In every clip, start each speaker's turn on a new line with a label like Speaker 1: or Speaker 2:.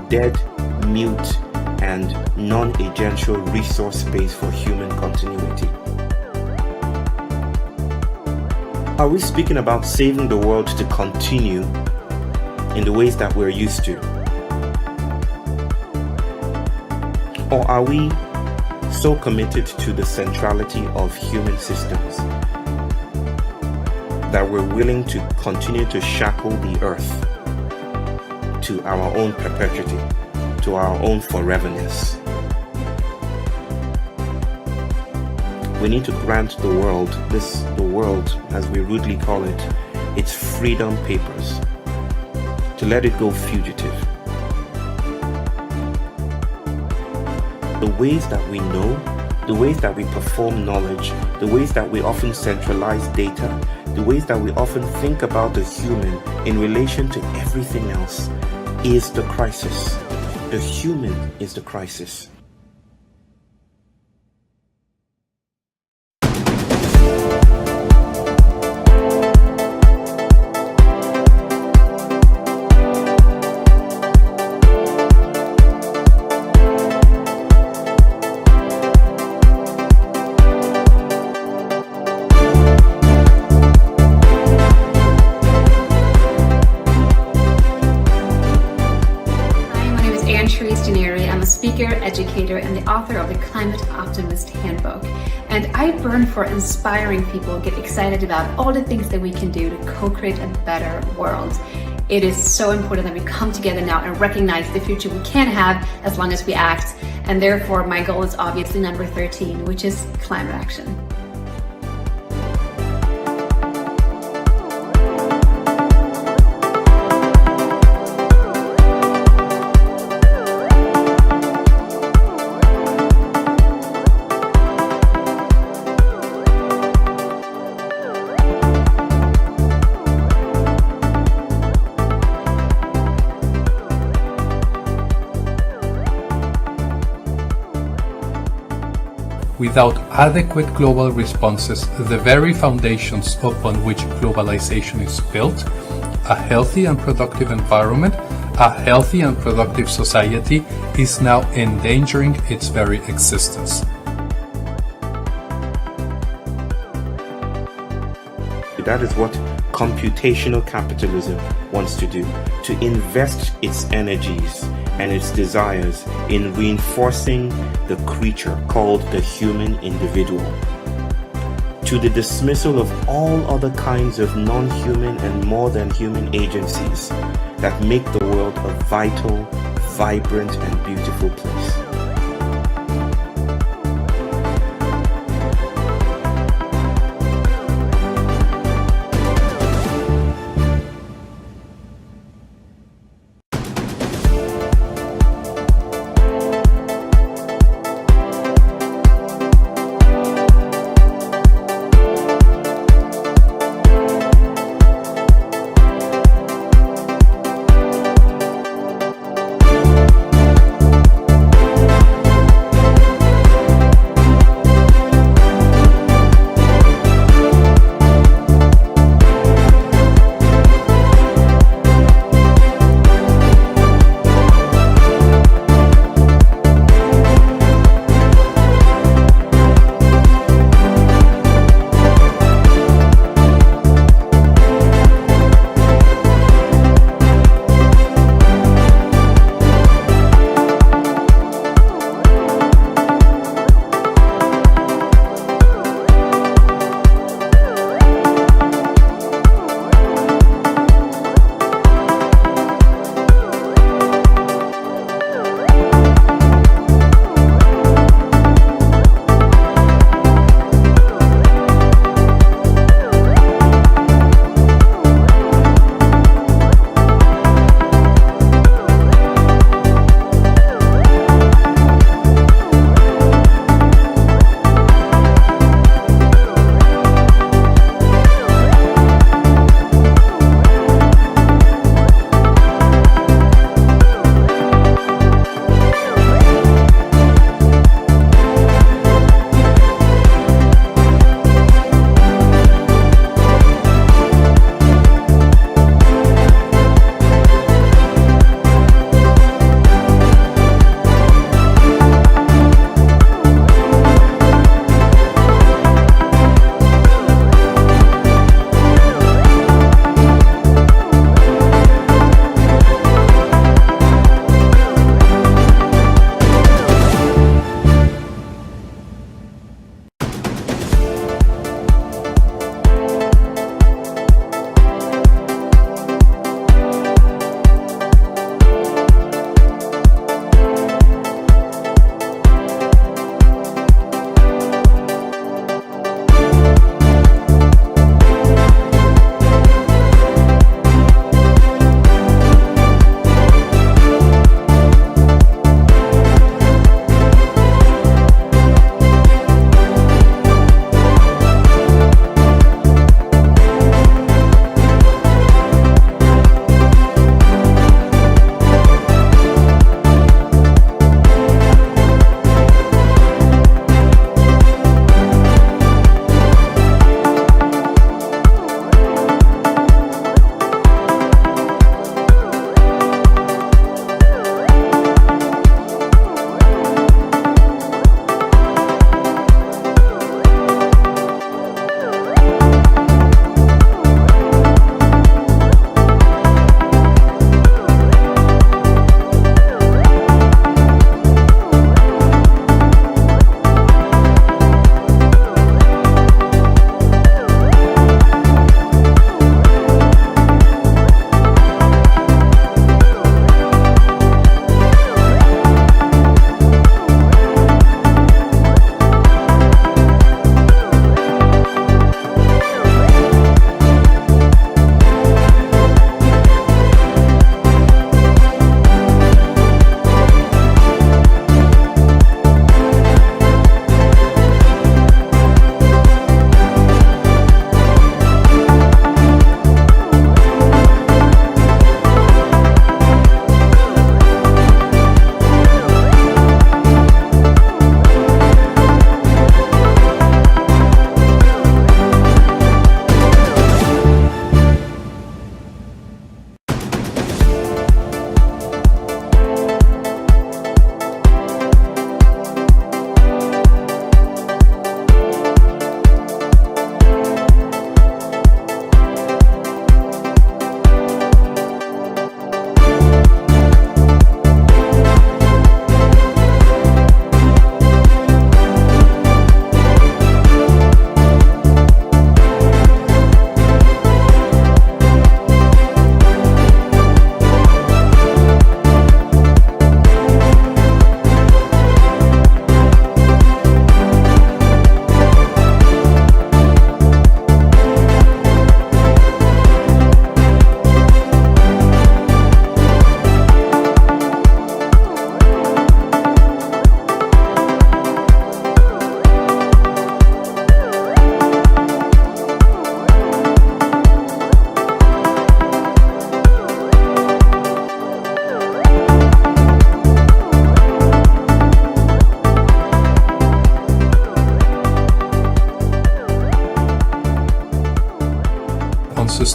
Speaker 1: dead, mute, and non-agential resource base for human continuity. Are we speaking about saving the world to continue in the ways that we're used to? Or are we so committed to the centrality of human systems that we're willing to continue to shackle the earth to our own perpetuity, to our own foreverness? We need to grant the world, as we rudely call it, its freedom papers, to let it go fugitive. The ways that we know, the ways that we perform knowledge, the ways that we often centralize data, the ways that we often think about the human in relation to everything else is the crisis. The human is the crisis.
Speaker 2: I'm a speaker, educator, and the author of the Climate Optimist Handbook. And I burn for inspiring people to get excited about all the things that we can do to co-create a better world. It is so important that we come together now and recognize the future we can have as long as we act. And therefore, my goal is obviously number 13, which is climate action.
Speaker 3: Without adequate global responses, the very foundations upon which globalization is built, a healthy and productive environment, a healthy and productive society, is now endangering its very existence.
Speaker 1: That is what computational capitalism wants to do, to invest its energies and its desires in reinforcing the creature called the human individual, to the dismissal of all other kinds of non-human and more than human agencies that make the world a vital, vibrant, and beautiful place.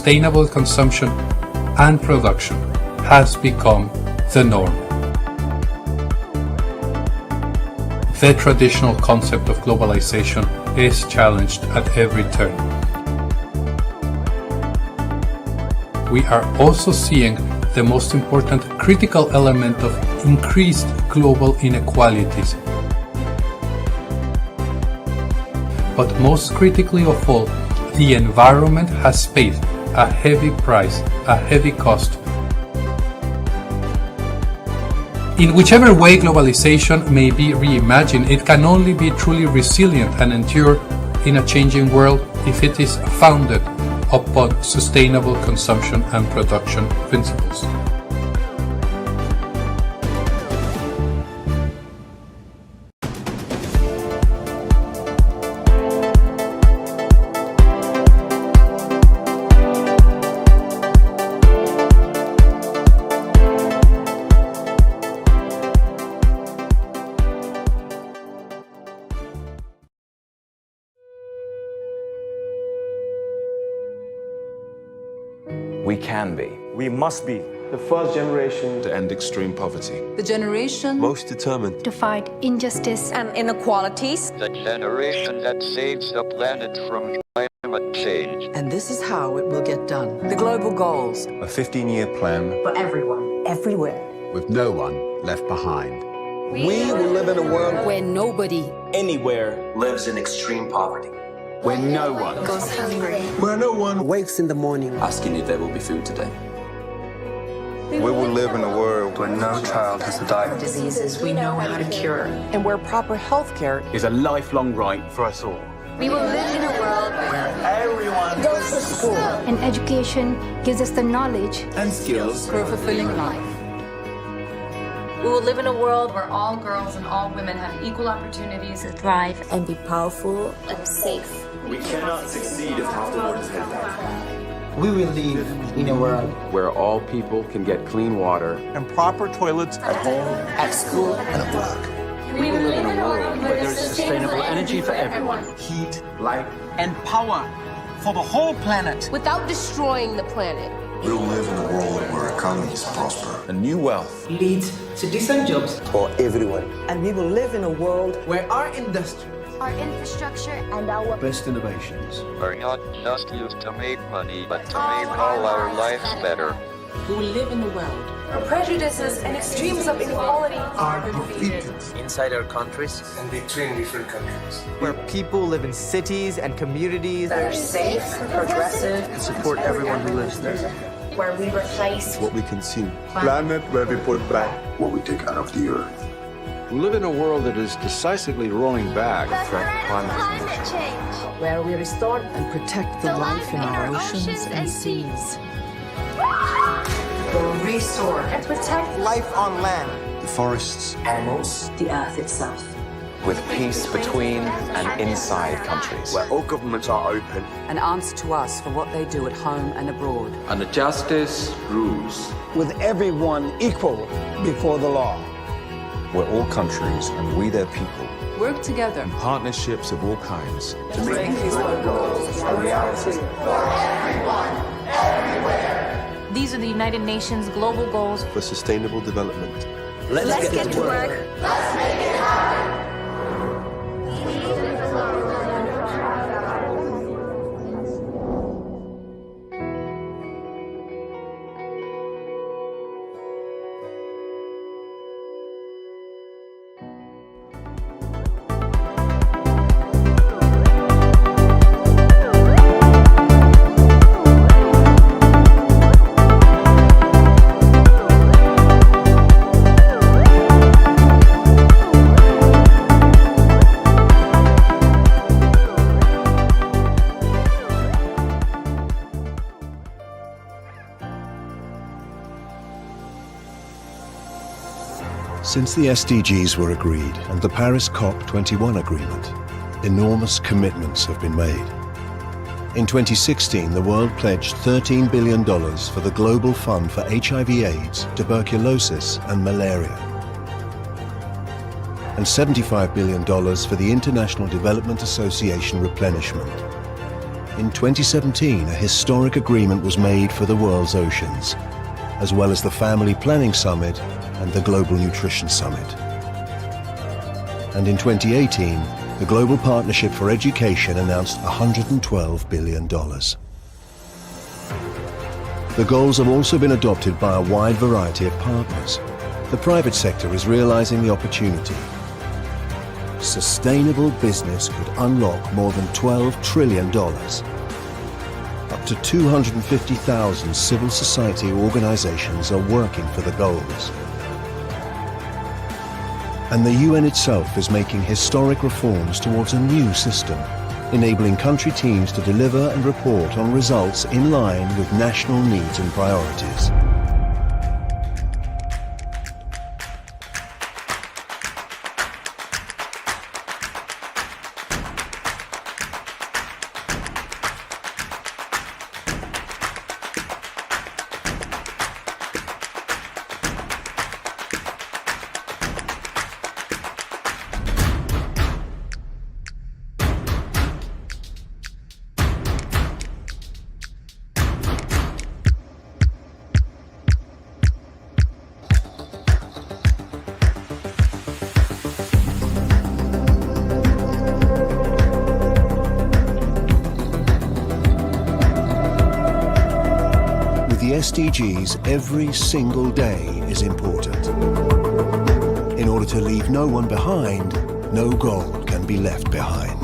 Speaker 3: sustainable consumption and production has become the norm. The traditional concept of globalization is challenged at every turn. We are also seeing the most important critical element of increased global inequalities. But most critically of all, the environment has paid a heavy price, a heavy cost. In whichever way globalization may be reimagined, it can only be truly resilient and endure in a changing world if it is founded upon sustainable consumption and production principles.
Speaker 4: We can be.
Speaker 5: We must be the first generation
Speaker 6: to end extreme poverty.
Speaker 7: The generation
Speaker 6: Most determined
Speaker 8: to fight injustice
Speaker 9: and inequalities.
Speaker 10: The generation that saves the planet from climate change.
Speaker 7: And this is how it will get done. The global goals.
Speaker 6: a 15-year plan
Speaker 9: For everyone, everywhere.
Speaker 11: with no one left behind.
Speaker 5: We will live in a world
Speaker 7: Where nobody
Speaker 5: anywhere
Speaker 12: lives in extreme poverty,
Speaker 11: Where no one
Speaker 9: Goes hungry.
Speaker 5: where no one
Speaker 12: wakes in the morning asking if there will be food today.
Speaker 6: We will live in a world
Speaker 12: Where no child has to die.
Speaker 9: Diseases we know how to cure.
Speaker 7: and where proper health care
Speaker 11: is a lifelong right for us all.
Speaker 9: We will live in a world where
Speaker 5: everyone
Speaker 9: goes to school.
Speaker 8: and education gives us the knowledge
Speaker 5: and skills.
Speaker 7: for a fulfilling life.
Speaker 13: We will live in a world where all girls and all women have equal opportunities to
Speaker 9: Thrive and be powerful and safe.
Speaker 5: We cannot succeed if half the world is headed.
Speaker 12: We will live in a world
Speaker 11: Where all people can get clean water.
Speaker 5: And proper toilets at home.
Speaker 9: At school.
Speaker 12: and at work.
Speaker 13: We will live in a world where there is sustainable energy for everyone.
Speaker 5: Heat, light, and power for the whole planet.
Speaker 13: Without destroying the planet.
Speaker 6: We will live in a world where economies prosper. A new wealth
Speaker 12: leads to decent jobs for everyone.
Speaker 7: And we will live in a world
Speaker 5: Where our industry,
Speaker 8: our infrastructure
Speaker 9: And our
Speaker 5: best innovations,
Speaker 10: Are not just used to make money, but to make all our lives better.
Speaker 7: we will live in a world
Speaker 13: Where prejudices and extremes of inequality
Speaker 5: are defeated
Speaker 12: Inside our countries
Speaker 5: and between different countries.
Speaker 12: where people live in cities and communities
Speaker 9: that are safe, progressive,
Speaker 12: and support everyone who lives there.
Speaker 9: where we replace
Speaker 6: what we consume.
Speaker 5: Planet where we put back
Speaker 6: What we take out of the earth.
Speaker 11: We live in a world that is decisively rolling back the threat of climate
Speaker 8: change.
Speaker 7: where we restore and protect the life in our oceans and seas.
Speaker 9: will restore
Speaker 13: and protect
Speaker 12: Life on land.
Speaker 6: The forests,
Speaker 12: Animals.
Speaker 9: the earth itself.
Speaker 4: With peace between and inside countries.
Speaker 12: Where all governments are open.
Speaker 7: An answer to us for what they do at home and abroad.
Speaker 10: And the justice rules.
Speaker 5: with everyone equal before the law.
Speaker 6: where all countries and we their people,
Speaker 7: Work together.
Speaker 6: partnerships of all kinds,
Speaker 5: To make these goals a reality.
Speaker 13: These are the United Nations global goals.
Speaker 6: for sustainable development.
Speaker 9: Let's get to work.
Speaker 14: Since the SDGs were agreed and the Paris COP21 agreement, enormous commitments have been made. In 2016, the world pledged $13 billion for the Global Fund for HIV/AIDS, tuberculosis and malaria, and $75 billion for the International Development Association replenishment. In 2017, a historic agreement was made for the world's oceans, as well as the Family Planning Summit and the Global Nutrition Summit. And in 2018, the Global Partnership for Education announced $112 billion. The goals have also been adopted by a wide variety of partners. The private sector is realizing the opportunity. Sustainable business could unlock more than $12 trillion. Up to 250,000 civil society organizations are working for the goals. And the UN itself is making historic reforms towards a new system, enabling country teams to deliver and report on results in line with national needs and priorities. The SDGs, every single day is important. In order to leave no one behind, no goal can be left behind.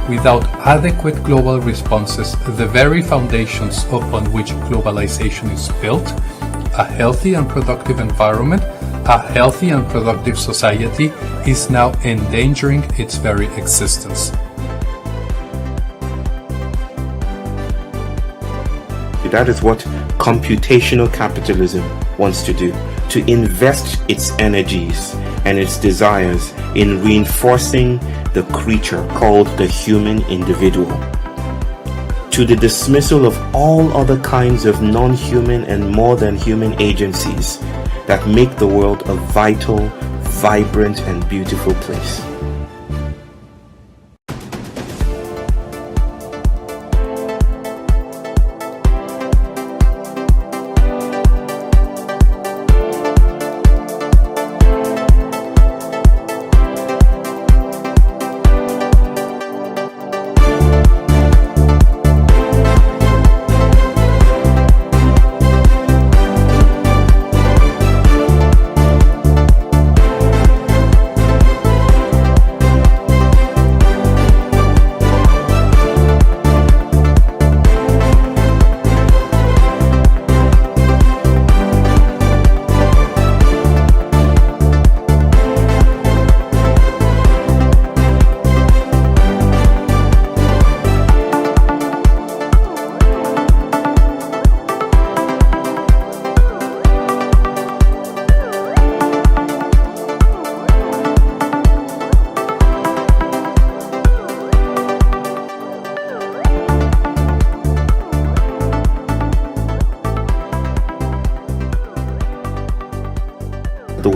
Speaker 3: Without adequate global responses, the very foundations upon which globalization is built, a healthy and productive environment, a healthy and productive society, is now endangering its very existence.
Speaker 1: That is what computational capitalism wants to do, to invest its energies and its desires in reinforcing the creature called the human individual, to the dismissal of all other kinds of non-human and more than human agencies that make the world a vital, vibrant, and beautiful place.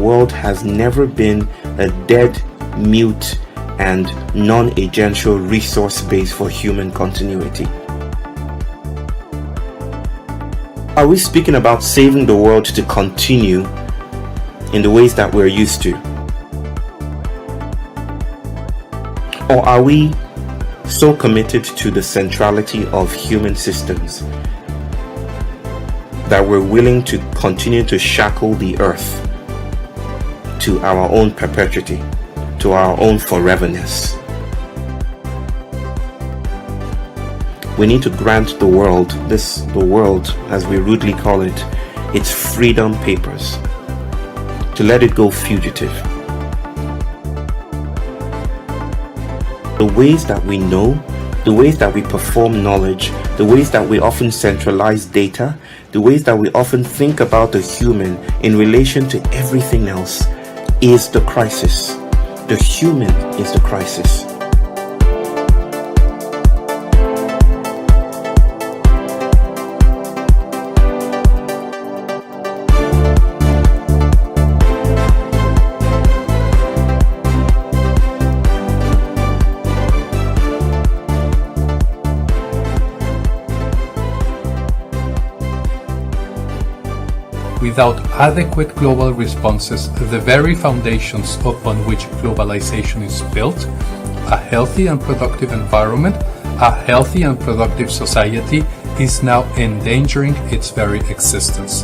Speaker 1: world has never been a dead, mute, and non-agential resource base for human continuity. Are we speaking about saving the world to continue in the ways that we're used to? Or are we so committed to the centrality of human systems that we're willing to continue to shackle the earth to our own perpetuity, to our own foreverness? We need to grant the world, the world as we rudely call it, its freedom papers, to let it go fugitive. The ways that we know, the ways that we perform knowledge, the ways that we often centralize data, the ways that we often think about the human in relation to everything else is the crisis. The human is the crisis.
Speaker 3: Without adequate global responses, the very foundations upon which globalization is built, a healthy and productive environment, a healthy and productive society, is now endangering its very existence.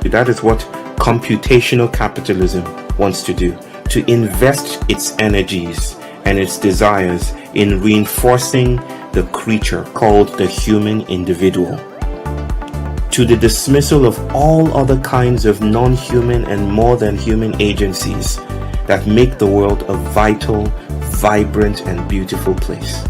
Speaker 1: That is what computational capitalism wants to do, to invest its energies and its desires in reinforcing the creature called the human individual, to the dismissal of all other kinds of non-human and more than human agencies that make the world a vital, vibrant, and beautiful place.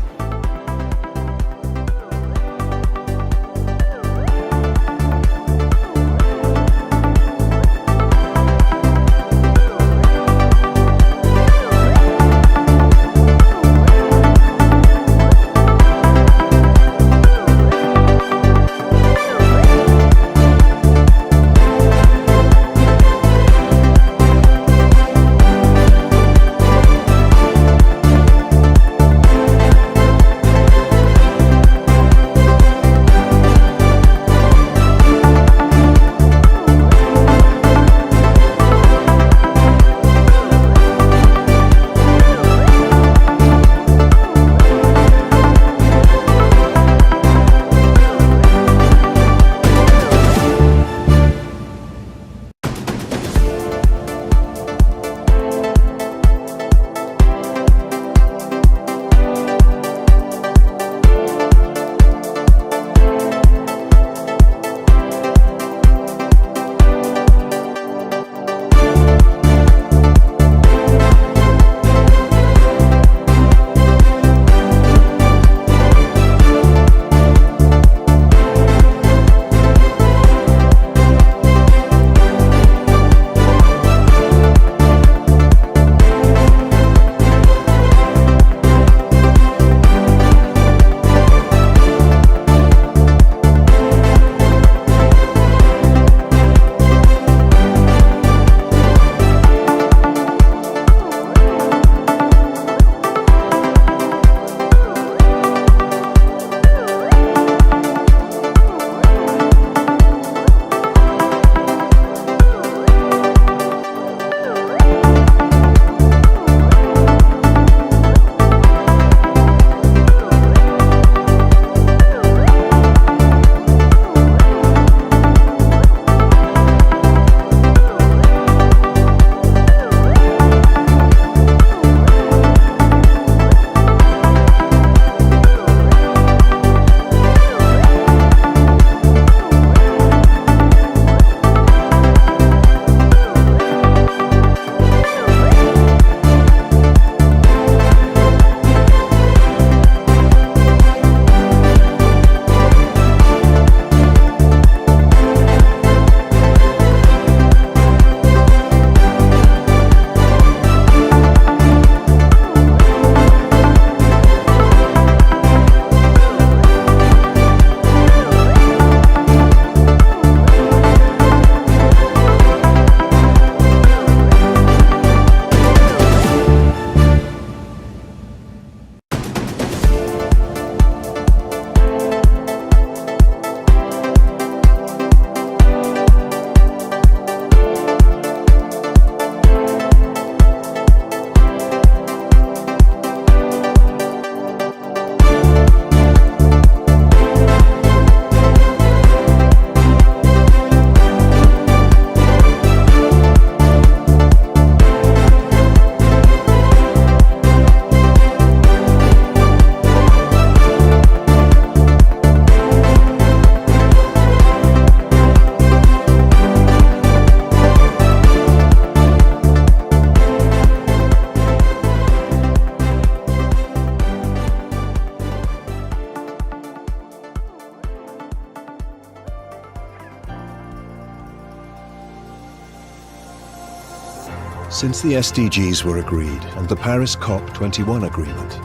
Speaker 14: Since the SDGs were agreed and the Paris COP21 agreement,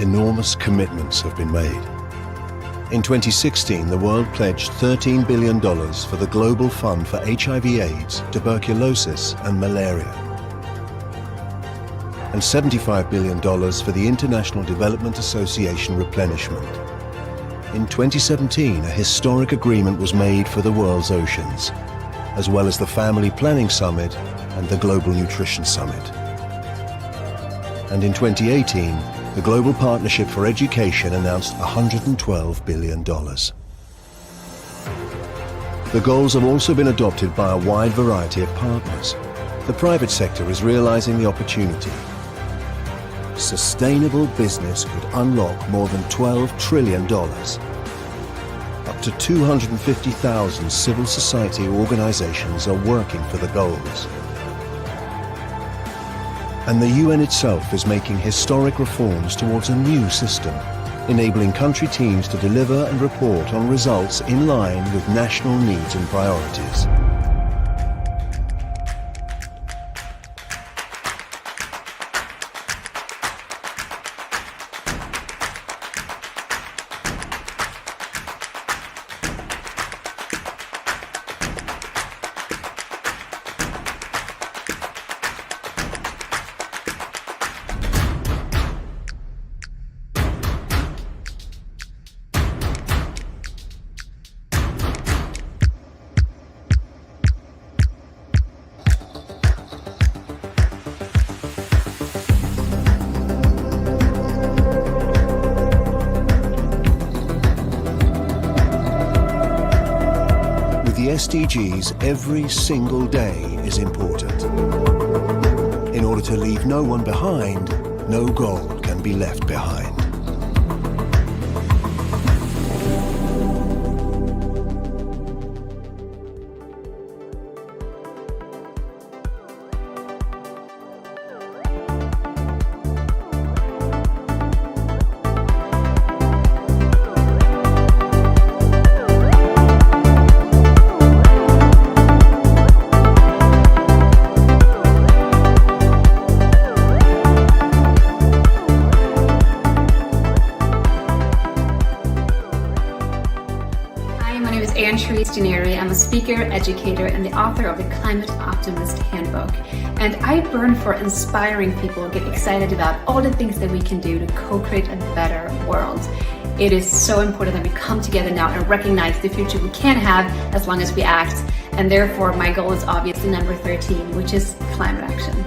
Speaker 14: enormous commitments have been made. In 2016, the world pledged $13 billion for the Global Fund for HIV/AIDS, tuberculosis and malaria, and $75 billion for the International Development Association replenishment. In 2017, a historic agreement was made for the world's oceans, as well as the Family Planning Summit and the Global Nutrition Summit. And in 2018, the Global Partnership for Education announced $112 billion. The goals have also been adopted by a wide variety of partners. The private sector is realizing the opportunity. Sustainable business could unlock more than $12 trillion. Up to 250,000 civil society organizations are working for the goals. And the UN itself is making historic reforms towards a new system, enabling country teams to deliver and report on results in line with national needs and priorities. The SDGs, every single day is important. In order to leave no one behind, no goal can be left behind.
Speaker 2: I'm a speaker, educator, and the author of the Climate Optimist Handbook. And I burn for inspiring people to get excited about all the things that we can do to co-create a better world. It is so important that we come together now and recognize the future we can have as long as we act. And therefore, my goal is obviously number 13, which is climate action.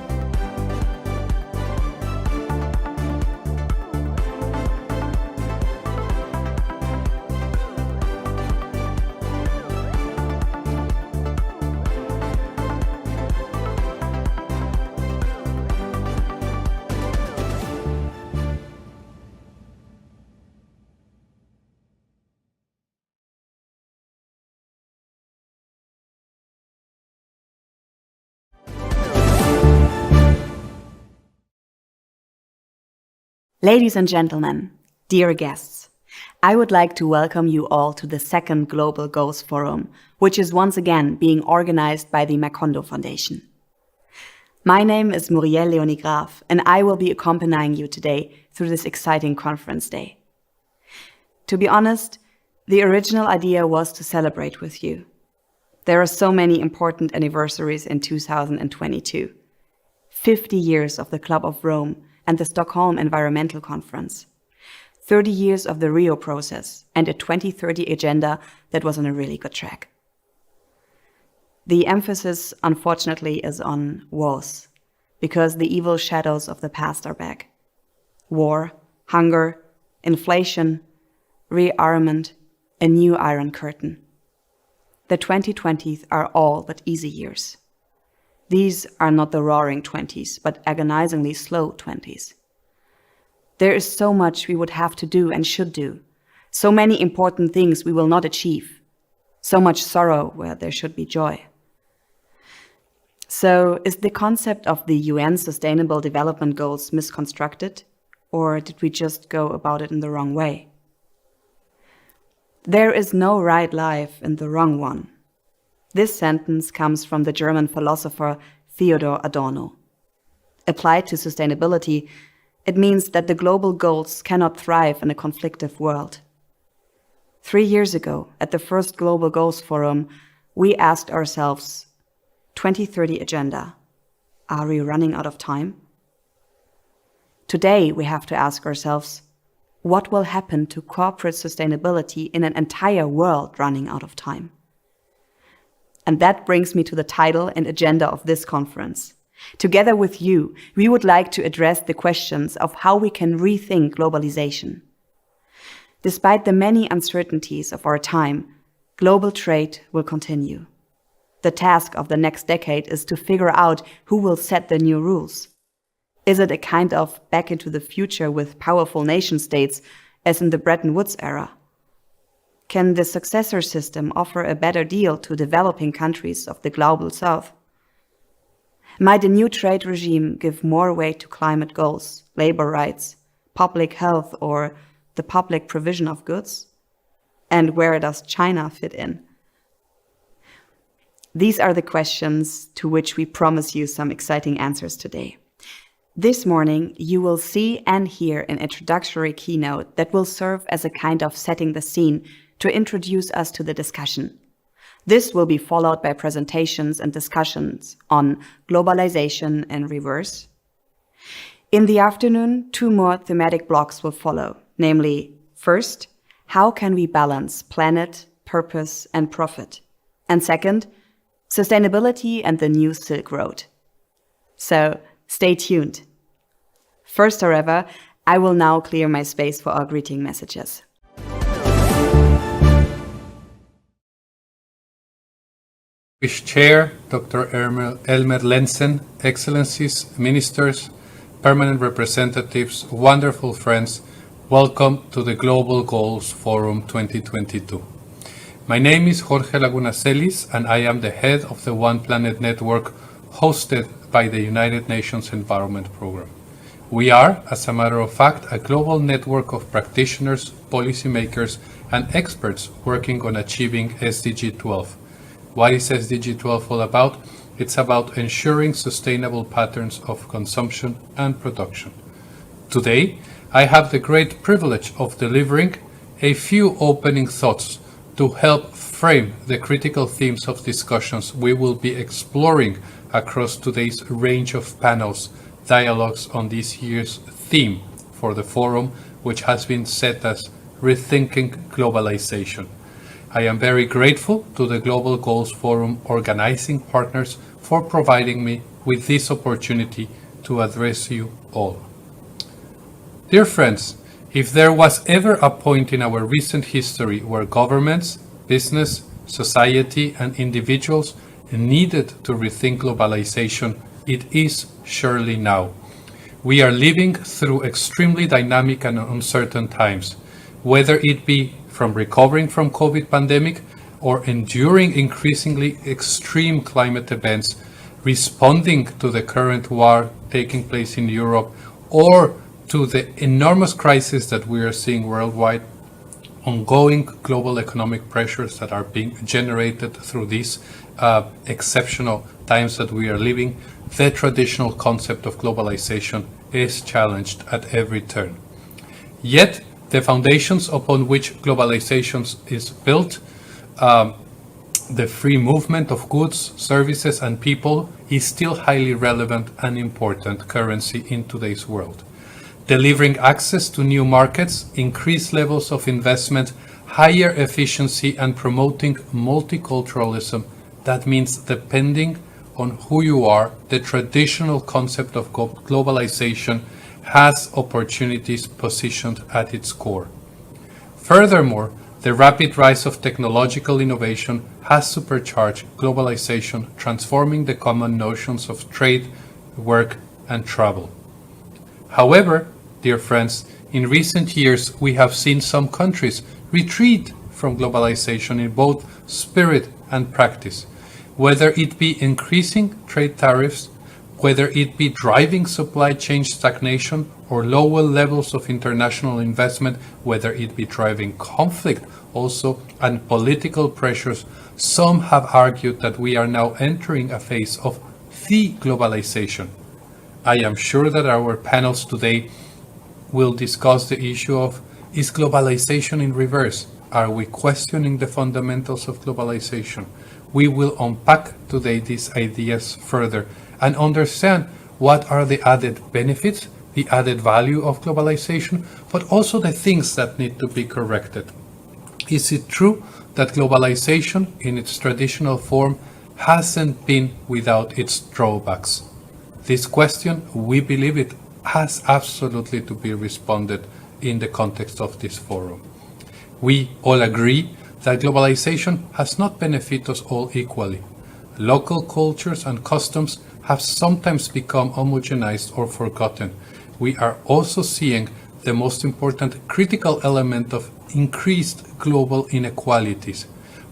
Speaker 15: Ladies and gentlemen, dear guests, I would like to welcome you all to the second Global Goals Forum, which is once again being organized by the Macondo Foundation. My name is Muriel Leonie Graf, and I will be accompanying you today through this exciting conference day. To be honest, the original idea was to celebrate with you. There are so many important anniversaries in 2022. 50 years of the Club of Rome and the Stockholm Environmental Conference, 30 years of the Rio process, and a 2030 agenda that was on a really good track. The emphasis, unfortunately, is on was, because the evil shadows of the past are back. War, hunger, inflation, rearmament, a new Iron Curtain. The 2020s are all but easy years. These are not the roaring 20s, but agonizingly slow 20s. There is so much we would have to do and should do, so many important things we will not achieve, so much sorrow where there should be joy. So, is the concept of the UN Sustainable Development Goals misconstructed, or did we just go about it in the wrong way? There is no right life and the wrong one. This sentence comes from the German philosopher Theodor Adorno. Applied to sustainability, it means that the global goals cannot thrive in a conflictive world. 3 years ago, at the first Global Goals Forum, we asked ourselves, 2030 agenda, are we running out of time? Today, we have to ask ourselves, what will happen to corporate sustainability in an entire world running out of time? And that brings me to the title and agenda of this conference. Together with you, we would like to address the questions of how we can rethink globalization. Despite the many uncertainties of our time, global trade will continue. The task of the next decade is to figure out who will set the new rules. Is it a kind of back into the future with powerful nation states as in the Bretton Woods era? Can the successor system offer a better deal to developing countries of the global south? Might a new trade regime give more weight to climate goals, labor rights, public health, or the public provision of goods? And where does China fit in? These are the questions to which we promise you some exciting answers today. This morning, you will see and hear an introductory keynote that will serve as a kind of setting the scene to introduce us to the discussion. This will be followed by presentations and discussions on globalization in reverse. In the afternoon, 2 more thematic blocks will follow, namely, first, how can we balance planet, purpose, and profit? And second, sustainability and the new Silk Road. So, stay tuned. First, however, I will now clear my space for our greeting messages.
Speaker 3: Wish Chair, Dr. Elmer Lenzen, Excellencies, Ministers, Permanent Representatives, wonderful friends, welcome to the Global Goals Forum 2022. My name is Jorge Laguna Celis, and I am the head of the One Planet Network hosted by the United Nations Environment Programme. We are, as a matter of fact, a global network of practitioners, policymakers, and experts working on achieving SDG 12. What is SDG 12 all about? It's about ensuring sustainable patterns of consumption and production. Today, I have the great privilege of delivering a few opening thoughts to help frame the critical themes of discussions we will be exploring across today's range of panels, dialogues on this year's theme for the forum, which has been set as Rethinking Globalization. I am very grateful to the Global Goals Forum organizing partners for providing me with this opportunity to address you all. Dear friends, if there was ever a point in our recent history where governments, business, society, and individuals needed to rethink globalization, it is surely now. We are living through extremely dynamic and uncertain times, whether it be from recovering from COVID pandemic or enduring increasingly extreme climate events, responding to the current war taking place in Europe, or to the enormous crisis that we are seeing worldwide, ongoing global economic pressures that are being generated through these exceptional times that we are living, the traditional concept of globalization is challenged at every turn. Yet, the foundations upon which globalization is built, the free movement of goods, services, and people, is still highly relevant and important currency in today's world. Delivering access to new markets, increased levels of investment, higher efficiency, and promoting multiculturalism, that means depending on who you are, the traditional concept of globalization has opportunities positioned at its core. Furthermore, the rapid rise of technological innovation has supercharged globalization, transforming the common notions of trade, work, and travel. However, dear friends, in recent years we have seen some countries retreat from globalization in both spirit and practice, whether it be increasing trade tariffs, whether it be driving supply chain stagnation or lower levels of international investment, whether it be driving conflict also and political pressures. Some have argued that we are now entering a phase of de-globalization. I am sure that our panels today will discuss the issue of, is globalization in reverse? Are we questioning the fundamentals of globalization? We will unpack today these ideas further and understand what are the added benefits, the added value of globalization, but also the things that need to be corrected. Is it true that globalization in its traditional form hasn't been without its drawbacks? This question, we believe it has absolutely to be responded in the context of this forum. We all agree that globalization has not benefited us all equally. Local cultures and customs have sometimes become homogenized or forgotten. We are also seeing the most important critical element of increased global inequalities.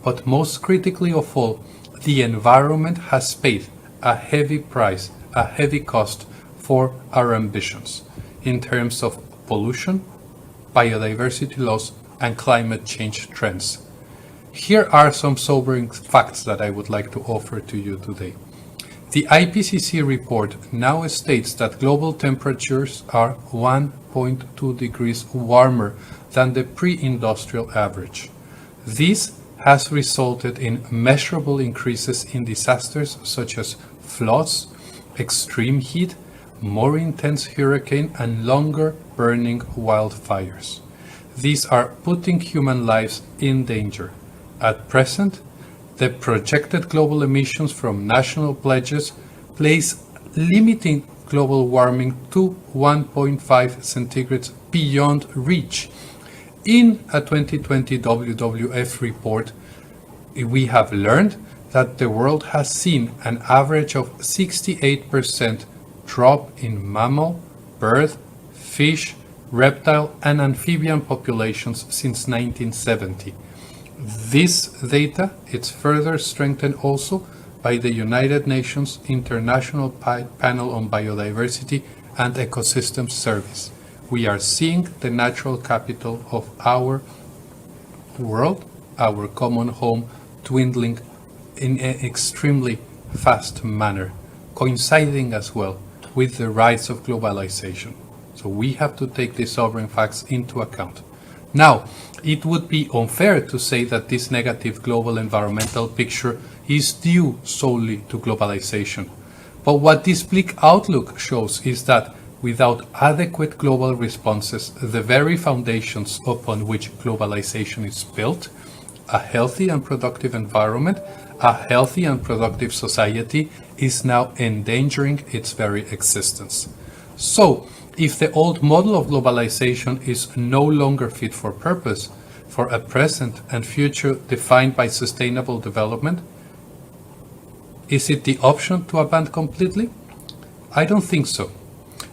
Speaker 3: But most critically of all, the environment has paid a heavy price, a heavy cost for our ambitions in terms of pollution, biodiversity loss, and climate change trends. Here are some sobering facts that I would like to offer to you today. The IPCC report now states that global temperatures are 1.2 degrees warmer than the pre-industrial average. This has resulted in measurable increases in disasters such as floods, extreme heat, more intense hurricane, and longer burning wildfires. These are putting human lives in danger. At present, the projected global emissions from national pledges place limiting global warming to 1.5 centigrades beyond reach. In a 2020 WWF report, we have learned that the world has seen an average of 68% drop in mammal, bird, fish, reptile, and amphibian populations since 1970. This data is further strengthened also by the United Nations International Panel on Biodiversity and Ecosystem Service. We are seeing the natural capital of our world, our common home, dwindling in an extremely fast manner, coinciding as well with the rise of globalization. So we have to take these sobering facts into account. Now, it would be unfair to say that this negative global environmental picture is due solely to globalization. But what this bleak outlook shows is that without adequate global responses, the very foundations upon which globalization is built, a healthy and productive environment, a healthy and productive society, is now endangering its very existence. So, if the old model of globalization is no longer fit for purpose, for a present and future defined by sustainable development, is it the option to abandon completely? I don't think so.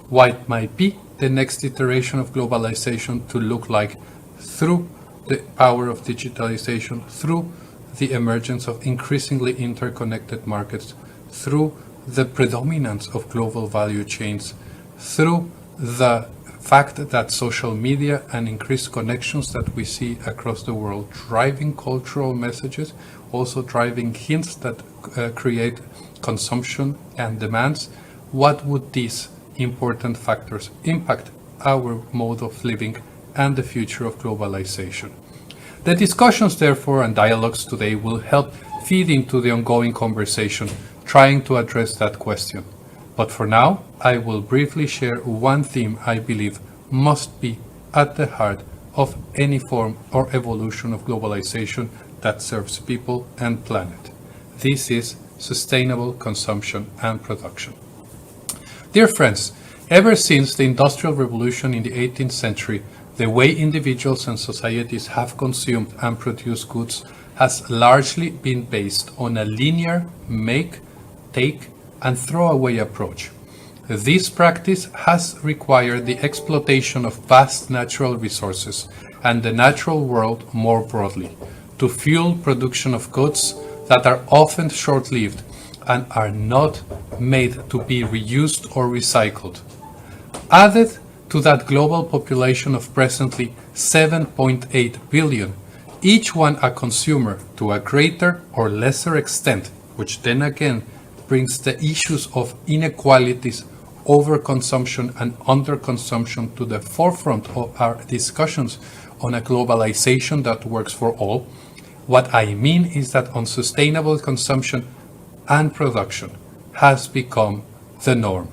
Speaker 3: What might be the next iteration of globalization to look like through the power of digitalization, through the emergence of increasingly interconnected markets, through the predominance of global value chains, through the fact that social media and increased connections that we see across the world driving cultural messages, also driving hints that create consumption and demands. What would these important factors impact our mode of living and the future of globalization? The discussions, therefore, and dialogues today will help feed into the ongoing conversation, trying to address that question. But for now, I will briefly share one theme I believe must be at the heart of any form or evolution of globalization that serves people and planet. This is sustainable consumption and production. Dear friends, ever since the Industrial Revolution in the 18th century, the way individuals and societies have consumed and produced goods has largely been based on a linear make, take, and throwaway approach. This practice has required the exploitation of vast natural resources and the natural world more broadly to fuel production of goods that are often short-lived and are not made to be reused or recycled. Added to that global population of presently 7.8 billion, each one a consumer to a greater or lesser extent, which then again brings the issues of inequalities overconsumption and underconsumption to the forefront of our discussions on a globalization that works for all, what I mean is that unsustainable consumption and production has become the norm.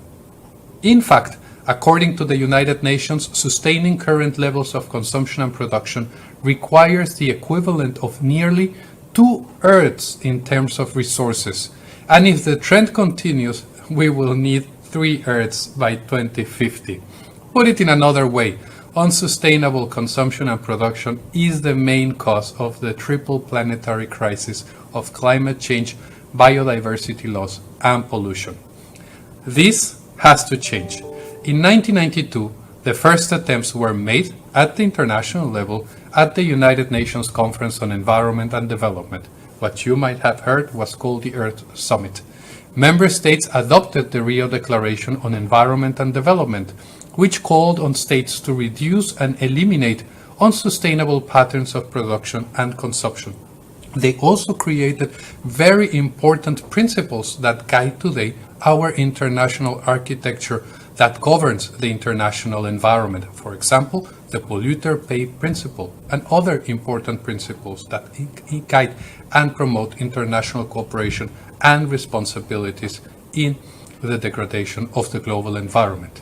Speaker 3: In fact, according to the United Nations, sustaining current levels of consumption and production requires the equivalent of nearly 2 Earths in terms of resources. And if the trend continues, we will need 3 Earths by 2050. Put it in another way, unsustainable consumption and production is the main cause of the triple planetary crisis of climate change, biodiversity loss, and pollution. This has to change. In 1992, the first attempts were made at the international level at the United Nations Conference on Environment and Development. What you might have heard was called the Earth Summit. Member states adopted the Rio Declaration on Environment and Development, which called on states to reduce and eliminate unsustainable patterns of production and consumption. They also created very important principles that guide today our international architecture that governs the international environment. For example, the polluter pays principle and other important principles that guide and promote international cooperation and responsibilities in the degradation of the global environment.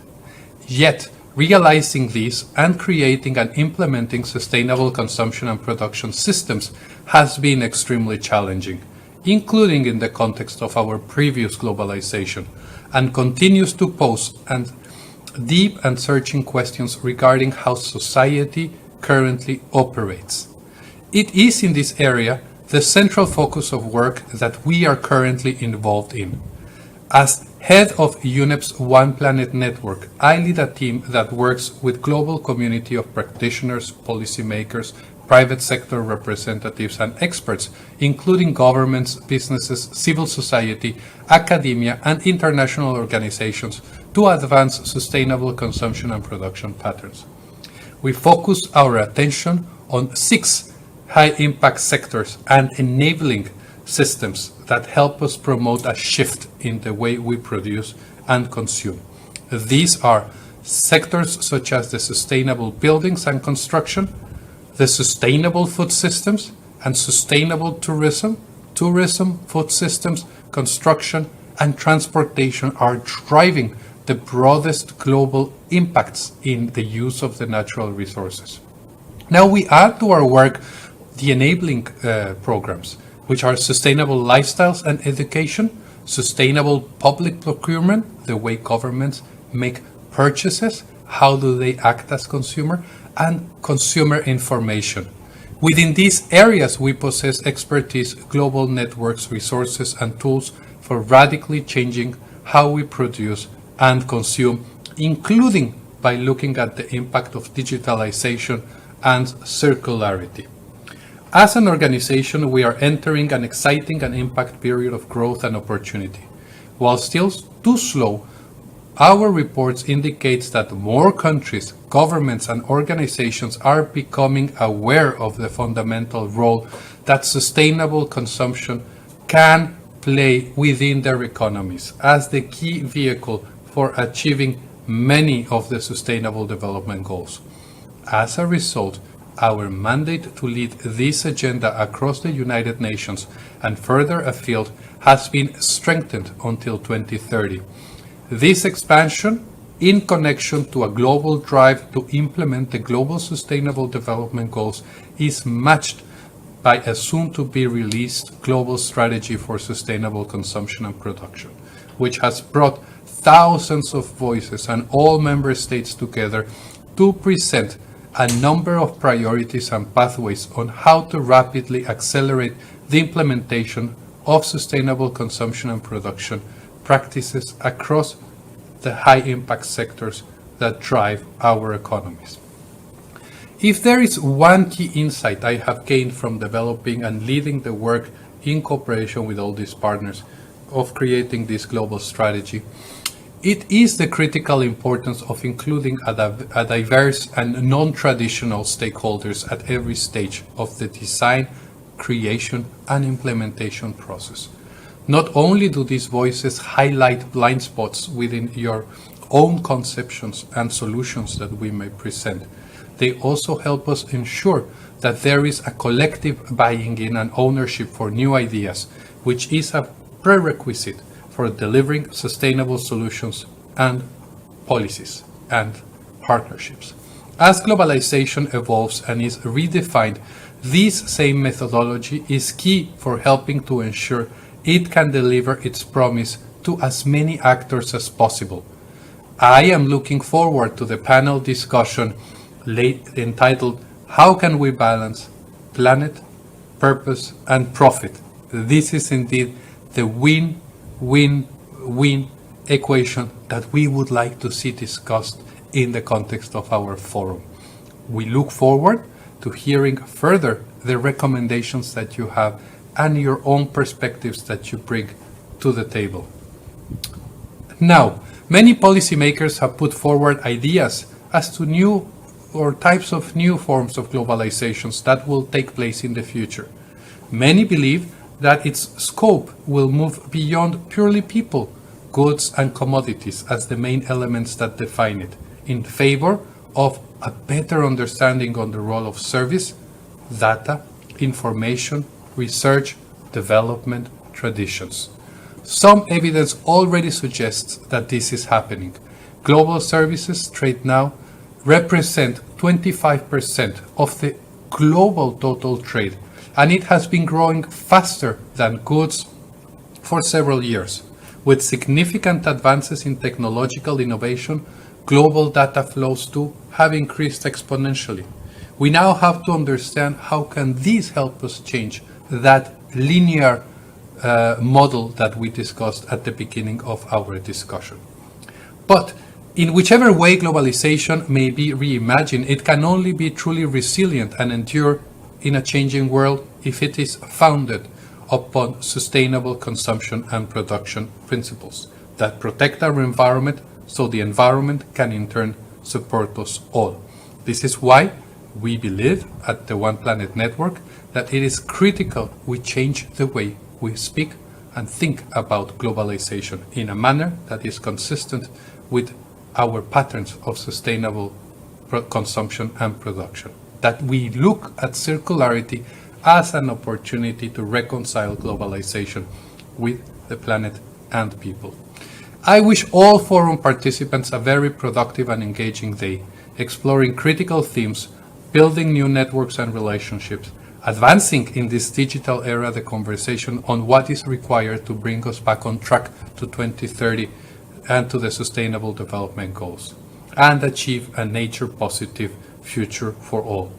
Speaker 3: Yet, realizing these and creating and implementing sustainable consumption and production systems has been extremely challenging, including in the context of our previous globalization, and continues to pose deep and searching questions regarding how society currently operates. It is in this area the central focus of work that we are currently involved in. As head of UNEP's One Planet Network, I lead a team that works with global community of practitioners, policymakers, private sector representatives and experts, including governments, businesses, civil society, academia, and international organizations to advance sustainable consumption and production patterns. We focus our attention on 6 high-impact sectors and enabling systems that help us promote a shift in the way we produce and consume. These are sectors such as the sustainable buildings and construction, the sustainable food systems and sustainable tourism, food systems, construction, and transportation are driving the broadest global impacts in the use of the natural resources. Now we add to our work the enabling programs, which are sustainable lifestyles and education, sustainable public procurement, the way governments make purchases, how do they act as consumer, and consumer information. Within these areas, we possess expertise, global networks, resources, and tools for radically changing how we produce and consume, including by looking at the impact of digitalization and circularity. As an organization, we are entering an exciting and impact period of growth and opportunity. While still too slow, our reports indicate that more countries, governments, and organizations are becoming aware of the fundamental role that sustainable consumption can play within their economies as the key vehicle for achieving many of the Sustainable Development Goals. As a result, our mandate to lead this agenda across the United Nations and further afield has been strengthened until 2030. This expansion, in connection to a global drive to implement the Global Sustainable Development Goals, is matched by a soon-to-be-released Global Strategy for Sustainable Consumption and Production, which has brought thousands of voices and all member states together to present a number of priorities and pathways on how to rapidly accelerate the implementation of sustainable consumption and production practices across the high-impact sectors that drive our economies. If there is one key insight I have gained from developing and leading the work in cooperation with all these partners of creating this global strategy, it is the critical importance of including a diverse and non-traditional stakeholders at every stage of the design, creation, and implementation process. Not only do these voices highlight blind spots within your own conceptions and solutions that we may present. They also help us ensure that there is a collective buying in and ownership for new ideas, which is a prerequisite for delivering sustainable solutions and policies and partnerships. As globalization evolves and is redefined, this same methodology is key for helping to ensure it can deliver its promise to as many actors as possible. I am looking forward to the panel discussion entitled "How Can We Balance Planet, Purpose and Profit?" This is indeed the win-win-win equation that we would like to see discussed in the context of our forum. We look forward to hearing further the recommendations that you have and your own perspectives that you bring to the table. Now, many policymakers have put forward ideas as to new or types of new forms of globalizations that will take place in the future. Many believe that its scope will move beyond purely people, goods and commodities as the main elements that define it, in favor of a better understanding on the role of service, data, information, research, development, traditions. Some evidence already suggests that this is happening. Global services trade now represent 25% of the global total trade, and it has been growing faster than goods for several years. With significant advances in technological innovation, global data flows too have increased exponentially. We now have to understand how can these help us change that linear model that we discussed at the beginning of our discussion. But in whichever way globalization may be reimagined, it can only be truly resilient and endure in a changing world if it is founded upon sustainable consumption and production principles that protect our environment so the environment can in turn support us all. This is why we believe at the One Planet Network that it is critical we change the way we speak and think about globalization in a manner that is consistent with our patterns of sustainable consumption and production. That we look at circularity as an opportunity to reconcile globalization with the planet and people. I wish all forum participants a very productive and engaging day, exploring critical themes, building new networks and relationships, advancing in this digital era the conversation on what is required to bring us back on track to 2030 and to the Sustainable Development Goals, and achieve a nature-positive future for all.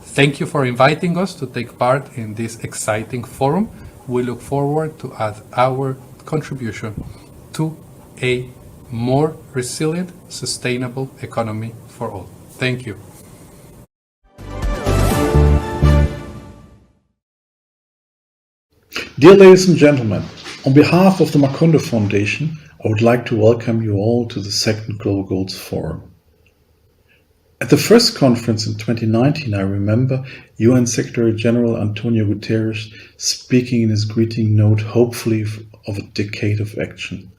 Speaker 3: Thank you for inviting us to take part in this exciting forum. We look forward to add our contribution to a more resilient, sustainable economy for all. Thank you.
Speaker 16: Dear ladies and gentlemen, on behalf of the Macondo Foundation, I would like to welcome you all to the second Global Goals Forum. At the first conference in 2019, I remember UN Secretary General Antonio Guterres speaking in his greeting note, hopefully of a decade of action.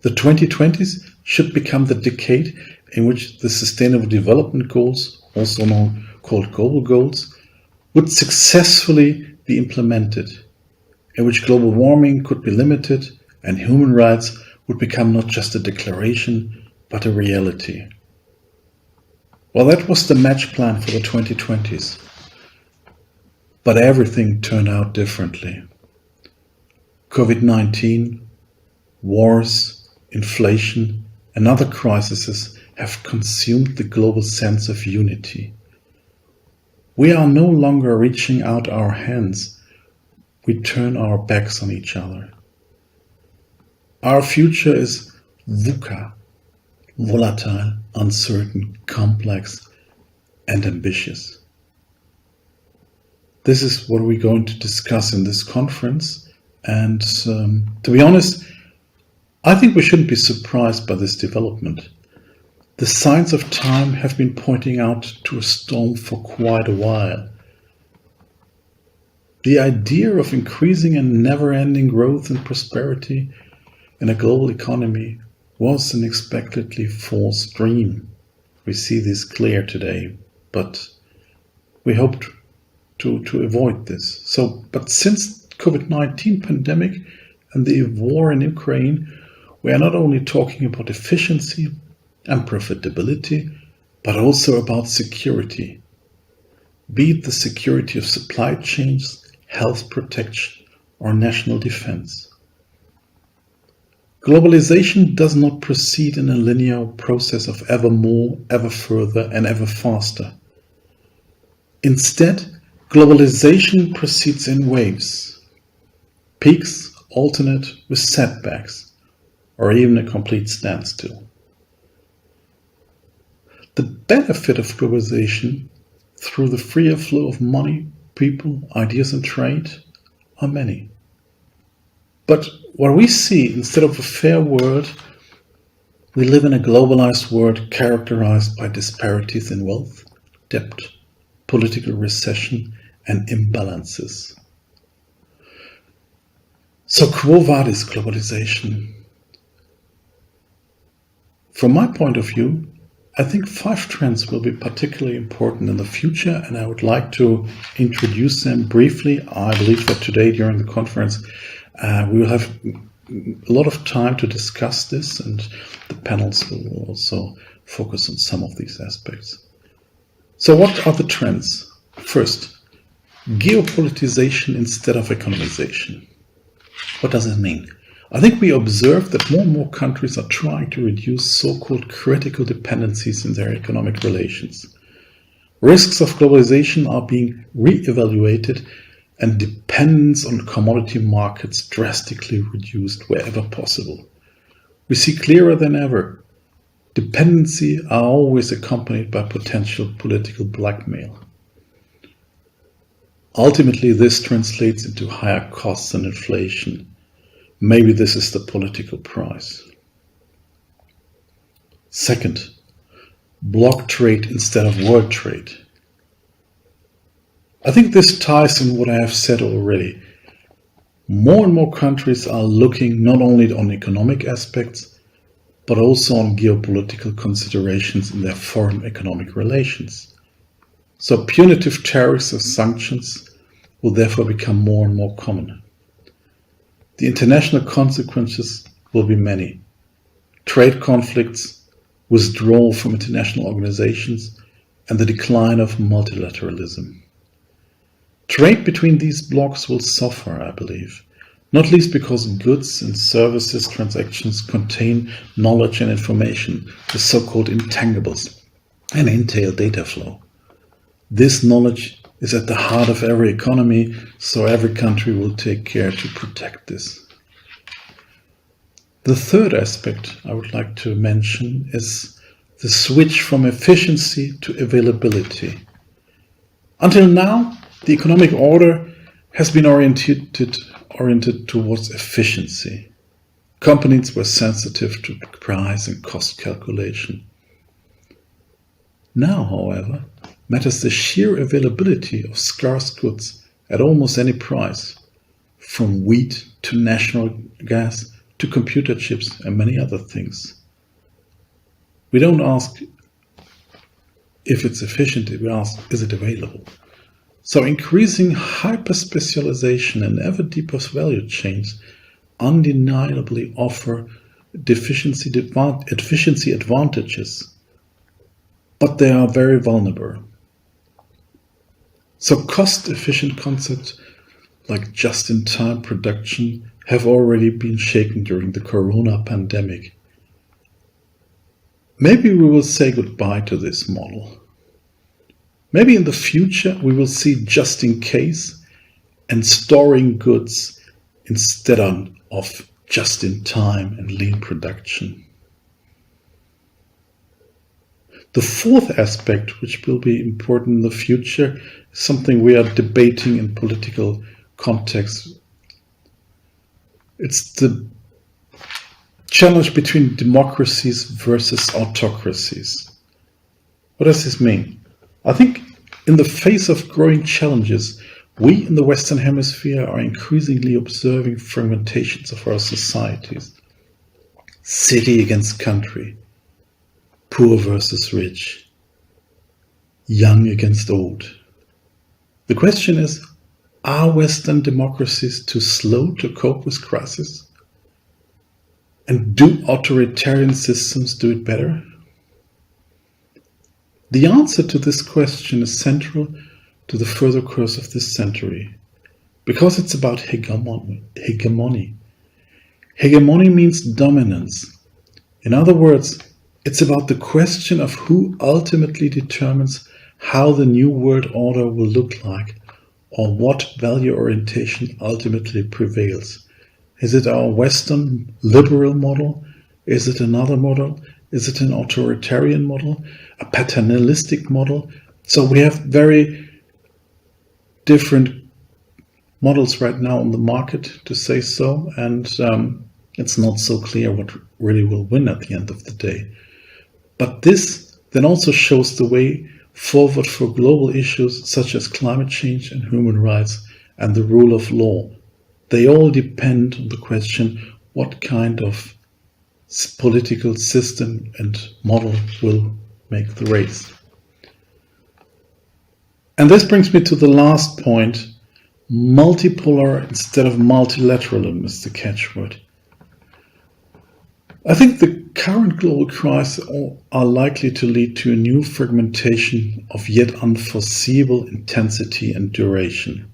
Speaker 16: The 2020s should become the decade in which the Sustainable Development Goals, also called Global Goals, would successfully be implemented, in which global warming could be limited and human rights would become not just a declaration, but a reality. Well, that was the match plan for the 2020s. But everything turned out differently. COVID-19, wars, inflation, and other crises have consumed the global sense of unity. We are no longer reaching out our hands. We turn our backs on each other. Our future is VUCA, volatile, uncertain, complex, and ambitious. This is what we're going to discuss in this conference, and to be honest, I think we shouldn't be surprised by this development. The signs of time have been pointing out to a storm for quite a while. The idea of increasing and never-ending growth and prosperity in a global economy was an unexpectedly false dream. We see this clear today, but we hoped to avoid this. But since COVID-19 pandemic and the war in Ukraine, we are not only talking about efficiency and profitability, but also about security. Be it the security of supply chains, health protection, or national defense. Globalization does not proceed in a linear process of ever more, ever further, and ever faster. Instead, globalization proceeds in waves. Peaks alternate with setbacks, or even a complete standstill. The benefit of globalization through the freer flow of money, people, ideas, and trade are many. But what we see, instead of a fair world, we live in a globalized world characterized by disparities in wealth, debt, political recession, and imbalances. So quo vadis globalization? From my point of view, I think 5 trends will be particularly important in the future, and I would like to introduce them briefly. I believe that today during the conference we will have a lot of time to discuss this, and the panels will also focus on some of these aspects. So what are the trends? First, geopolitization instead of economization. What does it mean? I think we observe that more and more countries are trying to reduce so-called critical dependencies in their economic relations. Risks of globalization are being re-evaluated and dependence on commodity markets drastically reduced wherever possible. We see clearer than ever, dependency are always accompanied by potential political blackmail. Ultimately, this translates into higher costs and inflation. Maybe this is the political price. Second, block trade instead of world trade. I think this ties in what I have said already. More and more countries are looking not only on economic aspects, but also on geopolitical considerations in their foreign economic relations. So punitive tariffs or sanctions will therefore become more and more common. The international consequences will be many. Trade conflicts, withdrawal from international organizations, and the decline of multilateralism. Trade between these blocs will suffer, I believe, not least because goods and services transactions contain knowledge and information, the so-called intangibles, and entail data flow. This knowledge is at the heart of every economy, so every country will take care to protect this. The third aspect I would like to mention is the switch from efficiency to availability. Until now, the economic order has been oriented towards efficiency. Companies were sensitive to price and cost calculation. Now, however, matters the sheer availability of scarce goods at almost any price, from wheat to natural gas to computer chips and many other things. We don't ask if it's efficient, we ask, is it available? So increasing hyper-specialization and ever deeper value chains undeniably offer efficiency advantages, but they are very vulnerable. So cost-efficient concepts like just-in-time production have already been shaken during the corona pandemic. Maybe we will say goodbye to this model. Maybe in the future we will see just-in-case and storing goods instead of just-in-time and lean production. The fourth aspect, which will be important in the future, is something we are debating in political context. It's the challenge between democracies versus autocracies. What does this mean? I think in the face of growing challenges, we in the Western Hemisphere are increasingly observing fragmentations of our societies. city against country, poor versus rich, young against old. The question is, are Western democracies too slow to cope with crisis? And do authoritarian systems do it better? The answer to this question is central to the further course of this century, because it's about hegemony. Hegemony means dominance. In other words, it's about the question of who ultimately determines how the new world order will look like, or what value orientation ultimately prevails. Is it our Western liberal model? Is it another model? Is it an authoritarian model? A paternalistic model? So we have very different models right now on the market, to say so, and it's not so clear what really will win at the end of the day. But this then also shows the way forward for global issues such as climate change and human rights and the rule of law. They all depend on the question what kind of political system and model will make the race. And this brings me to the last point. Multipolar instead of multilateralism is the catchword. I think the current global crises are likely to lead to a new fragmentation of yet unforeseeable intensity and duration.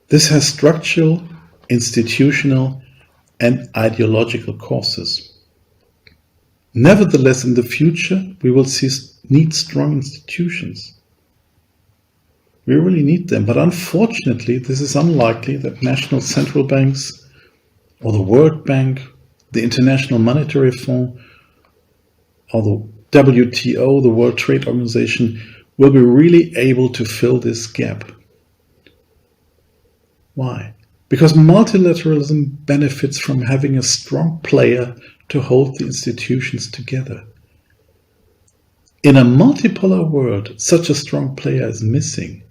Speaker 16: This has structural, institutional, and ideological causes. Nevertheless, in the future, we will need strong institutions. We really need them, but unfortunately, this is unlikely that national central banks or the World Bank, the International Monetary Fund, or the WTO, the World Trade Organization, will be really able to fill this gap. Why? Because multilateralism benefits from having a strong player to hold the institutions together. In a multipolar world, such a strong player is missing,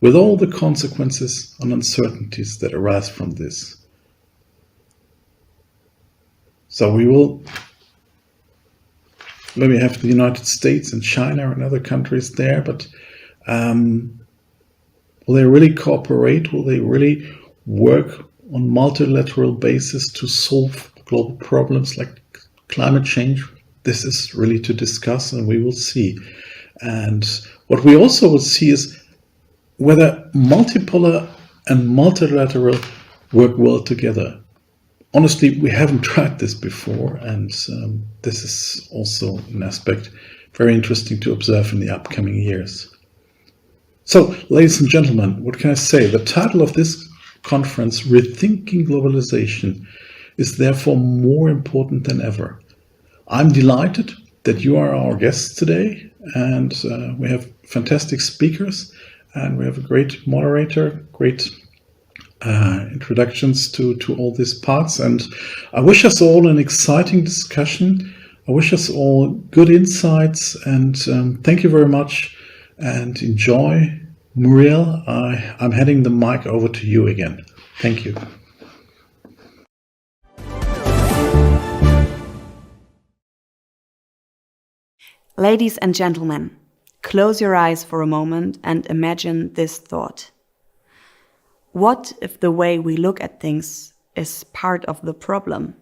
Speaker 16: with all the consequences and uncertainties that arise from this. So we will maybe have the United States and China and other countries there, but will they really cooperate? Will they really work on multilateral basis to solve global problems like climate change? This is really to discuss, and we will see. And what we also will see is whether multipolar and multilateral work well together. Honestly, we haven't tried this before, and this is also an aspect very interesting to observe in the upcoming years. So, ladies and gentlemen, what can I say? The title of this conference, Rethinking Globalization, is therefore more important than ever. I'm delighted that you are our guests today, and we have fantastic speakers, and we have a great moderator, great introductions to all these parts, and I wish us all an exciting discussion. I wish us all good insights, and thank you very much, and enjoy. Muriel, I'm handing the mic over to you again. Thank you.
Speaker 15: Ladies and gentlemen, close your eyes for a moment and imagine this thought. What if the way we look at things is part of the problem?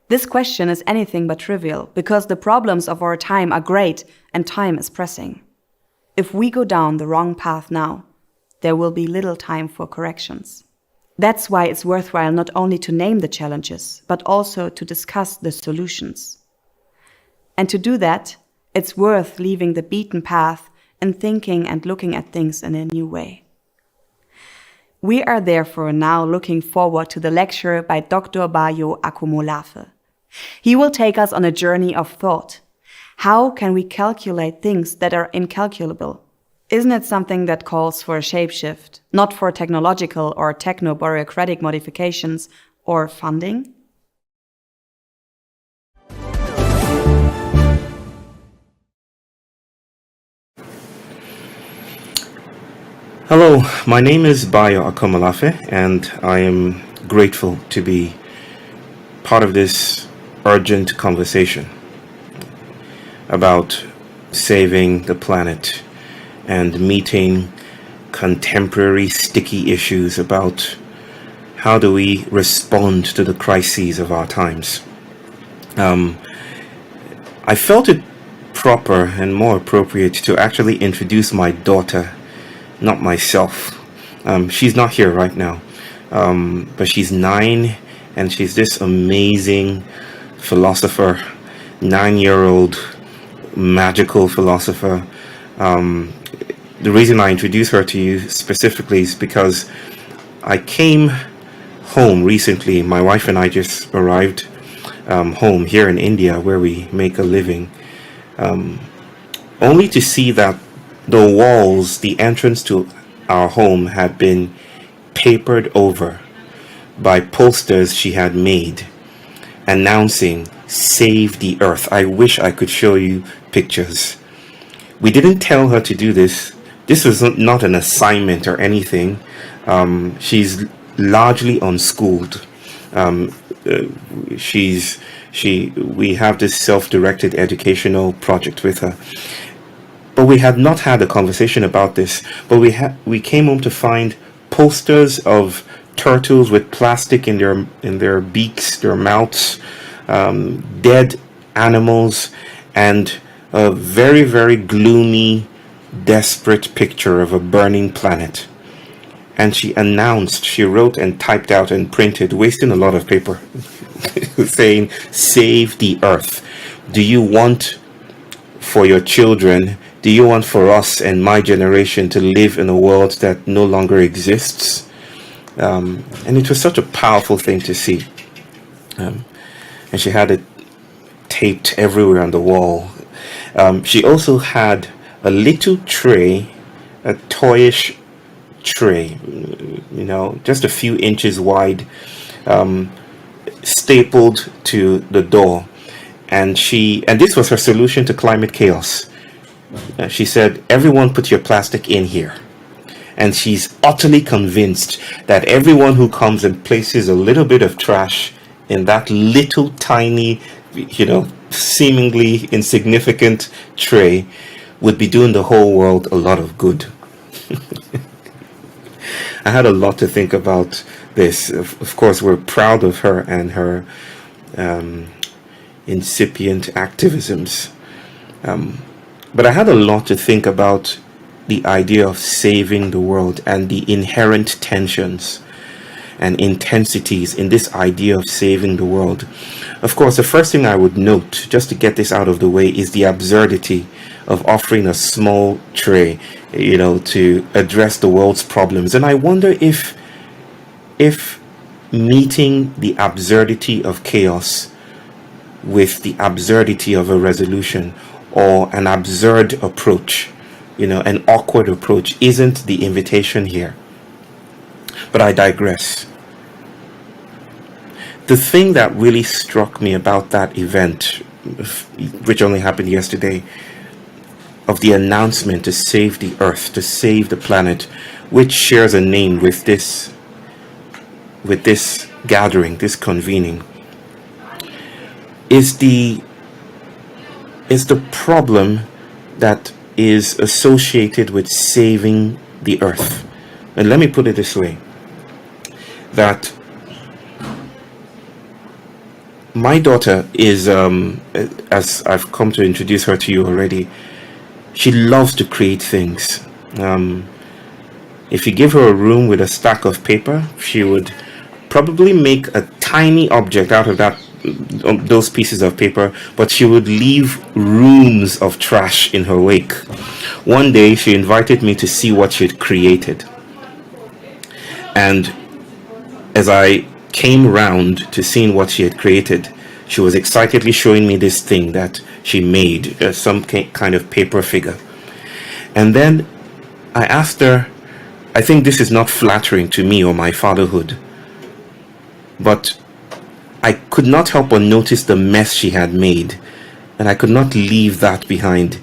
Speaker 15: This question is anything but trivial, because the problems of our time are great and time is pressing. If we go down the wrong path now, there will be little time for corrections. That's why it's worthwhile not only to name the challenges, but also to discuss the solutions. And to do that, it's worth leaving the beaten path and thinking and looking at things in a new way. We are therefore now looking forward to the lecture by Dr. Bayo Akomolafe. He will take us on a journey of thought. How can we calculate things that are incalculable? Isn't it something that calls for a shapeshift, not for technological or techno-bureaucratic modifications or funding?
Speaker 1: Hello, my name is Bayo Akomolafe, and I am grateful to be part of this urgent conversation about saving the planet and meeting contemporary sticky issues about how do we respond to the crises of our times. I felt it proper and more appropriate to actually introduce my daughter, not myself. She's not here right now, but she's 9 and she's this amazing philosopher, 9-year-old magical philosopher. The reason I introduce her to you specifically is because I came home recently. My wife and I just arrived home here in India, where we make a living, only to see that the walls, the entrance to our home, had been papered over by posters she had made announcing "Save the Earth." I wish I could show you pictures. We didn't tell her to do this. This was not an assignment or anything. She's largely unschooled. We have this self-directed educational project with her, but we had not had a conversation about this. But we came home to find posters of turtles with plastic in their beaks, their mouths, dead animals, and a very, very gloomy, desperate picture of a burning planet. And she wrote and typed out and printed, wasting a lot of paper, saying, "Save the Earth. Do you want for your children, do you want for us and my generation to live in a world that no longer exists?" And it was such a powerful thing to see. And she had it taped everywhere on the wall. She also had a little tray, a toyish tray, just a few inches wide, stapled to the door. And this was her solution to climate chaos. She said, "Everyone put your plastic in here." And she's utterly convinced that everyone who comes and places a little bit of trash in that little tiny, seemingly insignificant tray would be doing the whole world a lot of good. I had a lot to think about this. Of course, we're proud of her and her incipient activisms. But I had a lot to think about the idea of saving the world and the inherent tensions and intensities in this idea of saving the world. Of course, the first thing I would note, just to get this out of the way, is the absurdity of offering a small tray, to address the world's problems. And I wonder if meeting the absurdity of chaos with the absurdity of a resolution, or an absurd approach, an awkward approach, isn't the invitation here. But I digress. The thing that really struck me about that event, which only happened yesterday, of the announcement to save the earth, to save the planet, which shares a name with this gathering, this convening, is the problem that is associated with saving the earth. And let me put it this way, that my daughter is, as I've come to introduce her to you already, she loves to create things. If you give her a room with a stack of paper, she would probably make a tiny object out of those pieces of paper, but she would leave rooms of trash in her wake. One day she invited me to see what she had created, and as I came round to seeing what she had created, she was excitedly showing me this thing that she made, some kind of paper figure. And then I asked her, I think this is not flattering to me or my fatherhood, but I could not help but notice the mess she had made, and I could not leave that behind.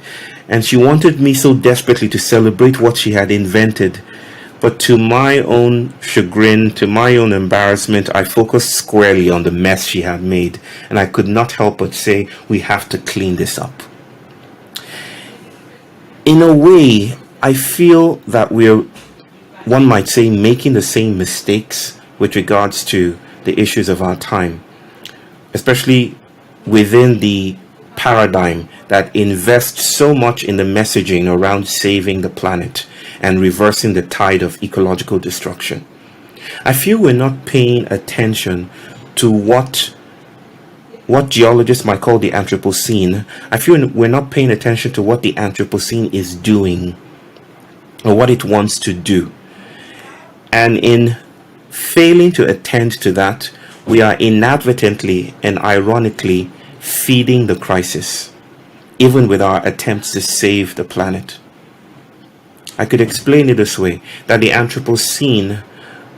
Speaker 1: And she wanted me so desperately to celebrate what she had invented, But to my own chagrin, to my own embarrassment, I focused squarely on the mess she had made, and I could not help but say, we have to clean this up. In a way, I feel that we're, one might say, making the same mistakes with regards to the issues of our time, especially within the paradigm that invests so much in the messaging around saving the planet and reversing the tide of ecological destruction. I feel we're not paying attention to what geologists might call the Anthropocene. I feel we're not paying attention to what the Anthropocene is doing or what it wants to do. And in failing to attend to that, we are inadvertently and ironically feeding the crisis, even with our attempts to save the planet. I could explain it this way, that the Anthropocene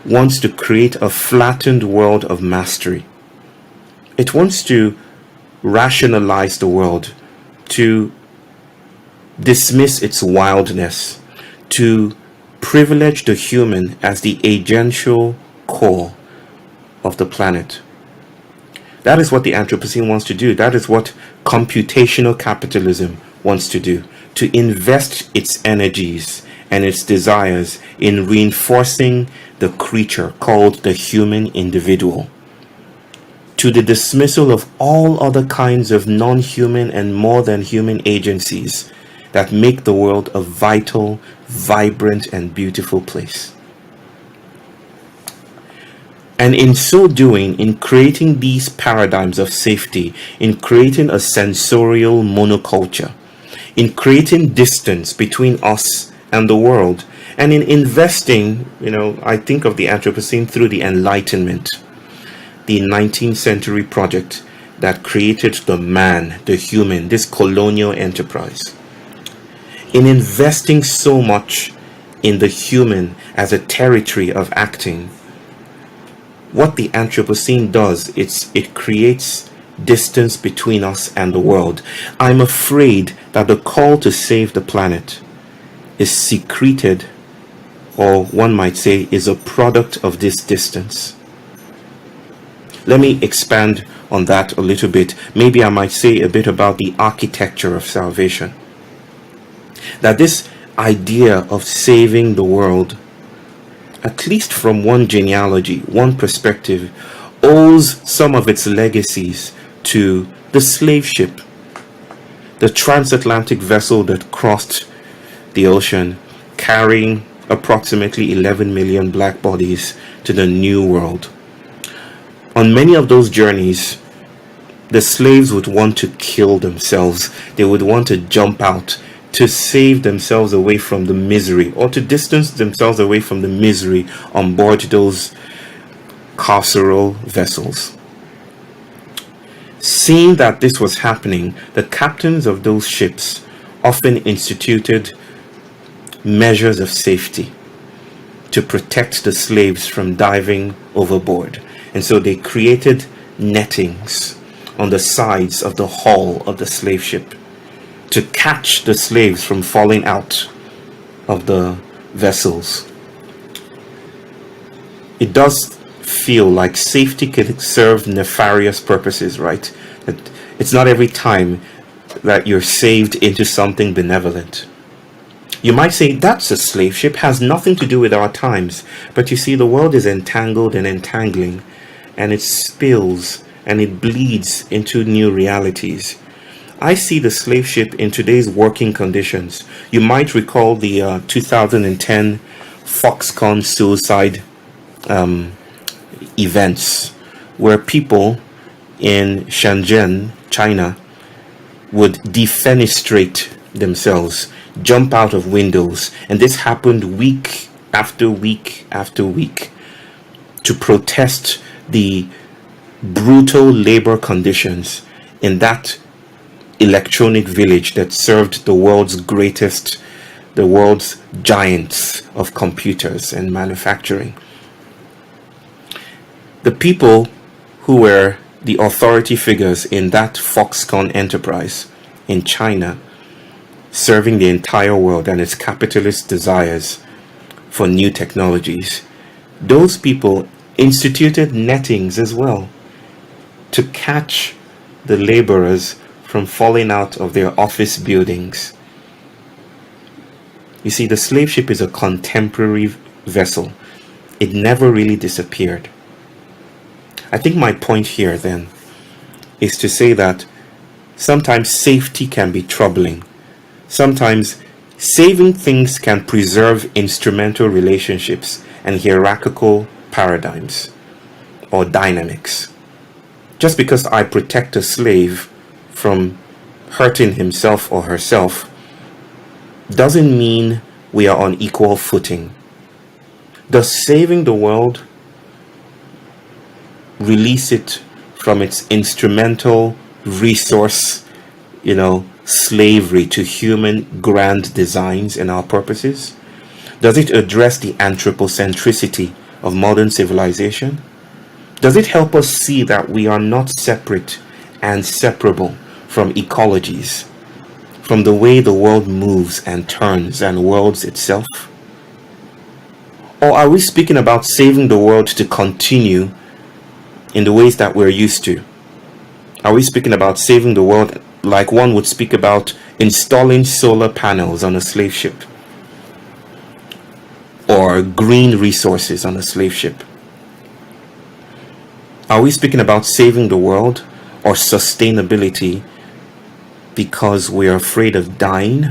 Speaker 1: wants to create a flattened world of mastery. It wants to rationalize the world, to dismiss its wildness, to privilege the human as the agential core of the planet. That is what the Anthropocene wants to do. That is what computational capitalism wants to do, to invest its energies and its desires in reinforcing the creature called the human individual, to the dismissal of all other kinds of non-human and more than human agencies that make the world a vital, vibrant, and beautiful place. And in so doing, in creating these paradigms of safety, in creating a sensorial monoculture, in creating distance between us and the world, and in investing, I think of the Anthropocene through the Enlightenment, the 19th century project that created the man, the human, this colonial enterprise. In investing so much in the human as a territory of acting, what the Anthropocene does, it creates distance between us and the world. I'm afraid that the call to save the planet is secreted, or one might say is a product of this distance. Let me expand on that a little bit. Maybe I might say a bit about the architecture of salvation. That this idea of saving the world, at least from one genealogy, one perspective, owes some of its legacies to the slave ship, the transatlantic vessel that crossed the ocean, carrying approximately 11 million black bodies to the New World. On many of those journeys, the slaves would want to kill themselves. They would want to jump out to save themselves away from the misery, or to distance themselves away from the misery on board those carceral vessels. Seeing that this was happening, the captains of those ships often instituted measures of safety to protect the slaves from diving overboard. And so they created nettings on the sides of the hull of the slave ship to catch the slaves from falling out of the vessels. It does feel like safety can serve nefarious purposes, right? That it's not every time that you're saved into something benevolent. You might say that's a slave ship, has nothing to do with our times. But you see, the world is entangled and entangling, and it spills and it bleeds into new realities. I see the slave ship in today's working conditions. You might recall the 2010 Foxconn suicide events, where people in Shenzhen, China, would defenestrate themselves, jump out of windows, and this happened week after week after week to protest the brutal labor conditions in that electronic village that served the world's giants of computers and manufacturing. The people who were the authority figures in that Foxconn enterprise in China, serving the entire world and its capitalist desires, for new technologies, those people instituted nettings as well to catch the laborers from falling out of their office buildings. You see, the slave ship is a contemporary vessel. It never really disappeared. I think my point here then is to say that sometimes safety can be troubling. Sometimes saving things can preserve instrumental relationships and hierarchical paradigms or dynamics. Just because I protect a slave from hurting himself or herself doesn't mean we are on equal footing. Does saving the world release it from its instrumental resource, slavery to human grand designs and our purposes? Does it address the anthropocentricity of modern civilization? Does it help us see that we are not separate and separable from ecologies, from the way the world moves and turns and worlds itself? Or are we speaking about saving the world to continue in the ways that we're used to? Are we speaking about saving the world like one would speak about installing solar panels on a slave ship or green resources on a slave ship? Are we speaking about saving the world or sustainability because we are afraid of dying,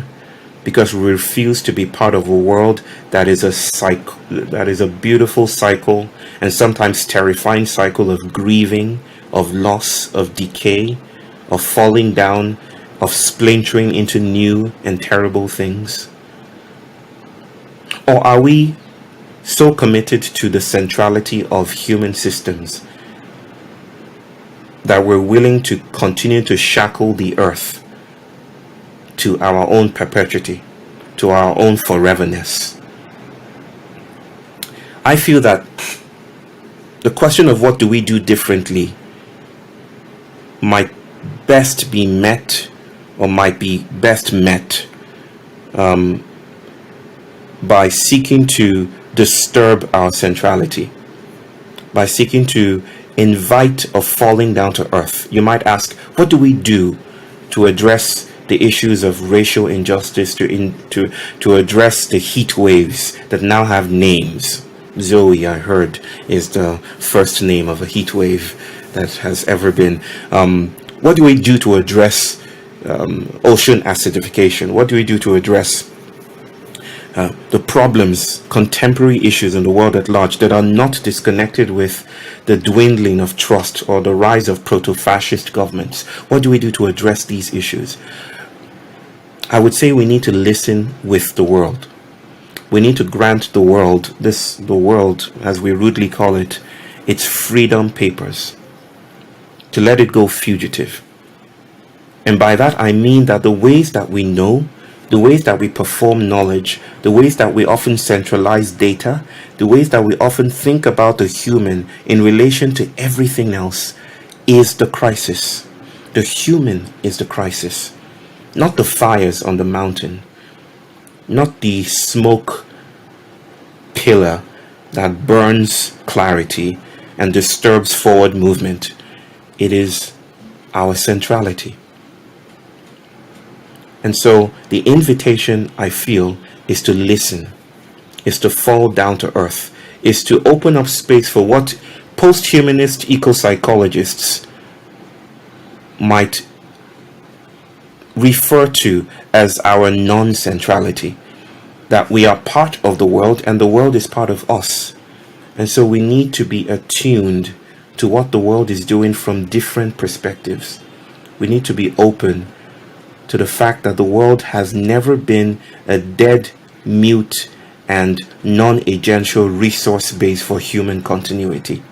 Speaker 1: because we refuse to be part of a world that is a cycle, that is a beautiful cycle and sometimes terrifying cycle of grieving, of loss, of decay, of falling down, of splintering into new and terrible things? Or are we so committed to the centrality of human systems that we're willing to continue to shackle the earth to our own perpetuity, to our own foreverness? I feel that the question of what do we do differently might best be met, or might be best met by seeking to disturb our centrality, by seeking to invite a falling down to earth. You might ask, what do we do to address the issues of racial injustice, to address the heat waves that now have names? Zoe, I heard, is the first name of a heat wave that has ever been. What do we do to address ocean acidification? What do we do to address the problems, contemporary issues in the world at large that are not disconnected with the dwindling of trust or the rise of proto-fascist governments? What do we do to address these issues? I would say we need to listen with the world. We need to grant the world, the world as we rudely call it, its freedom papers, to let it go fugitive. And by that I mean that the ways that we know, the ways that we perform knowledge, the ways that we often centralize data, the ways that we often think about the human in relation to everything else is the crisis. The human is the crisis, not the fires on the mountain, not the smoke pillar that burns clarity and disturbs forward movement. It is our centrality. And so the invitation, I feel, is to listen, is to fall down to earth, is to open up space for what post-humanist eco-psychologists might refer to as our non-centrality, that we are part of the world and the world is part of us. And so we need to be attuned to what the world is doing from different perspectives. We need to be open to the fact that the world has never been a dead, mute, and non-agential resource base for human continuity.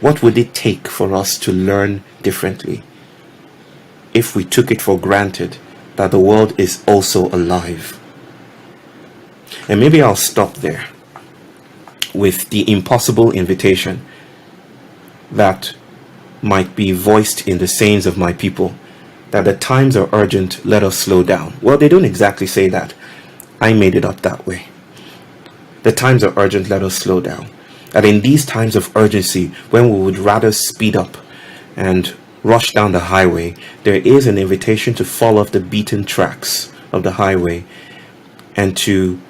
Speaker 1: What would it take for us to learn differently if we took it for granted that the world is also alive? And maybe I'll stop there with the impossible invitation that might be voiced in the sayings of my people, that the times are urgent, let us slow down. Well, they don't exactly say that. I made it up that way. the times are urgent, let us slow down. That in these times of urgency, when we would rather speed up and rush down the highway, there is an invitation to fall off the beaten tracks of the highway and to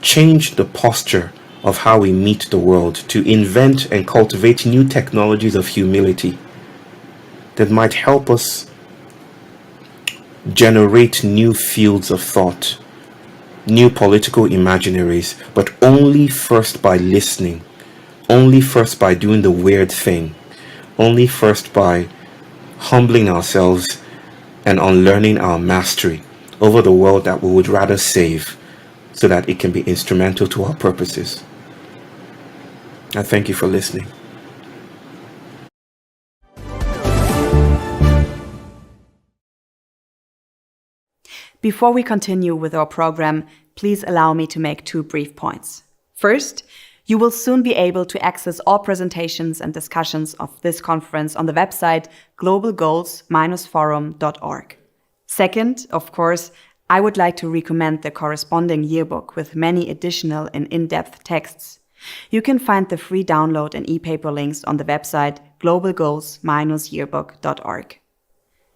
Speaker 1: change the posture of how we meet the world, to invent and cultivate new technologies of humility that might help us generate new fields of thought, new political imaginaries, but only first by listening, only first by doing the weird thing, only first by humbling ourselves and unlearning our mastery over the world that we would rather save so that it can be instrumental to our purposes. I thank you for listening.
Speaker 15: Before we continue with our program, please allow me to make 2 brief points. First, you will soon be able to access all presentations and discussions of this conference on the website globalgoals-forum.org. Second, of course, I would like to recommend the corresponding yearbook with many additional and in-depth texts. You can find the free download and e-paper links on the website globalgoals-yearbook.org.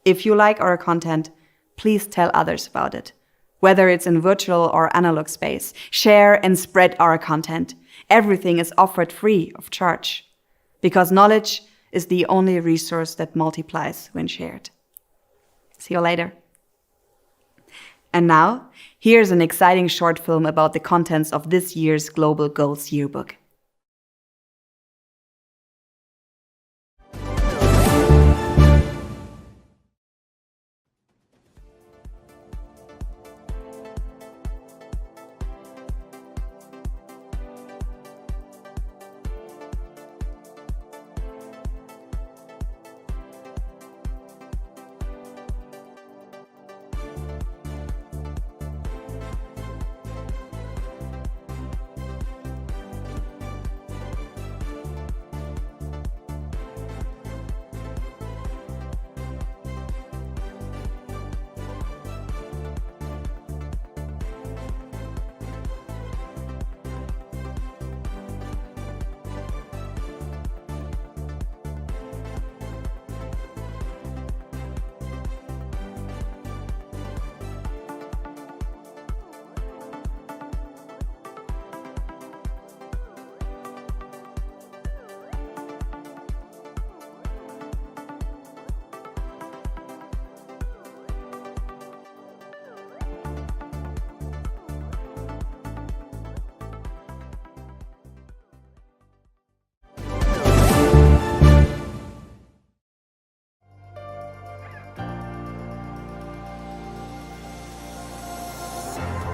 Speaker 15: If you like our content, please tell others about it. Whether it's in virtual or analog space, share and spread our content. Everything is offered free of charge, because knowledge is the only resource that multiplies when shared. See you later. And now, here's an exciting short film about the contents of this year's Global Goals Yearbook.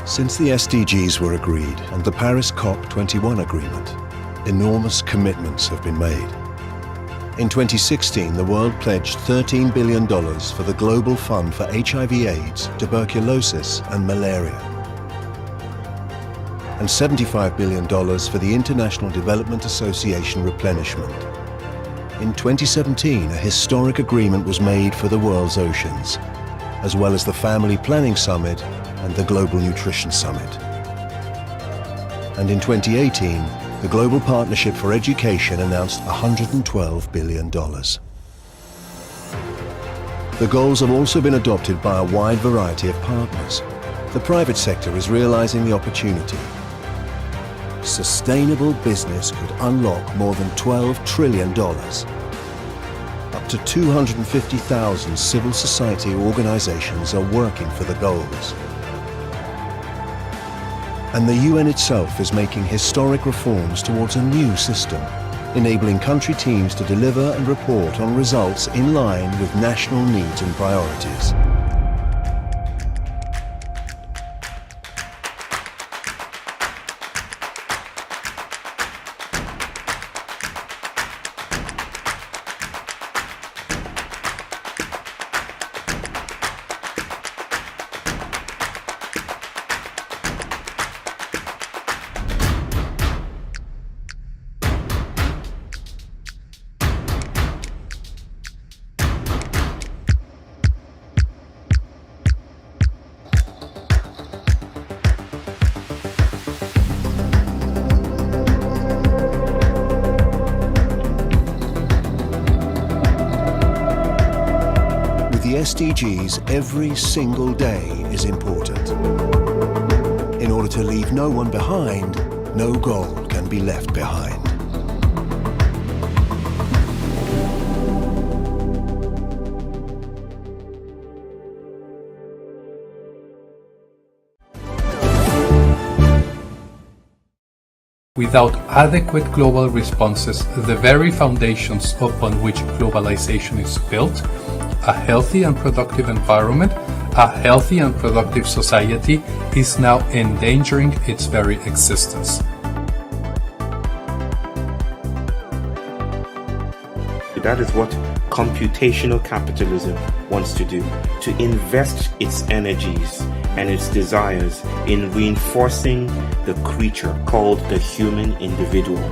Speaker 14: Since the SDGs were agreed and the Paris COP21 agreement, enormous commitments have been made. In 2016, the world pledged $13 billion for the Global Fund for HIV/AIDS, tuberculosis and malaria, and $75 billion for the International Development Association replenishment. In 2017, a historic agreement was made for the world's oceans, as well as the Family Planning Summit and the Global Nutrition Summit. And in 2018, the Global Partnership for Education announced $112 billion. The goals have also been adopted by a wide variety of partners. The private sector is realizing the opportunity. Sustainable business could unlock more than $12 trillion. Up to 250,000 civil society organizations are working for the goals. And the UN itself is making historic reforms towards a new system, enabling country teams to deliver and report on results in line with national needs and priorities. the SDGs every single day is important. In order to leave no one behind, no goal can be left behind.
Speaker 3: Without adequate global responses, the very foundations upon which globalization is built, a healthy and productive environment, a healthy and productive society, is now endangering its very existence.
Speaker 1: That is what computational capitalism wants to do, to invest its energies and its desires in reinforcing the creature called the human individual,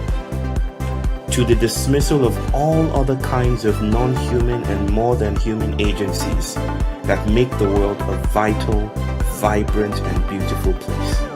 Speaker 1: to the dismissal of all other kinds of non-human and more than human agencies that make the world a vital, vibrant, and beautiful place.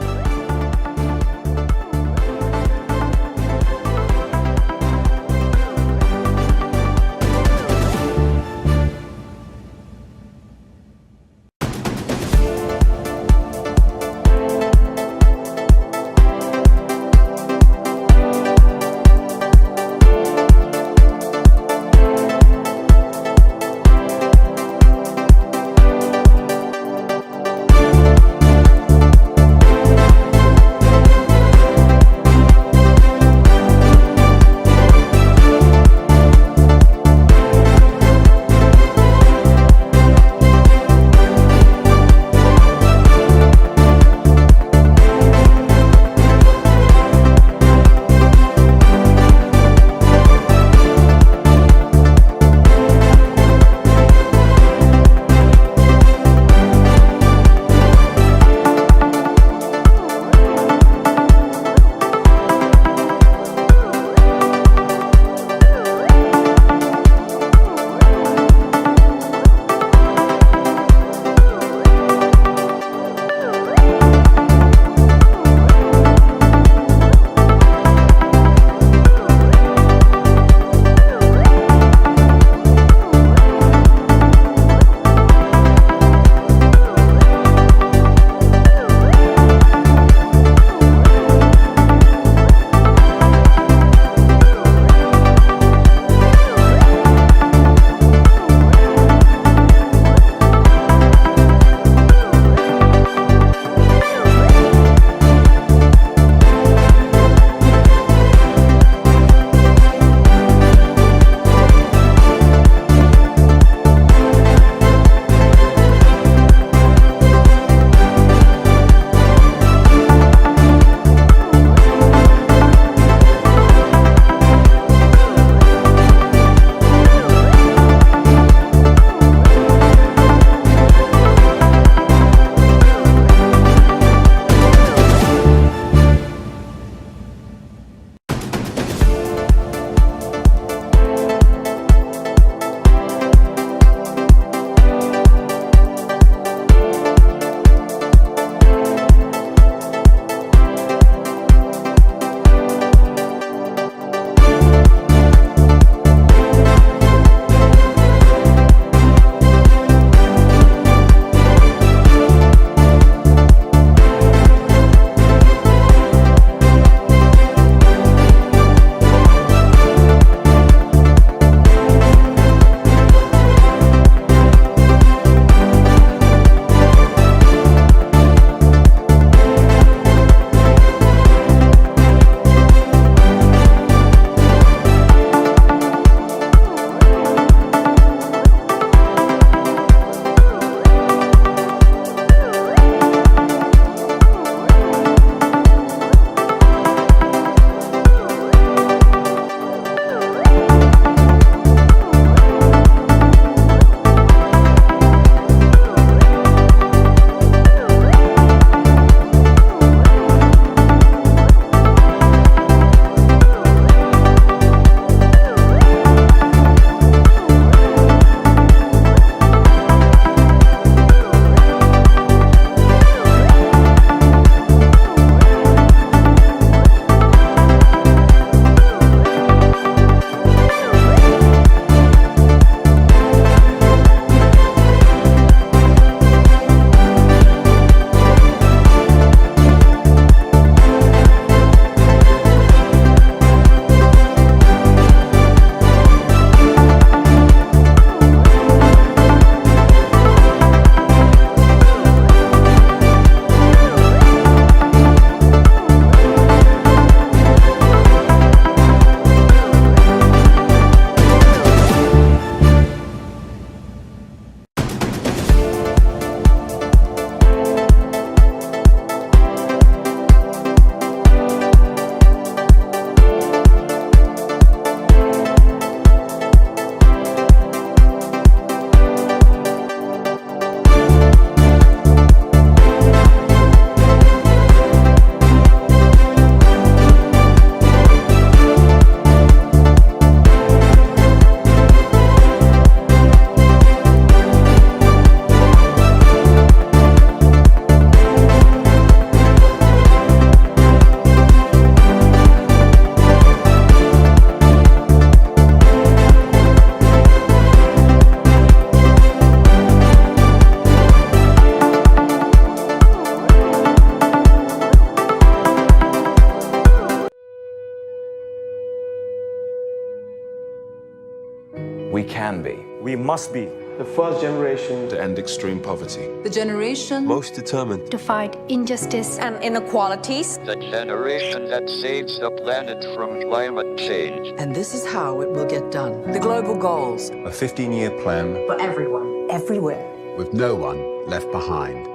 Speaker 12: We must be
Speaker 11: the first generation to end extreme poverty.
Speaker 7: The generation
Speaker 11: Most determined
Speaker 8: to fight injustice
Speaker 13: and inequalities.
Speaker 10: The generation that saves the planet from climate change.
Speaker 7: And this is how it will get done. The global goals.
Speaker 11: a 15-year plan
Speaker 9: For everyone, everywhere.
Speaker 11: with no one left behind.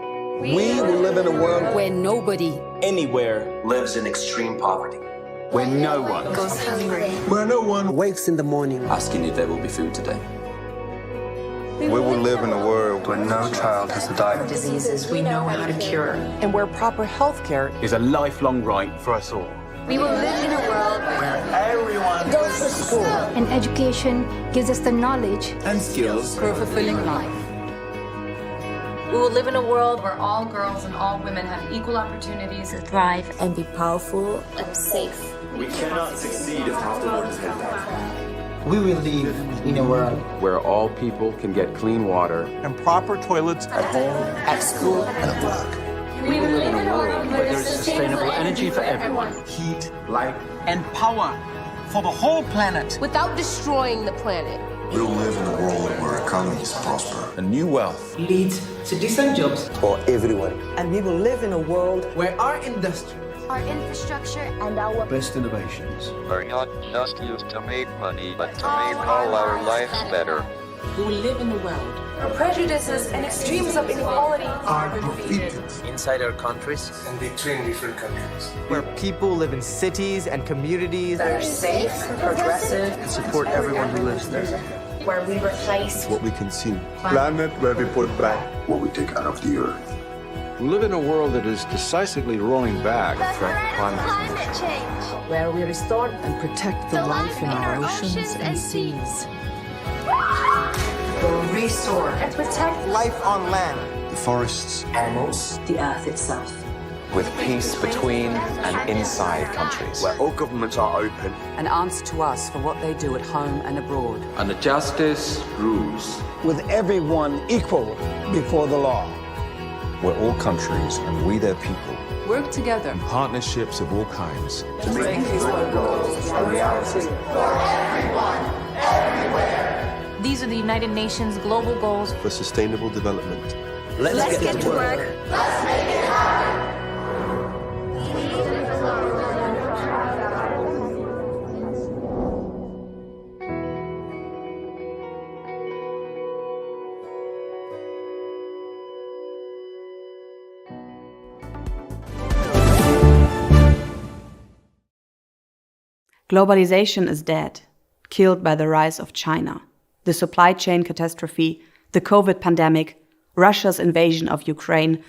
Speaker 12: We will live in a world
Speaker 7: Where nobody
Speaker 12: anywhere lives in extreme poverty.
Speaker 11: Where no one
Speaker 8: goes hungry.
Speaker 12: Where no one
Speaker 6: Wakes in the morning asking if there will be food today.
Speaker 12: We will live in a world where no child has to die of
Speaker 9: Diseases we know how to cure.
Speaker 7: and where proper health care
Speaker 5: is a lifelong right for us all.
Speaker 13: We will live in a world
Speaker 12: where everyone
Speaker 7: goes to school
Speaker 8: And education gives us the knowledge
Speaker 12: and skills
Speaker 7: for a fulfilling life.
Speaker 13: We will live in a world where all girls and all women have equal opportunities to
Speaker 9: Thrive.
Speaker 8: and be powerful.
Speaker 9: And safe.
Speaker 12: We cannot succeed if half the world is headed down.
Speaker 6: We will live in a world
Speaker 4: Where all people can get clean water.
Speaker 5: And proper toilets
Speaker 6: at home, at school, and at work.
Speaker 13: We will live in a world
Speaker 5: where there is sustainable energy for everyone.
Speaker 12: Heat, light.
Speaker 5: And power for the whole planet.
Speaker 13: without destroying the planet.
Speaker 6: We will live in a world where economies prosper.
Speaker 11: And new wealth
Speaker 12: Leads to decent jobs.
Speaker 6: For everyone.
Speaker 12: And we will live in a world where our industry,
Speaker 8: Our infrastructure and our
Speaker 6: Best innovations.
Speaker 10: Are not just used to make money, but to make all our lives better.
Speaker 7: We will live in a world
Speaker 13: Where prejudices and extremes of inequality
Speaker 12: are defeated.
Speaker 6: Inside our countries.
Speaker 12: And between different countries. where people live in cities and communities
Speaker 9: That are safe, progressive,
Speaker 12: and support everyone who lives there.
Speaker 9: where we replace
Speaker 11: what we consume.
Speaker 12: Planet where we put back
Speaker 6: What we take out of the earth.
Speaker 11: We live in a world that is decisively rolling back from climate
Speaker 8: change.
Speaker 7: where we restore and protect the life in our oceans and seas.
Speaker 9: or restore
Speaker 13: and protect
Speaker 12: life on land.
Speaker 11: The forests,
Speaker 9: animals, the earth itself.
Speaker 4: With peace between and inside countries.
Speaker 12: Where all governments are open.
Speaker 7: And answer to us for what they do at home and abroad.
Speaker 6: And the justice rules.
Speaker 5: With everyone equal before the law.
Speaker 11: where all countries and we their people,
Speaker 7: Work together.
Speaker 11: partnerships of all kinds,
Speaker 7: to make these global goals a reality.
Speaker 13: These are the United Nations global goals
Speaker 11: for sustainable development.
Speaker 9: Let's get to work.
Speaker 15: Globalization is dead, killed by the rise of China, the supply chain catastrophe, the COVID pandemic, Russia's invasion of Ukraine,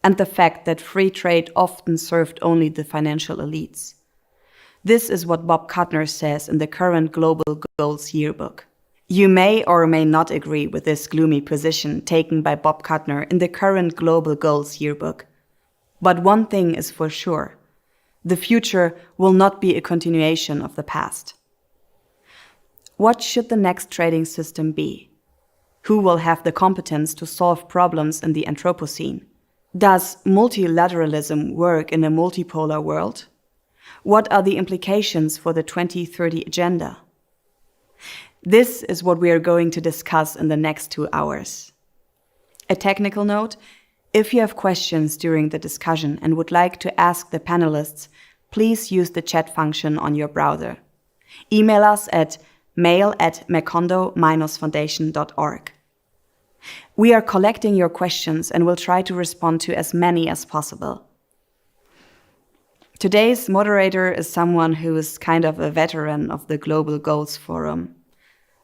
Speaker 15: and the fact that free trade often served only the financial elites. This is what Bob Kuttner says in the current Global Goals Yearbook. You may or may not agree with this gloomy position taken by Bob Kuttner in the current Global Goals Yearbook. But one thing is for sure. The future will not be a continuation of the past. What should the next trading system be? Who will have the competence to solve problems in the Anthropocene? Does multilateralism work in a multipolar world? What are the implications for the 2030 agenda? This is what we are going to discuss in the next 2 hours. A technical note: if you have questions during the discussion and would like to ask the panelists, please use the chat function on your browser. Email us at mail@macondo-foundation.org. We are collecting your questions and will try to respond to as many as possible. Today's moderator is someone who is kind of a veteran of the Global Goals Forum.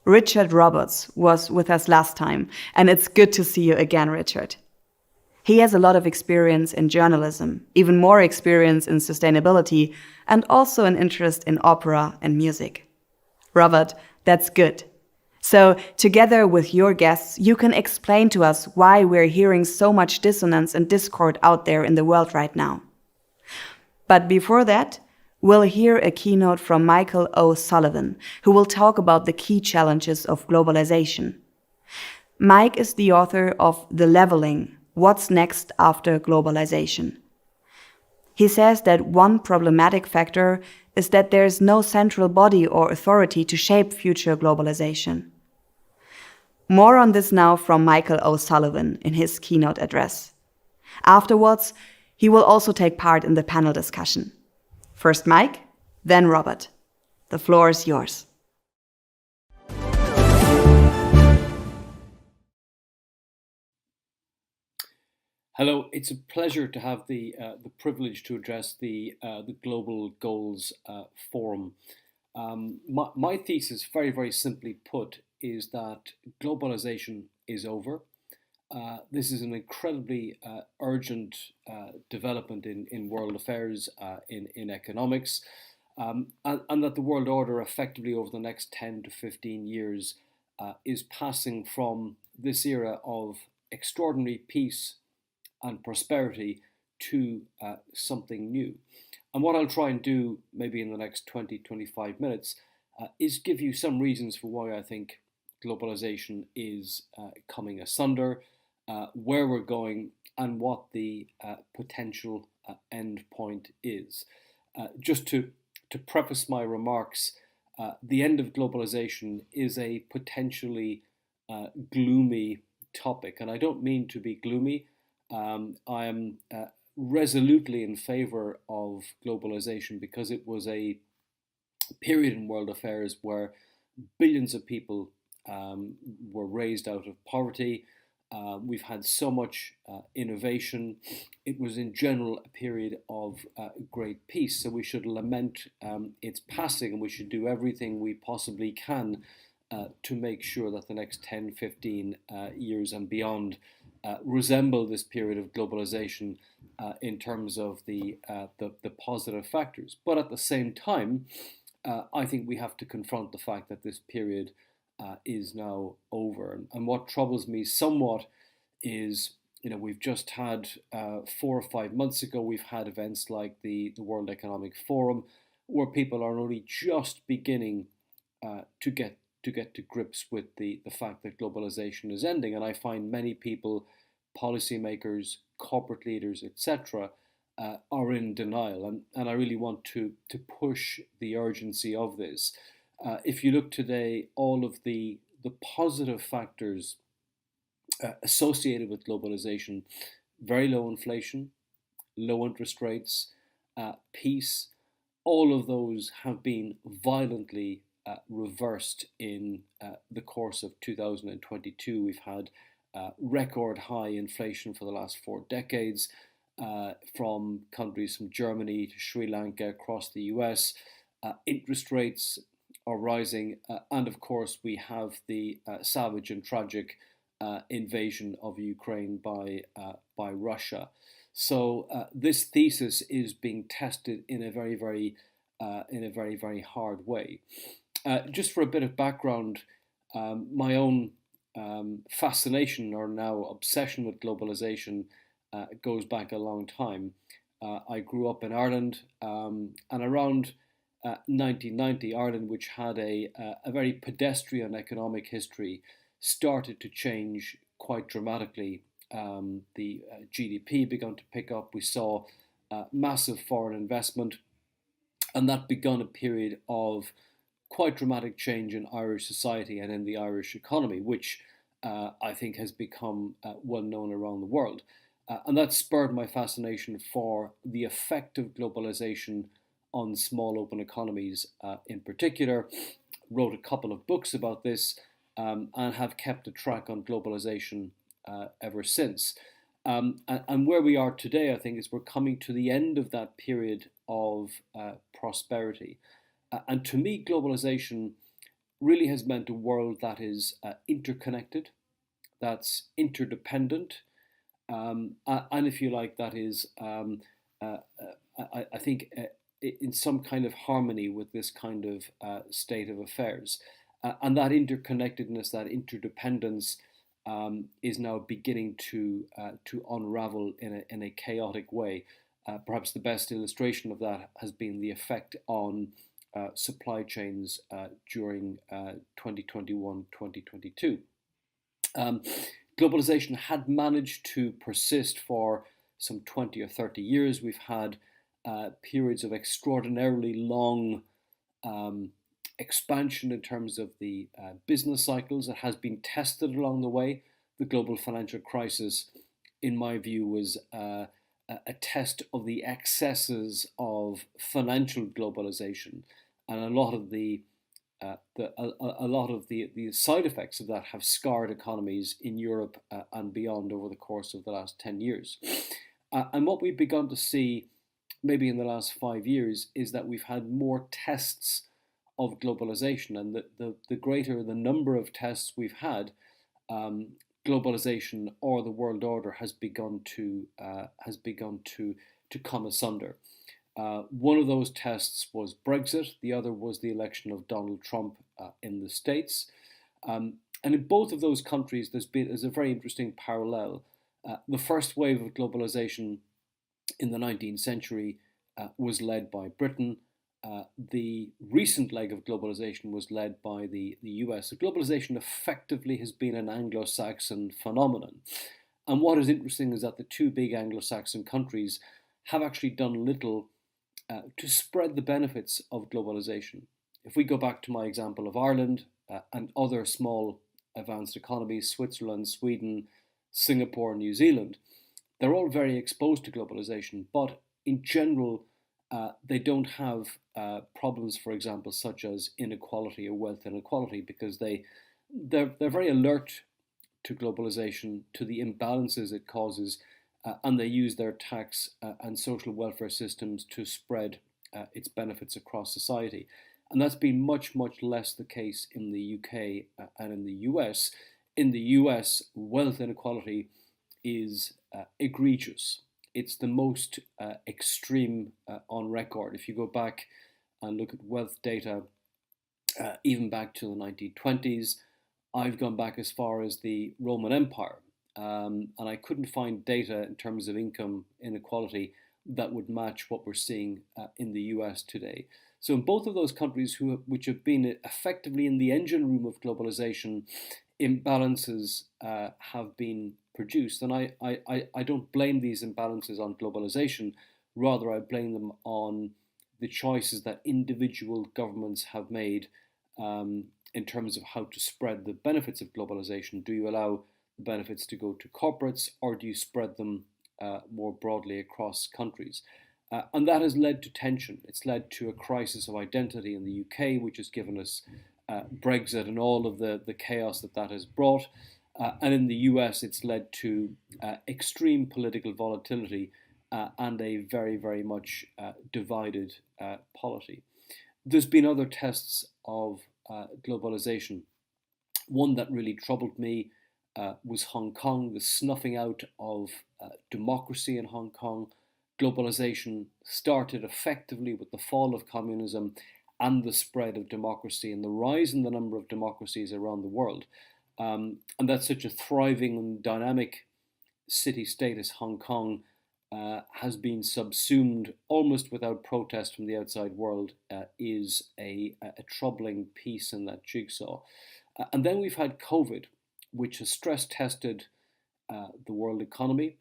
Speaker 15: Richard Roberts was with us last time, and it's good to see you again, Richard. He has a lot of experience in journalism, even more experience in sustainability, and also an interest in opera and music. Robert, that's good. So, together with your guests, you can explain to us why we're hearing so much dissonance and discord out there in the world right now. But before that, we'll hear a keynote from Michael O'Sullivan, who will talk about the key challenges of globalization. Mike is the author of The Leveling: What's Next After Globalization? He says that one problematic factor is that there is no central body or authority to shape future globalization. More on this now from Michael O'Sullivan in his keynote address. Afterwards, he will also take part in the panel discussion. First Mike, then Robert. The floor is yours.
Speaker 17: Hello, it's a pleasure to have the privilege to address the Global Goals Forum. My thesis, very, very simply put, is that globalization is over. This is an incredibly urgent development in world affairs, in economics, and that the world order effectively over the next 10 to 15 years is passing from this era of extraordinary peace and prosperity to something new. And what I'll try and do maybe in the next 20-25 minutes is give you some reasons for why I think globalization is coming asunder, where we're going, and what the potential end point is. Just to preface my remarks, the end of globalization is a potentially gloomy topic, and I don't mean to be gloomy. I am resolutely in favor of globalization because it was a period in world affairs where billions of people were raised out of poverty. We've had so much innovation. It was in general a period of great peace. So we should lament its passing, and we should do everything we possibly can to make sure that the next 10, 15 years and beyond resemble this period of globalization in terms of the positive factors. But at the same time, I think we have to confront the fact that this period is now over. And what troubles me somewhat is, we've just had 4 or 5 months ago, we've had events like the World Economic Forum, where people are only just beginning to get to grips with the fact that globalization is ending. And I find many people, policymakers, corporate leaders, etc., are in denial. And I really want to push the urgency of this. If you look today, all of the positive factors associated with globalization, very low inflation, low interest rates, peace, all of those have been violently reversed in the course of 2022. We've had record high inflation for the last 4 decades, from countries from Germany to Sri Lanka across the US. Interest rates are rising, and of course we have the savage and tragic invasion of Ukraine by Russia. So this thesis is being tested in a very, very hard way. Just for a bit of background, my own fascination, or now obsession, with globalization goes back a long time. I grew up in Ireland, and around 1990, Ireland, which had a very pedestrian economic history, started to change quite dramatically. The GDP began to pick up. We saw massive foreign investment, and that began a period of quite dramatic change in Irish society and in the Irish economy, which I think has become well known around the world. And that spurred my fascination for the effect of globalization on small open economies in particular. Wrote a couple of books about this, and have kept a track on globalization ever since. And where we are today, I think, is we're coming to the end of that period of prosperity. And to me, globalization really has meant a world that is interconnected, that's interdependent, and if you like, that is, I think, in some kind of harmony with this kind of state of affairs. And that interconnectedness, that interdependence, is now beginning to unravel in a chaotic way. Perhaps the best illustration of that has been the effect on supply chains during 2021-2022. Globalization had managed to persist for some 20 or 30 years. We've had periods of extraordinarily long expansion in terms of the business cycles. It has been tested along the way. The global financial crisis, in my view, was a test of the excesses of financial globalization, and a lot of the side effects of that have scarred economies in Europe and beyond over the course of the last 10 years. And what we've begun to see, maybe in the last 5 years, is that we've had more tests of globalization, and the greater the number of tests we've had, globalization or the world order has begun to come asunder. One of those tests was Brexit. The other was the election of Donald Trump in the States. And in both of those countries, there's a very interesting parallel. The first wave of globalization in the 19th century was led by Britain. The recent leg of globalization was led by the US. So globalization effectively has been an Anglo-Saxon phenomenon. And what is interesting is that the two big Anglo-Saxon countries have actually done little to spread the benefits of globalization. If we go back to my example of Ireland and other small advanced economies, Switzerland, Sweden, Singapore, New Zealand, they're all very exposed to globalization, but in general, they don't have problems, for example, such as inequality or wealth inequality, because they're very alert to globalization, to the imbalances it causes, and they use their tax and social welfare systems to spread its benefits across society. And that's been much, much less the case in the UK and in the US. In the US, wealth inequality is egregious. It's the most extreme on record. If you go back and look at wealth data, even back to the 1920s, I've gone back as far as the Roman Empire, and I couldn't find data in terms of income inequality that would match what we're seeing in the US today. So in both of those countries which have been effectively in the engine room of globalization, imbalances have been produced. And I don't blame these imbalances on globalization. Rather, I blame them on the choices that individual governments have made in terms of how to spread the benefits of globalization. Do you allow the benefits to go to corporates, or do you spread them more broadly across countries? And that has led to tension. It's led to a crisis of identity in the UK, which has given us Brexit and all of the chaos that has brought. And in the US, it's led to extreme political volatility and a very, very much divided polity. There's been other tests of globalization. One that really troubled me was Hong Kong, the snuffing out of democracy in Hong Kong. Globalization started effectively with the fall of communism and the spread of democracy and the rise in the number of democracies around the world. And that such a thriving and dynamic city-state as Hong Kong has been subsumed almost without protest from the outside world is a troubling piece in that jigsaw. And then we've had COVID, which has stress-tested the world economy.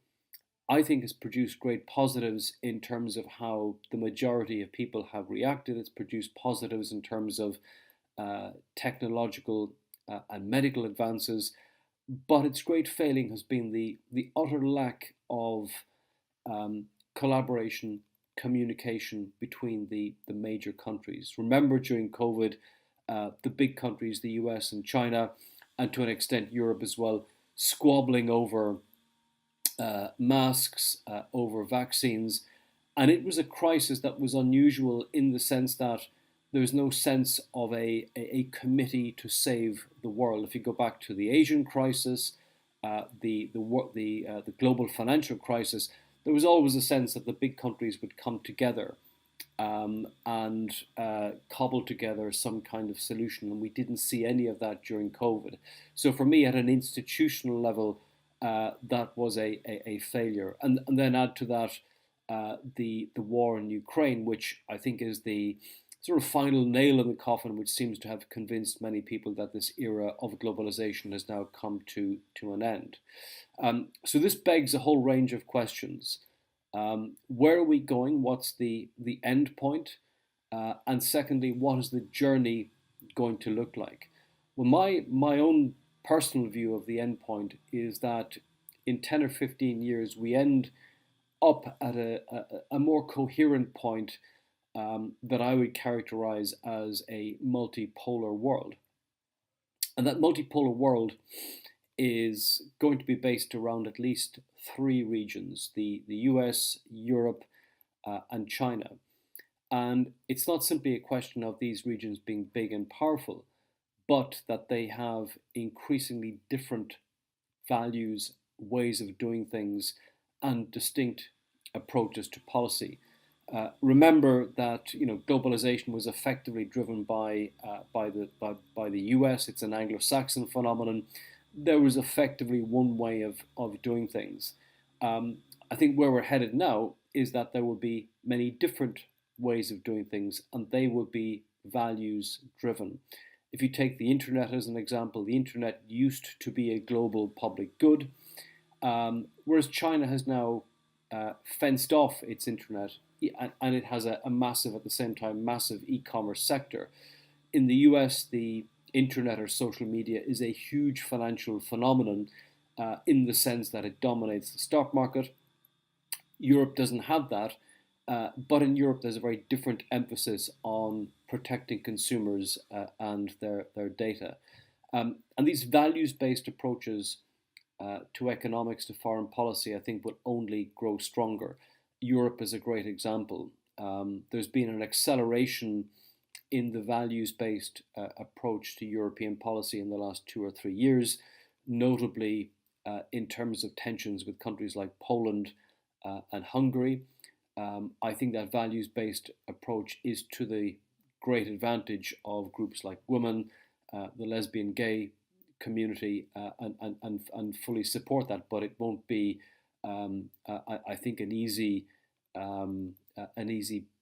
Speaker 17: I think has produced great positives in terms of how the majority of people have reacted. It's produced positives in terms of technological and medical advances, but its great failing has been the utter lack of collaboration, communication between the major countries. Remember, during COVID, the big countries, the US and China, and to an extent Europe as well, squabbling over masks, over vaccines. And it was a crisis that was unusual in the sense that there was no sense of a committee to save the world. If you go back to the Asian crisis, the global financial crisis, there was always a sense that the big countries would come together and cobble together some kind of solution. And we didn't see any of that during COVID. So for me, at an institutional level, that was a failure. And then add to that the war in Ukraine, which I think is the sort of final nail in the coffin, which seems to have convinced many people that this era of globalization has now come to an end. So this begs a whole range of questions. Where are we going? What's the end point? And secondly, what is the journey going to look like? Well, my own personal view of the endpoint is that in 10 or 15 years, we end up at a more coherent point that I would characterize as a multipolar world. And that multipolar world is going to be based around at least three regions, the US, Europe, and China. And it's not simply a question of these regions being big and powerful, but that they have increasingly different values, ways of doing things, and distinct approaches to policy. Remember that globalization was effectively driven by the US. It's an Anglo-Saxon phenomenon. There was effectively one way of doing things. I think where we're headed now is that there will be many different ways of doing things, and they will be values driven. If you take the internet as an example, the internet used to be a global public good, whereas China has now fenced off its internet, and it has a massive, at the same time, massive e-commerce sector. In the US, the internet or social media is a huge financial phenomenon in the sense that it dominates the stock market. Europe doesn't have that, but in Europe there's a very different emphasis on protecting consumers and their data. And these values-based approaches to economics, to foreign policy, I think will only grow stronger. Europe is a great example. There's been an acceleration in the values-based approach to European policy in the last 2 or 3 years, notably in terms of tensions with countries like Poland and Hungary. I think that values-based approach is to the great advantage of groups like women, the lesbian, gay community, and fully support that. But it won't be, I think, an easy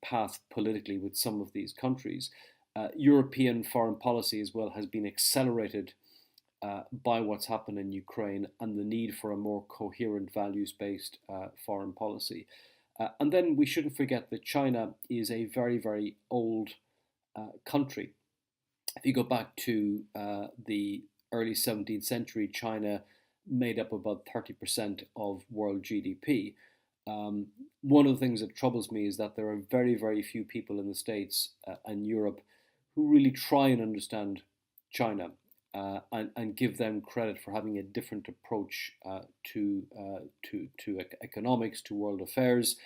Speaker 17: path politically with some of these countries. European foreign policy as well has been accelerated by what's happened in Ukraine and the need for a more coherent values-based foreign policy. And then we shouldn't forget that China is a very, very old country. If you go back to the early 17th century, China made up about 30% of world GDP. One of the things that troubles me is that there are very, very few people in the States and Europe who really try and understand China and give them credit for having a different approach to economics, to world affairs.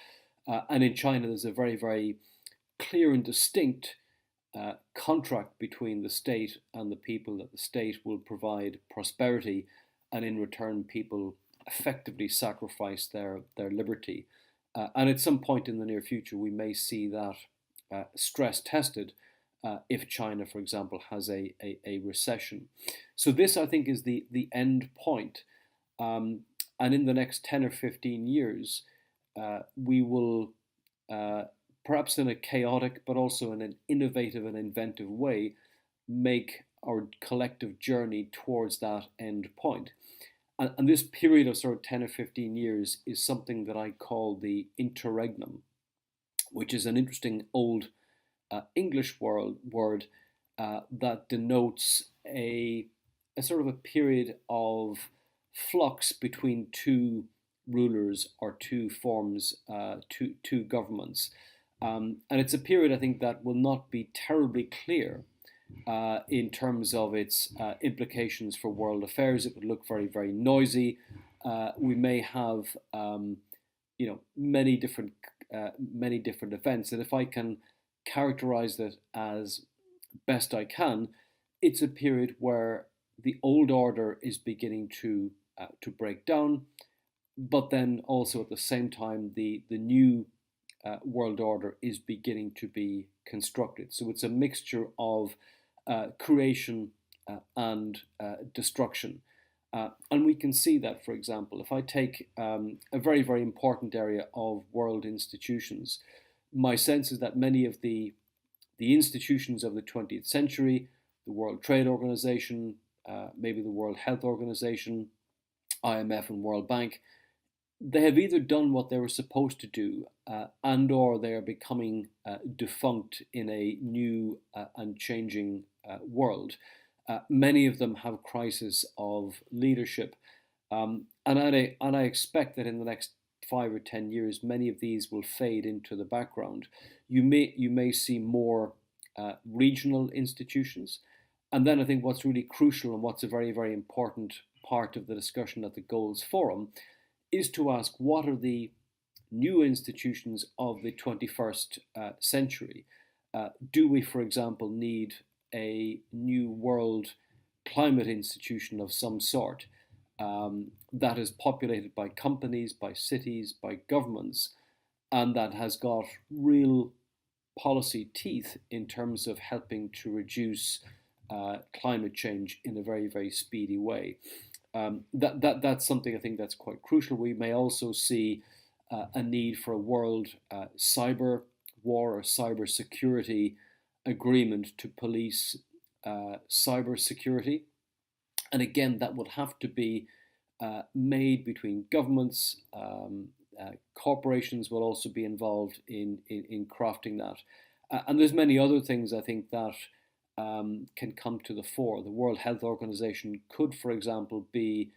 Speaker 17: And in China, there's a very, very clear and distinct contract between the state and the people, that the state will provide prosperity, and in return, people effectively sacrifice their liberty. And at some point in the near future, we may see that stress tested if China, for example, has a recession. So this, I think, is the end point. And in the next 10 or 15 years, we will, perhaps in a chaotic, but also in an innovative and inventive way, make our collective journey towards that end point. And this period of sort of 10 or 15 years is something that I call the interregnum, which is an interesting old English word that denotes a sort of a period of flux between two rulers or two forms, two governments. And it's a period, I think, that will not be terribly clear in terms of its implications for world affairs. It would look very, very noisy. We may have, many different events. And if I can characterize that as best I can, it's a period where the old order is beginning to break down, but then also at the same time the new world order is beginning to be constructed. So it's a mixture of creation and destruction. And we can see that, for example, if I take a very, very important area of world institutions, my sense is that many of the institutions of the 20th century, the World Trade Organization, maybe the World Health Organization, IMF and World Bank, they have either done what they were supposed to do and or they are becoming defunct in a new and changing world. Many of them have crisis of leadership, and I expect that in the next 5 or 10 years, many of these will fade into the background. You may see more regional institutions, and then I think what's really crucial and what's a very, very important part of the discussion at the Goals Forum is to ask what are the new institutions of the 21st century. Do we, for example, need a new world climate institution of some sort that is populated by companies, by cities, by governments, and that has got real policy teeth in terms of helping to reduce climate change in a very, very speedy way? That's something I think that's quite crucial. We may also see a need for a world cyber war or cyber security agreement to police cyber security. And again, that would have to be made between governments. Corporations will also be involved in crafting that. And there's many other things I think that can come to the fore. The World Health Organization could, for example, be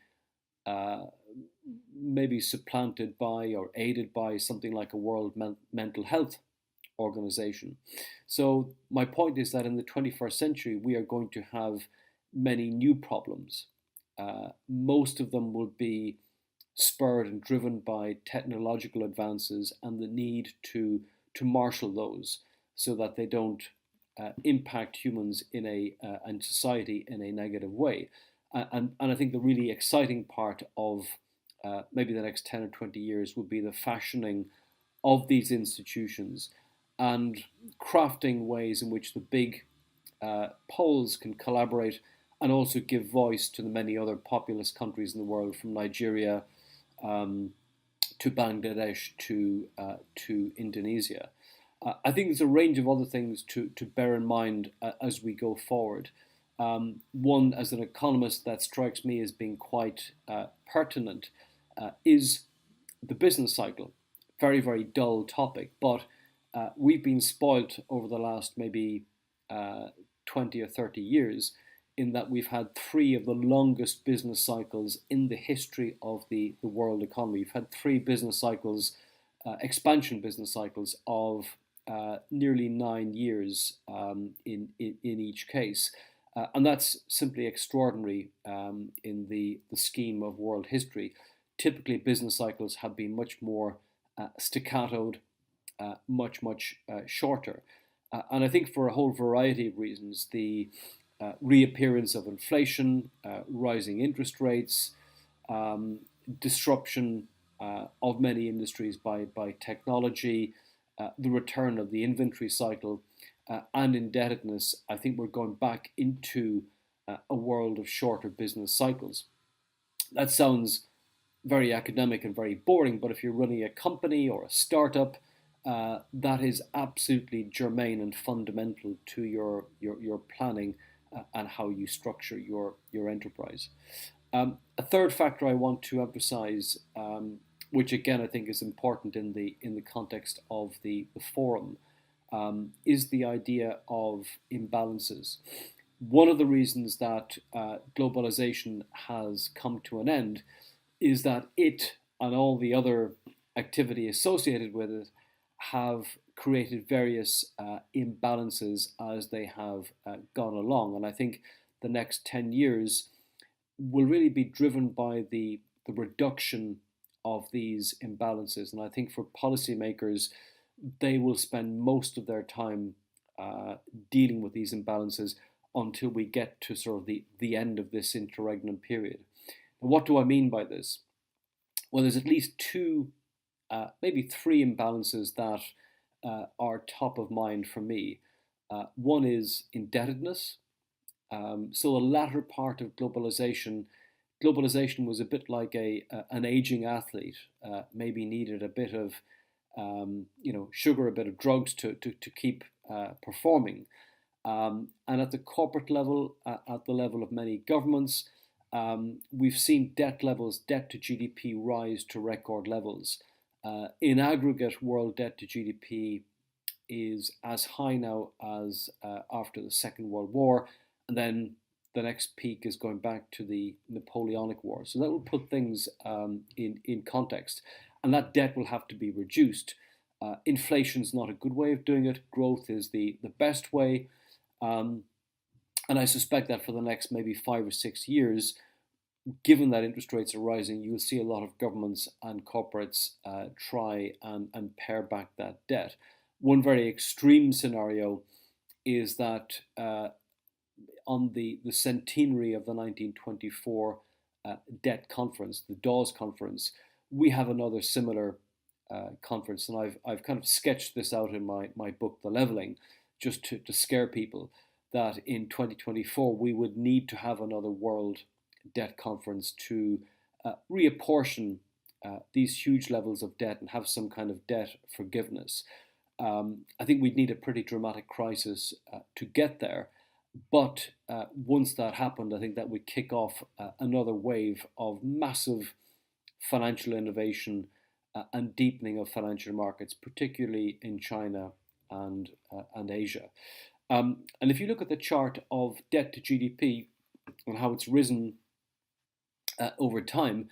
Speaker 17: maybe supplanted by or aided by something like a World Mental Health Organization. So my point is that in the 21st century, we are going to have many new problems. Most of them will be spurred and driven by technological advances and the need to marshal those so that they don't impact humans in and society in a negative way. And I think the really exciting part of maybe the next 10 or 20 years will be the fashioning of these institutions and crafting ways in which the big poles can collaborate and also give voice to the many other populous countries in the world, from Nigeria to Bangladesh to Indonesia. I think there's a range of other things to bear in mind as we go forward. One, as an economist, that strikes me as being quite pertinent is the business cycle. Very, very dull topic, but we've been spoilt over the last maybe 20 or 30 years in that we've had 3 of the longest business cycles in the history of the world economy. We've had 3 business cycles, expansion business cycles of nearly 9 years in each case. And that's simply extraordinary in the scheme of world history. Typically, business cycles have been much more staccatoed, much shorter. And I think for a whole variety of reasons, the reappearance of inflation, rising interest rates, disruption of many industries by technology, the return of the inventory cycle, and indebtedness, I think we're going back into a world of shorter business cycles. That sounds very academic and very boring, but if you're running a company or a startup, that is absolutely germane and fundamental to your planning and how you structure your enterprise. A third factor I want to emphasize, which again I think is important in the context of the forum, is the idea of imbalances. One of the reasons that globalization has come to an end is that it and all the other activity associated with it have created various imbalances as they have gone along. And I think the next 10 years will really be driven by the reduction of these imbalances. And I think for policymakers, they will spend most of their time dealing with these imbalances until we get to sort of the end of this interregnum period. And what do I mean by this? Well, there's at least 2, maybe 3 imbalances that are top of mind for me. One is indebtedness. So the latter part of globalization was a bit like an aging athlete, maybe needed a bit of sugar, a bit of drugs to keep performing. And at the corporate level, at the level of many governments, we've seen debt to GDP rise to record levels. In aggregate, world debt to GDP is as high now as after the Second World War, and then the next peak is going back to the Napoleonic War. So that will put things in context, and that debt will have to be reduced. Inflation's not a good way of doing it. Growth is the best way. And I suspect that for the next maybe 5 or 6 years, given that interest rates are rising, you'll see a lot of governments and corporates try and pare back that debt. One very extreme scenario is that on the centenary of the 1924 debt conference, the Dawes Conference, we have another similar conference, and I've kind of sketched this out in my book, The Leveling, just to scare people that in 2024 we would need to have another world debt conference to reapportion these huge levels of debt and have some kind of debt forgiveness. I think we'd need a pretty dramatic crisis to get there. But once that happened, I think that would kick off another wave of massive financial innovation and deepening of financial markets, particularly in China and Asia. And if you look at the chart of debt to GDP and how it's risen over time,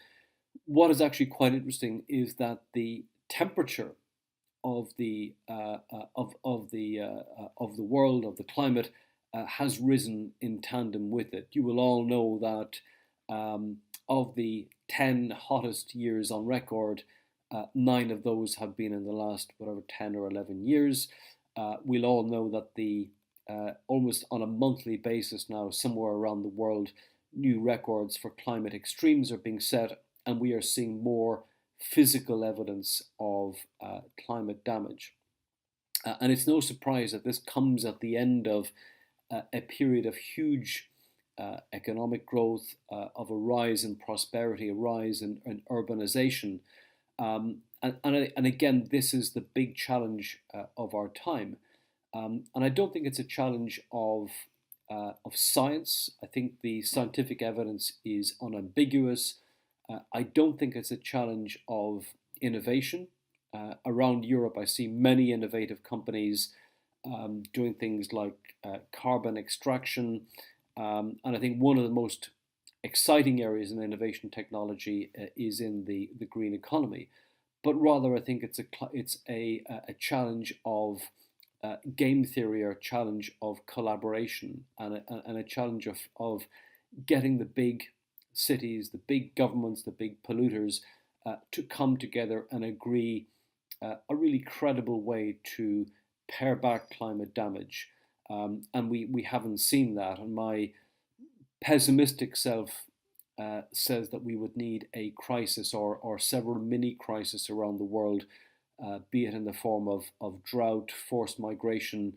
Speaker 17: what is actually quite interesting is that the temperature of the world, of the climate, has risen in tandem with it. You will all know that of the 10 hottest years on record, 9 of those have been in the last 10 or 11 years. We'll all know that the almost on a monthly basis now, somewhere around the world, new records for climate extremes are being set, and we are seeing more physical evidence of climate damage. And it's no surprise that this comes at the end of a period of huge economic growth, of a rise in prosperity, a rise in urbanization. And again, this is the big challenge of our time. And I don't think it's a challenge of science. I think the scientific evidence is unambiguous. I don't think it's a challenge of innovation. Around Europe, I see many innovative companies doing things like carbon extraction. And I think one of the most exciting areas in innovation technology is in the green economy. But rather, I think it's a challenge of game theory, or a challenge of collaboration, and a challenge of getting the big cities, the big governments, the big polluters to come together and agree a really credible way to pare back climate damage. And we haven't seen that. And my pessimistic self says that we would need a crisis or several mini crises around the world, be it in the form of drought, forced migration,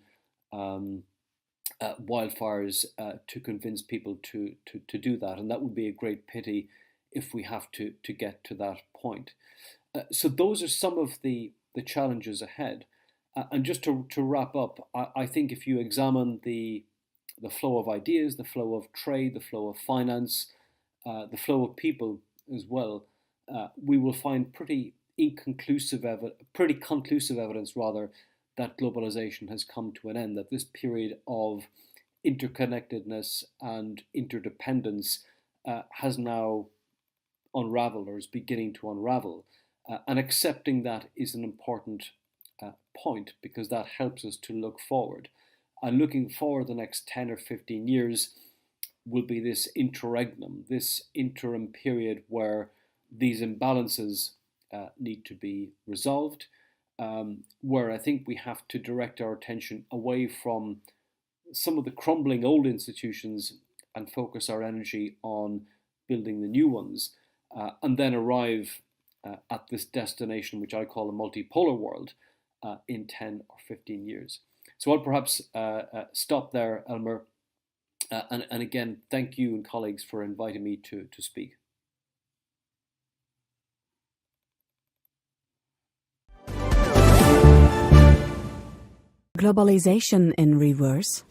Speaker 17: wildfires, to convince people to do that. And that would be a great pity if we have to get to that point. So those are some of the challenges ahead. And just to wrap up, I think if you examine the flow of ideas, the flow of trade, the flow of finance, the flow of people as well, we will find pretty conclusive evidence rather that globalization has come to an end, that this period of interconnectedness and interdependence has now unraveled, or is beginning to unravel. And accepting that is an important point, because that helps us to look forward. And looking forward the next 10 or 15 years will be this interregnum, this interim period where these imbalances need to be resolved, where I think we have to direct our attention away from some of the crumbling old institutions and focus our energy on building the new ones, and then arrive at this destination, which I call a multipolar world, in 10 or 15 years. So I'll perhaps stop there, Elmer, and again, thank you and colleagues for inviting me to speak.
Speaker 15: Globalization in reverse.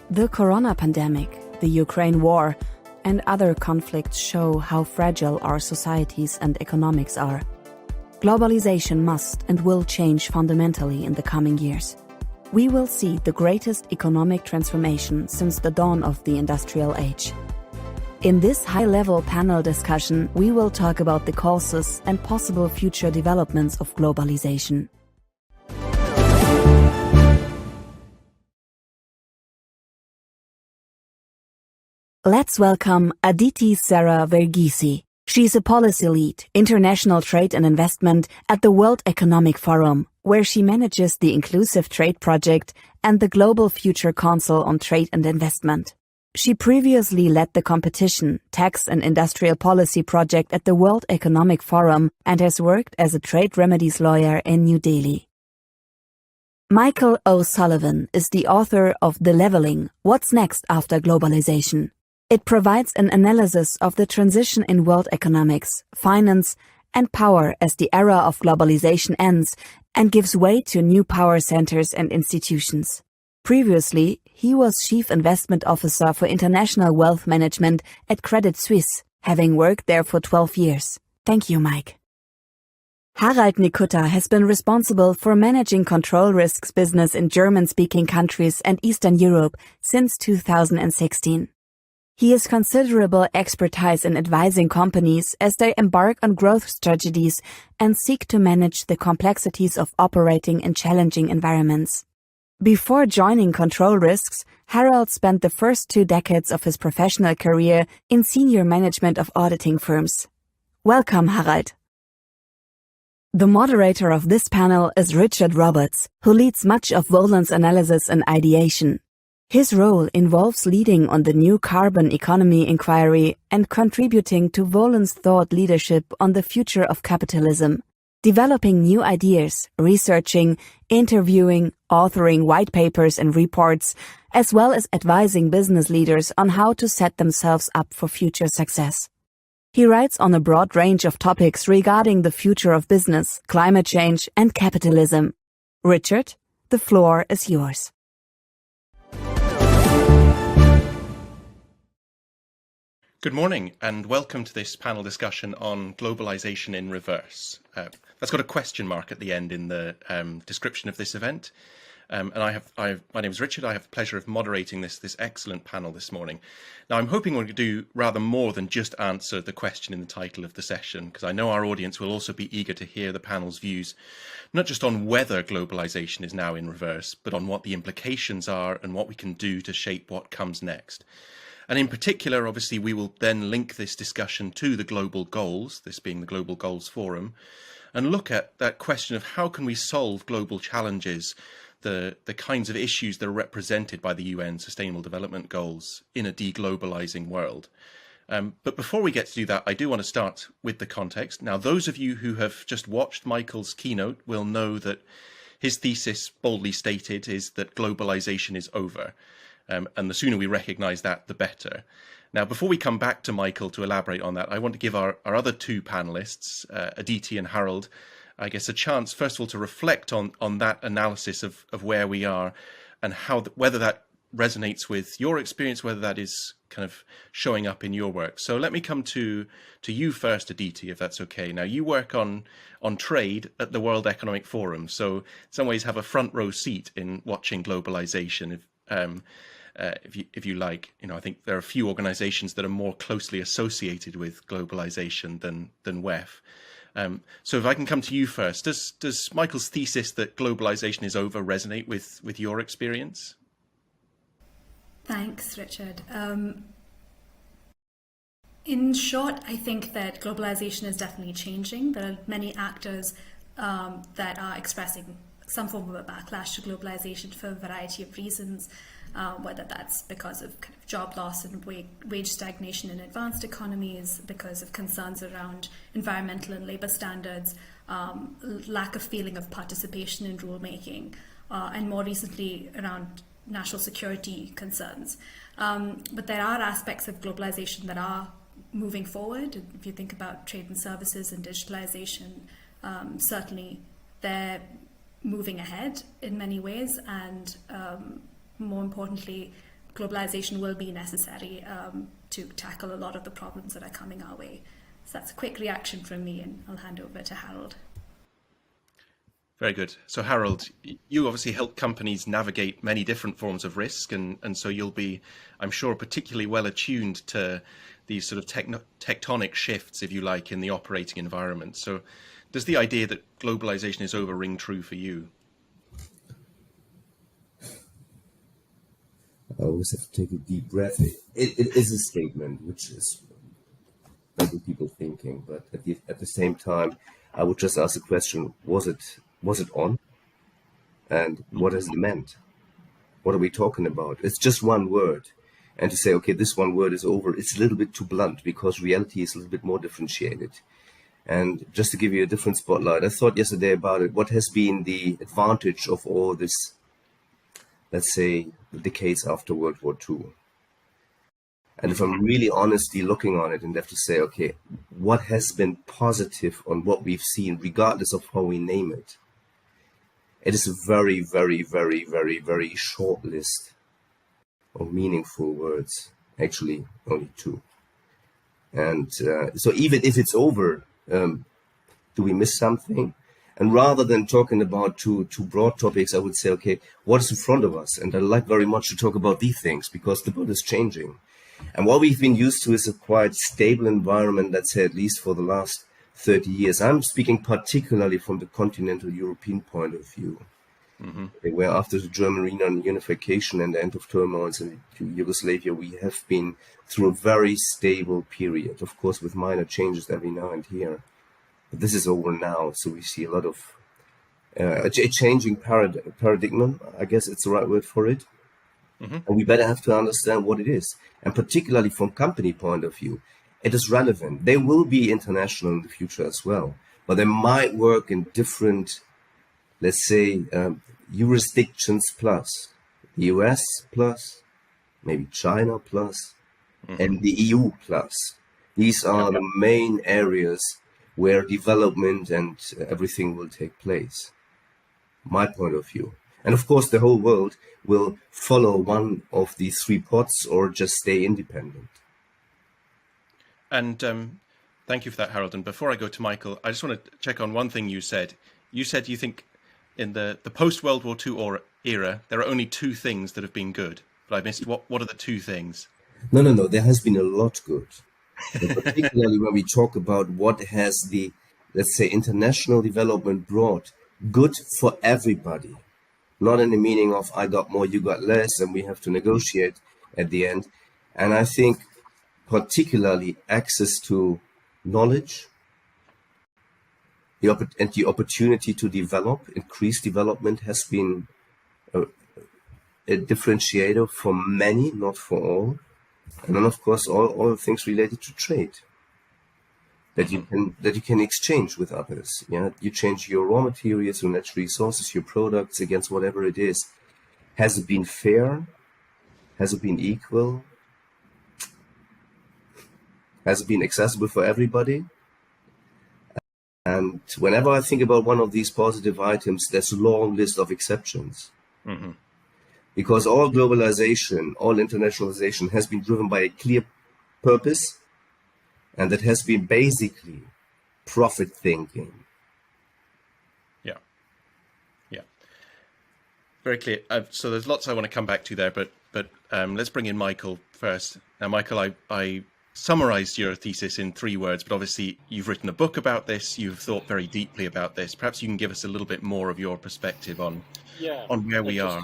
Speaker 15: The corona pandemic, the Ukraine war, and other conflicts show how fragile our societies and economics are. Globalization must and will change fundamentally in the coming years. we will see the greatest economic transformation since the dawn of the industrial age. In this high-level panel discussion, we will talk about the causes and possible future developments of globalization. Let's welcome Aditi Sarah Verghese. She's a policy lead, international trade and investment at the World Economic Forum, where she manages the Inclusive Trade Project and the Global Future Council on Trade and Investment. She previously led the Competition, Tax and Industrial Policy Project at the World Economic Forum and has worked as a trade remedies lawyer in New Delhi. Michael O'Sullivan is the author of The Leveling: What's Next After Globalization? It provides an analysis of the transition in world economics, finance, and power as the era of globalization ends and gives way to new power centers and institutions. Previously, he was Chief Investment Officer for International Wealth Management at Credit Suisse, having worked there for 12 years. Thank you, Mike. Harald Nikutta has been responsible for managing control risks business in German-speaking countries and Eastern Europe since 2016. He has considerable expertise in advising companies as they embark on growth strategies and seek to manage the complexities of operating in challenging environments. Before joining Control Risks, Harald spent the first 2 decades of his professional career in senior management of auditing firms. Welcome, Harald. The moderator of this panel is Richard Roberts, who leads much of Voland's analysis and ideation. His role involves leading on the new carbon economy inquiry and contributing to Voland's thought leadership on the future of capitalism, developing new ideas, researching, interviewing, authoring white papers and reports, as well as advising business leaders on how to set themselves up for future success. He writes on a broad range of topics regarding the future of business, climate change, and capitalism. Richard, the floor is yours.
Speaker 18: Good morning and welcome to this panel discussion on globalization in reverse. That's got a question mark at the end in the description of this event. And my name is Richard. I have the pleasure of moderating this excellent panel this morning. Now, I'm hoping we're going to do rather more than just answer the question in the title of the session, because I know our audience will also be eager to hear the panel's views, not just on whether globalization is now in reverse, but on what the implications are and what we can do to shape what comes next. And in particular, obviously, we will then link this discussion to the global goals, this being the Global Goals Forum, and look at that question of how can we solve global challenges, the kinds of issues that are represented by the UN Sustainable Development Goals in a deglobalizing world. But before we get to do that, I do want to start with the context. Now, those of you who have just watched Michael's keynote will know that his thesis, boldly stated, is that globalization is over. And the sooner we recognise that, the better. Now, before we come back to Michael to elaborate on that, I want to give our other 2 panellists, Aditi and Harald, I guess a chance, first of all, to reflect on that analysis of where we are and how whether that resonates with your experience, whether that is kind of showing up in your work. So let me come to you first, Aditi, if that's okay. Now, you work on trade at the World Economic Forum, so in some ways have a front row seat in watching globalization. If you like, I think there are a few organizations that are more closely associated with globalization than WEF. So if I can come to you first, does Michael's thesis that globalization is over resonate with your experience?
Speaker 19: Thanks, Richard. In short, I think that globalization is definitely changing. There are many actors that are expressing some form of a backlash to globalization for a variety of reasons. Whether that's because of kind of job loss and wage stagnation in advanced economies, because of concerns around environmental and labor standards, lack of feeling of participation in rulemaking, and more recently around national security concerns. But there are aspects of globalization that are moving forward. If you think about trade and services and digitalization, certainly they're moving ahead in many ways, and more importantly, globalization will be necessary to tackle a lot of the problems that are coming our way. So that's a quick reaction from me, and I'll hand over to Harald.
Speaker 18: Very good. So Harold, you obviously help companies navigate many different forms of risk, and so you'll be, I'm sure, particularly well attuned to these sort of tectonic shifts, if you like, in the operating environment. So does the idea that globalization is over ring true for you?
Speaker 20: I always have to take a deep breath. It is a statement which is making people thinking, but at the same time, I would just ask the question: was it on? And what has it meant? What are we talking about? It's just one word, and to say, okay, this one word is over, it's a little bit too blunt, because reality is a little bit more differentiated. And just to give you a different spotlight, I thought yesterday about it. What has been the advantage of all this, let's say, the decades after World War II? And if I'm really honestly looking on it and have to say, okay, what has been positive on what we've seen, regardless of how we name it? It is a very, very, very, very, very short list of meaningful words. Actually, only two. And so even if it's over, do we miss something? And rather than talking about two broad topics, I would say, okay, what is in front of us? And I'd like very much to talk about these things, because the world is changing. And what we've been used to is a quite stable environment, let's say, at least for the last 30 years. I'm speaking particularly from the continental European point of view, where after the German unification and the end of turmoils in Yugoslavia, we have been through a very stable period, of course, with minor changes every now and here. But this is over now, so we see a lot of a changing paradigm, I guess it's the right word for it. And we better have to understand what it is. And particularly from company point of view, it is relevant. They will be international in the future as well, but they might work in different, let's say, jurisdictions plus, the US plus, maybe China plus, and the EU plus. These are the main areas where development and everything will take place, my point of view. And of course, the whole world will follow one of these three pots or just stay independent.
Speaker 18: And thank you for that, Harold. And before I go to Michael, I just want to check on one thing you said. You said you think in the post-World War II era, there are only two things that have been good. But I missed, what are the two things?
Speaker 20: No. There has been a lot good. Particularly when we talk about what has the, let's say, international development brought, good for everybody. Not in the meaning of I got more, you got less, and we have to negotiate at the end. And I think particularly access to knowledge, and the opportunity to develop, increased development has been a differentiator for many, not for all. And then, of course, all the things related to trade that you can exchange with others. Yeah, you change your raw materials, your natural resources, your products against whatever it is. Has it been fair? Has it been equal? Has it been accessible for everybody? And whenever I think about one of these positive items, there's a long list of exceptions. Because all globalization, all internationalization has been driven by a clear purpose, and that has been basically profit thinking.
Speaker 18: Yeah. Very clear. So there's lots I want to come back to there, but let's bring in Michael first. Now, Michael, I summarized your thesis in 3 words, but obviously you've written a book about this. You've thought very deeply about this. Perhaps you can give us a little bit more of your perspective on where we are.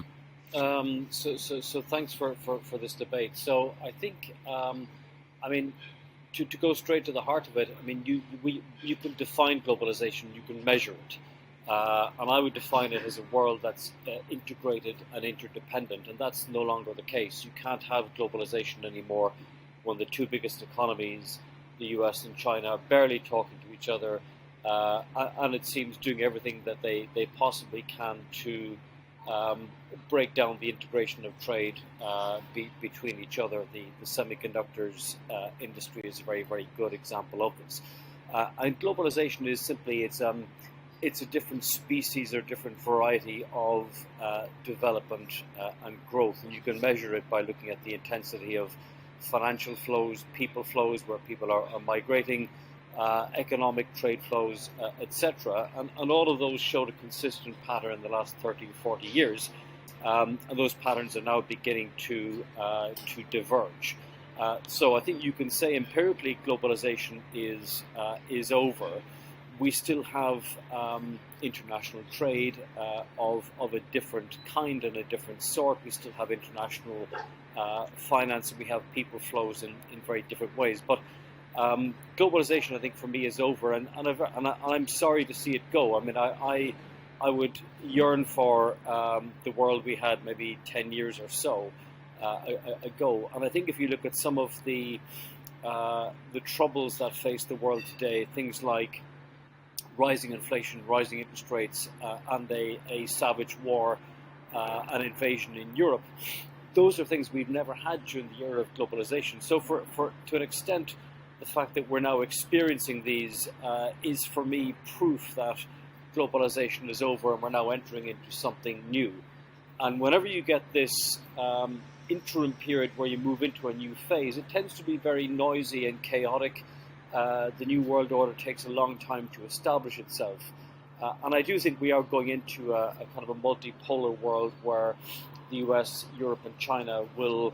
Speaker 17: So thanks for this debate. So I think, I mean, to go straight to the heart of it, I mean, you can define globalization, you can measure it, and I would define it as a world that's integrated and interdependent, and that's no longer the case. You can't have globalization anymore when the 2 biggest economies, the US and China, are barely talking to each other, and it seems doing everything that they possibly can to break down the integration of trade between each other. The semiconductors industry is a very, very good example of this. And globalization is simply, it's a different species or different variety of development and growth. And you can measure it by looking at the intensity of financial flows, people flows, where people are migrating, economic trade flows, etc. And all of those showed a consistent pattern in the last 30 to 40 years. And those patterns are now beginning to diverge. So I think you can say empirically globalization is over. We still have international trade of a different kind and a different sort. We still have international finance, and we have people flows in very different ways. But globalization, I think, for me is over, and I'm sorry to see it go. I mean, I would yearn for the world we had maybe 10 years or so ago. And I think if you look at some of the troubles that face the world today, things like rising inflation, rising interest rates, and a savage war, an invasion in Europe, those are things we've never had during the era of globalization. So to an extent, the fact that we're now experiencing these is for me proof that globalization is over and we're now entering into something new. And whenever you get this interim period where you move into a new phase, it tends to be very noisy and chaotic. The New World Order takes a long time to establish itself. And I do think we are going into a kind of a multipolar world where the US, Europe and China will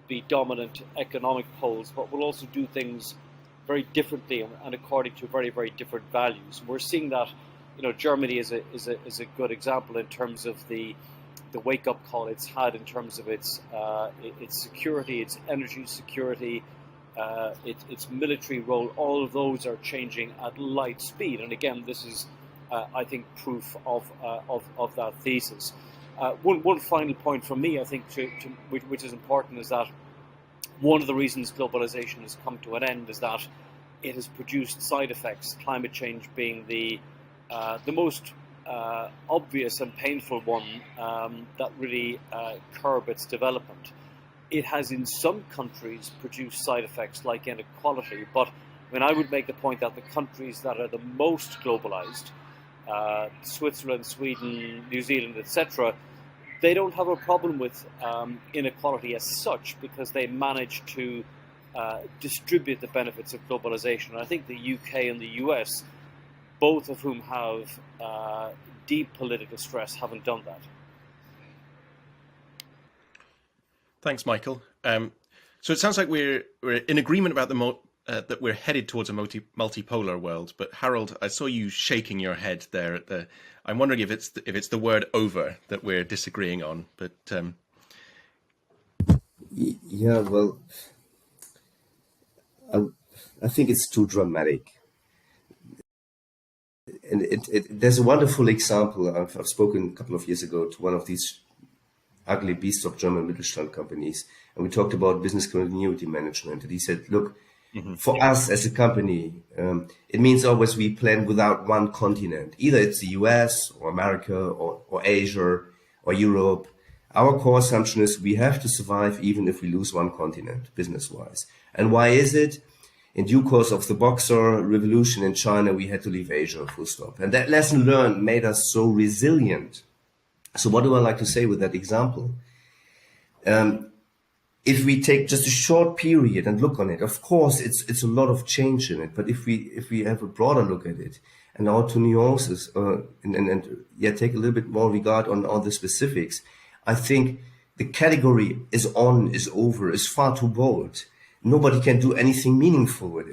Speaker 17: be dominant economic poles, but will also do things very differently and according to very, very different values. We're seeing that, Germany is a good example in terms of the wake-up call it's had in terms of its security, its energy security, its military role. All of those are changing at light speed, and again, this is, I think, proof of that thesis. One final point from me, I think, which is important, is that one of the reasons globalization has come to an end is that it has produced side effects. Climate change being the most obvious and painful one that really curb its development. It has in some countries produced side effects like inequality, but I would make the point that the countries that are the most globalized, Switzerland, Sweden, New Zealand, etc., they don't have a problem with inequality as such, because they manage to distribute the benefits of globalization. And I think the UK and the US, both of whom have deep political stress, haven't done that.
Speaker 18: Thanks, Michael. So it sounds like we're in agreement about that we're headed towards a multipolar world. But Harold, I saw you shaking your head there at the. I'm wondering if it's the word "over" that we're disagreeing on. But
Speaker 20: yeah, well, I think it's too dramatic. And there's a wonderful example. I've spoken a couple of years ago to one of these ugly beasts of German Mittelstand companies, and we talked about business continuity management. And he said, look, for us as a company, it means always we plan without one continent. Either it's the US or America or Asia or Europe. Our core assumption is we have to survive even if we lose one continent, business-wise. And why is it? In due course of the Boxer revolution in China, we had to leave Asia, full stop. And that lesson learned made us so resilient. So what do I like to say with that example? If we take just a short period and look on it, of course, it's a lot of change in it. But if we have a broader look at it and all to nuances and take a little bit more regard on all the specifics, I think the category is over, is far too bold. Nobody can do anything meaningful with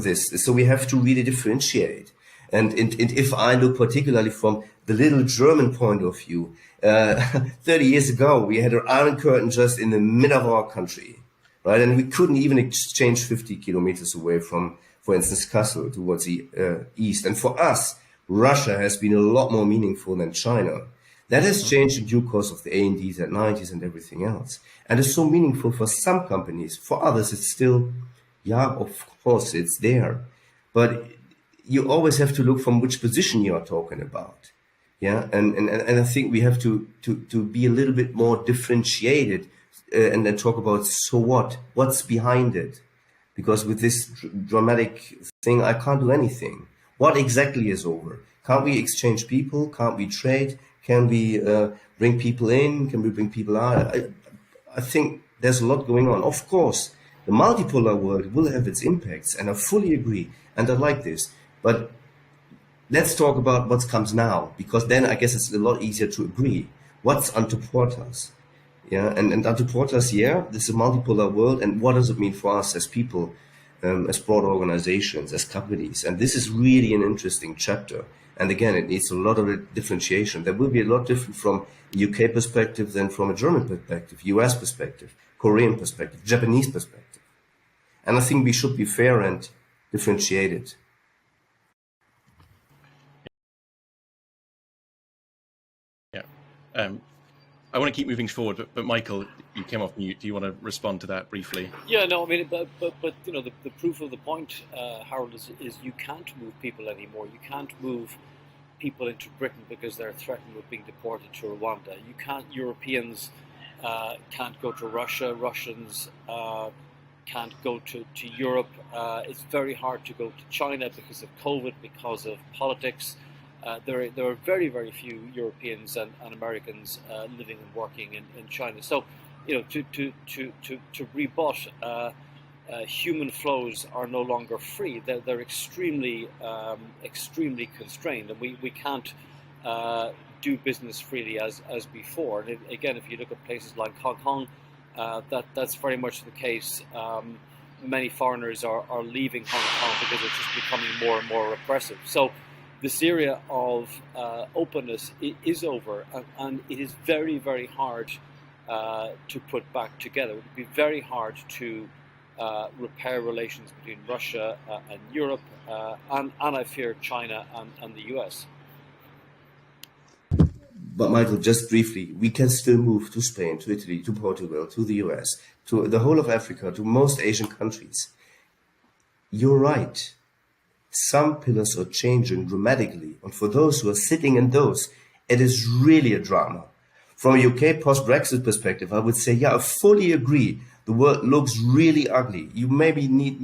Speaker 20: this. So we have to really differentiate. And if I look particularly from the little German point of view, 30 years ago, we had an Iron Curtain just in the middle of our country, right? And we couldn't even exchange 50 kilometers away from, for instance, Kassel towards the east. And for us, Russia has been a lot more meaningful than China. That has changed in due course of the 80s and 90s and everything else. And it's so meaningful for some companies. For others, it's still, of course, it's there. But you always have to look from which position you are talking about. Yeah, and I think we have to be a little bit more differentiated and then talk about, so what's behind it? Because with this dramatic thing, I can't do anything. What exactly is over? Can't we exchange people? Can't we trade? Can we bring people in? Can we bring people out? I think there's a lot going on. Of course, The multipolar world will have its impacts, and I fully agree, and I like this. But let's talk about what comes now, because then I guess it's a lot easier to agree. What's untoward us? Yeah, and untoward us, yeah, this is a multipolar world, and what does it mean for us as people, as broad organizations, as companies? And this is really an interesting chapter. And again, it needs a lot of differentiation. There will be a lot different from a UK perspective than from a German perspective, US perspective, Korean perspective, Japanese perspective. And I think we should be fair and differentiated.
Speaker 18: Yeah. I want to keep moving forward, but Michael, you came off mute. Do you want to respond to that briefly?
Speaker 17: Yeah, no, I mean, but you know, the proof of the point, Harold, is you can't move people anymore. You can't move people into Britain because they're threatened with being deported to Rwanda. You can't. Europeans can't go to Russia. Russians can't go to Europe. It's very hard to go to China because of COVID, because of politics. There are very, very few Europeans and Americans living and working in China. So, you know, to rebut human flows are no longer free. They're extremely constrained, and we can't do business freely as before. And again, if you look at places like Hong Kong, that's very much the case. Many foreigners are leaving Hong Kong because it's just becoming more and more repressive. So this era of openness is over, and it is very, very hard to put back together. It would be very hard to repair relations between Russia and Europe, and I fear China and the US.
Speaker 20: But Michael, just briefly, we can still move to Spain, to Italy, to Portugal, to the US, to the whole of Africa, to most Asian countries. You're right. Some pillars are changing dramatically, and for those who are sitting in those, it is really a drama. From a UK post-Brexit perspective, I would say, yeah, I fully agree. The world looks really ugly. You might need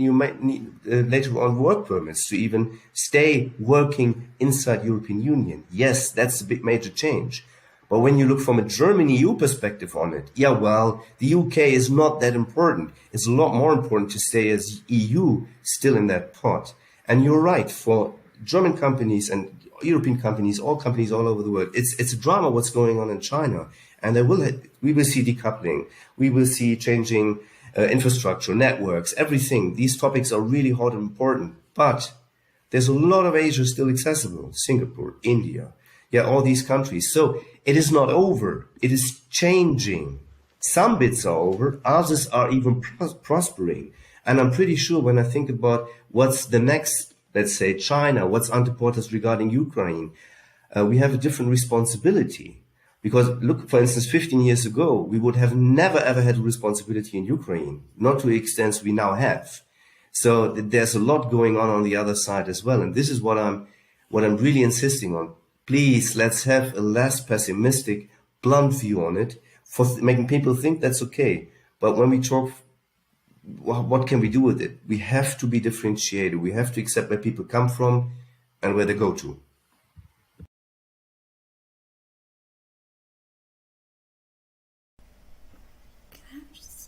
Speaker 20: later on work permits to even stay working inside European Union. Yes, that's a big major change. But when you look from a German EU perspective on it, yeah, well, the UK is not that important. It's a lot more important to stay as EU still in that pot. And you're right, for German companies and European companies all over the world, it's a drama what's going on in China. And we will see decoupling, we will see changing infrastructure, networks, everything. These topics are really hot and important. But there's a lot of Asia still accessible, Singapore, India, yeah, all these countries. So it is not over, it is changing. Some bits are over, others are even prospering. And I'm pretty sure when I think about what's the next, let's say China, what's untoward us regarding Ukraine, we have a different responsibility. Because look, for instance, 15 years ago, we would have never ever had a responsibility in Ukraine, not to the extent we now have. So there's a lot going on the other side as well. And this is what I'm really insisting on. Please, let's have a less pessimistic, blunt view on it, for making people think that's okay. But when we talk, what can we do with it? We have to be differentiated. We have to accept where people come from and where they go to.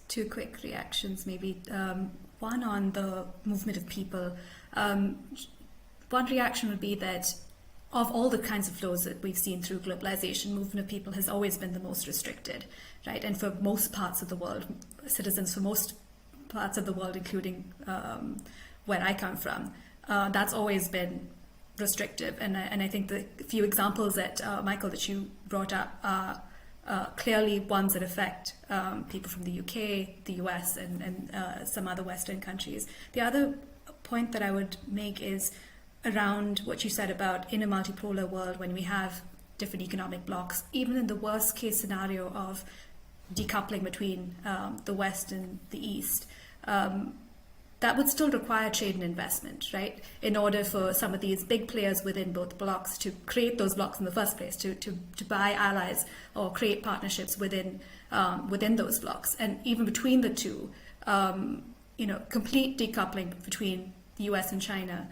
Speaker 19: Two quick reactions, maybe. One on the movement of people. One reaction would be that of all the kinds of flows that we've seen through globalization, movement of people has always been the most restricted, right? And for most parts of the world, citizens for most parts of the world, including where I come from, that's always been restrictive. And I think the few examples that, Michael, that you brought up are clearly ones that affect people from the UK, the US, and some other Western countries. The other point that I would make is around what you said about in a multipolar world, when we have different economic blocks, even in the worst case scenario of decoupling between the West and the East, that would still require trade and investment, right? In order for some of these big players within both blocks to create those blocks in the first place, to buy allies or create partnerships within those blocks. And even between the two, complete decoupling between the US and China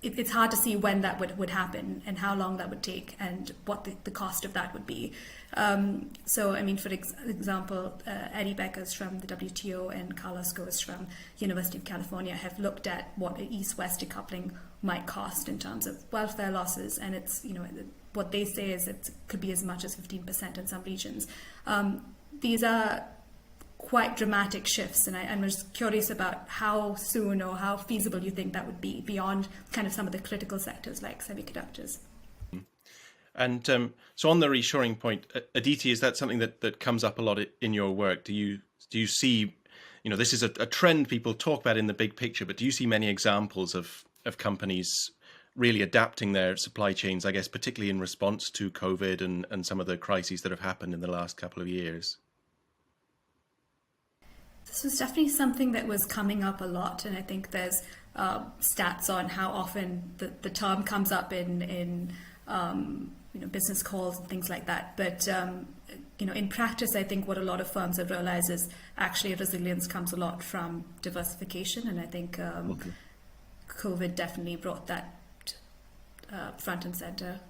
Speaker 19: it's hard to see when that would happen and how long that would take and what the cost of that would be. So, I mean, for example, Eddie Beckers from the WTO and Carlos Ghosn from University of California have looked at what East-West decoupling might cost in terms of welfare losses, and it's, what they say is it could be as much as 15% in some regions. These are quite dramatic shifts, and I'm just curious about how soon or how feasible you think that would be beyond kind of some of the critical sectors like semiconductors.
Speaker 18: And so on the reshoring point, Aditi, is that something that comes up a lot in your work? Do you see, this is a trend people talk about in the big picture, but do you see many examples of companies really adapting their supply chains, I guess, particularly in response to COVID and some of the crises that have happened in the last couple of years?
Speaker 19: This was definitely something that was coming up a lot, and I think there's stats on how often the term comes up in business calls and things like that. But in practice, I think what a lot of firms have realized is actually resilience comes a lot from diversification, and I think COVID definitely brought that front and center.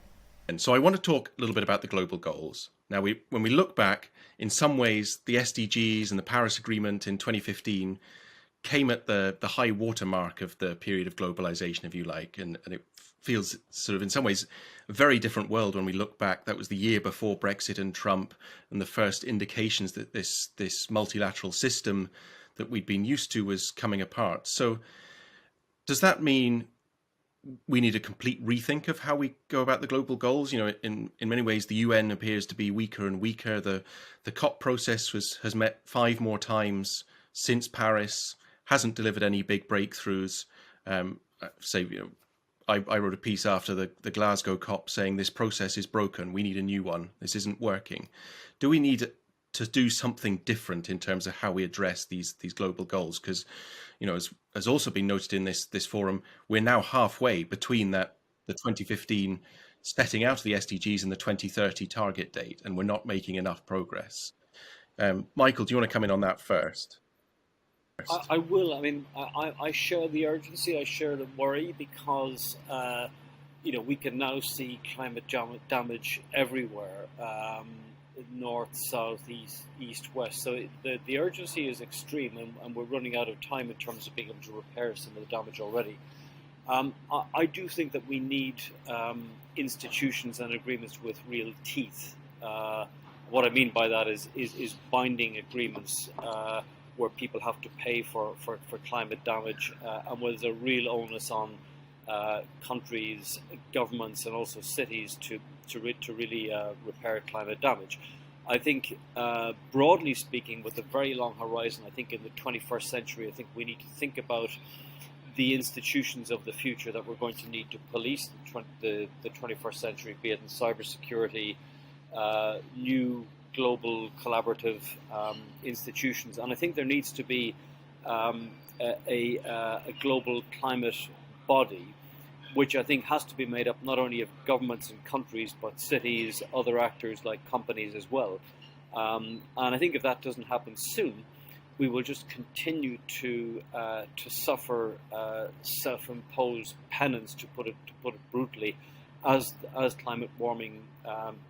Speaker 18: And so I want to talk a little bit about the global goals. Now, when we look back, in some ways, the SDGs and the Paris Agreement in 2015 came at the high watermark of the period of globalization, if you like, and it feels sort of in some ways a very different world when we look back. That was the year before Brexit and Trump, and the first indications that this multilateral system that we'd been used to was coming apart. So does that mean we need a complete rethink of how we go about the global goals? In many ways, the UN appears to be weaker and weaker. The COP process has met 5 more times since Paris, hasn't delivered any big breakthroughs. I wrote a piece after the Glasgow COP saying this process is broken. We need a new one. This isn't working. Do we need to do something different in terms of how we address these global goals? Because, as has also been noted in this forum, we're now halfway between the 2015 setting out of the SDGs and the 2030 target date, and we're not making enough progress. Michael, do you want to come in on that first?
Speaker 17: I will. I mean, I share the urgency, I share the worry, because we can now see climate damage everywhere. North, south, east, west. So the urgency is extreme, and we're running out of time in terms of being able to repair some of the damage already. I do think that we need institutions and agreements with real teeth. What I mean by that is binding agreements where people have to pay for climate damage, and where there's a real onus on countries, governments, and also cities to really repair climate damage. I think, broadly speaking, with a very long horizon, I think in the 21st century, I think we need to think about the institutions of the future that we're going to need to police the 21st century, be it in cybersecurity, new global collaborative institutions. And I think there needs to be a global climate body, which I think has to be made up not only of governments and countries, but cities, other actors like companies as well. And I think if that doesn't happen soon, we will just continue to suffer self-imposed penance, to put it brutally, as climate warming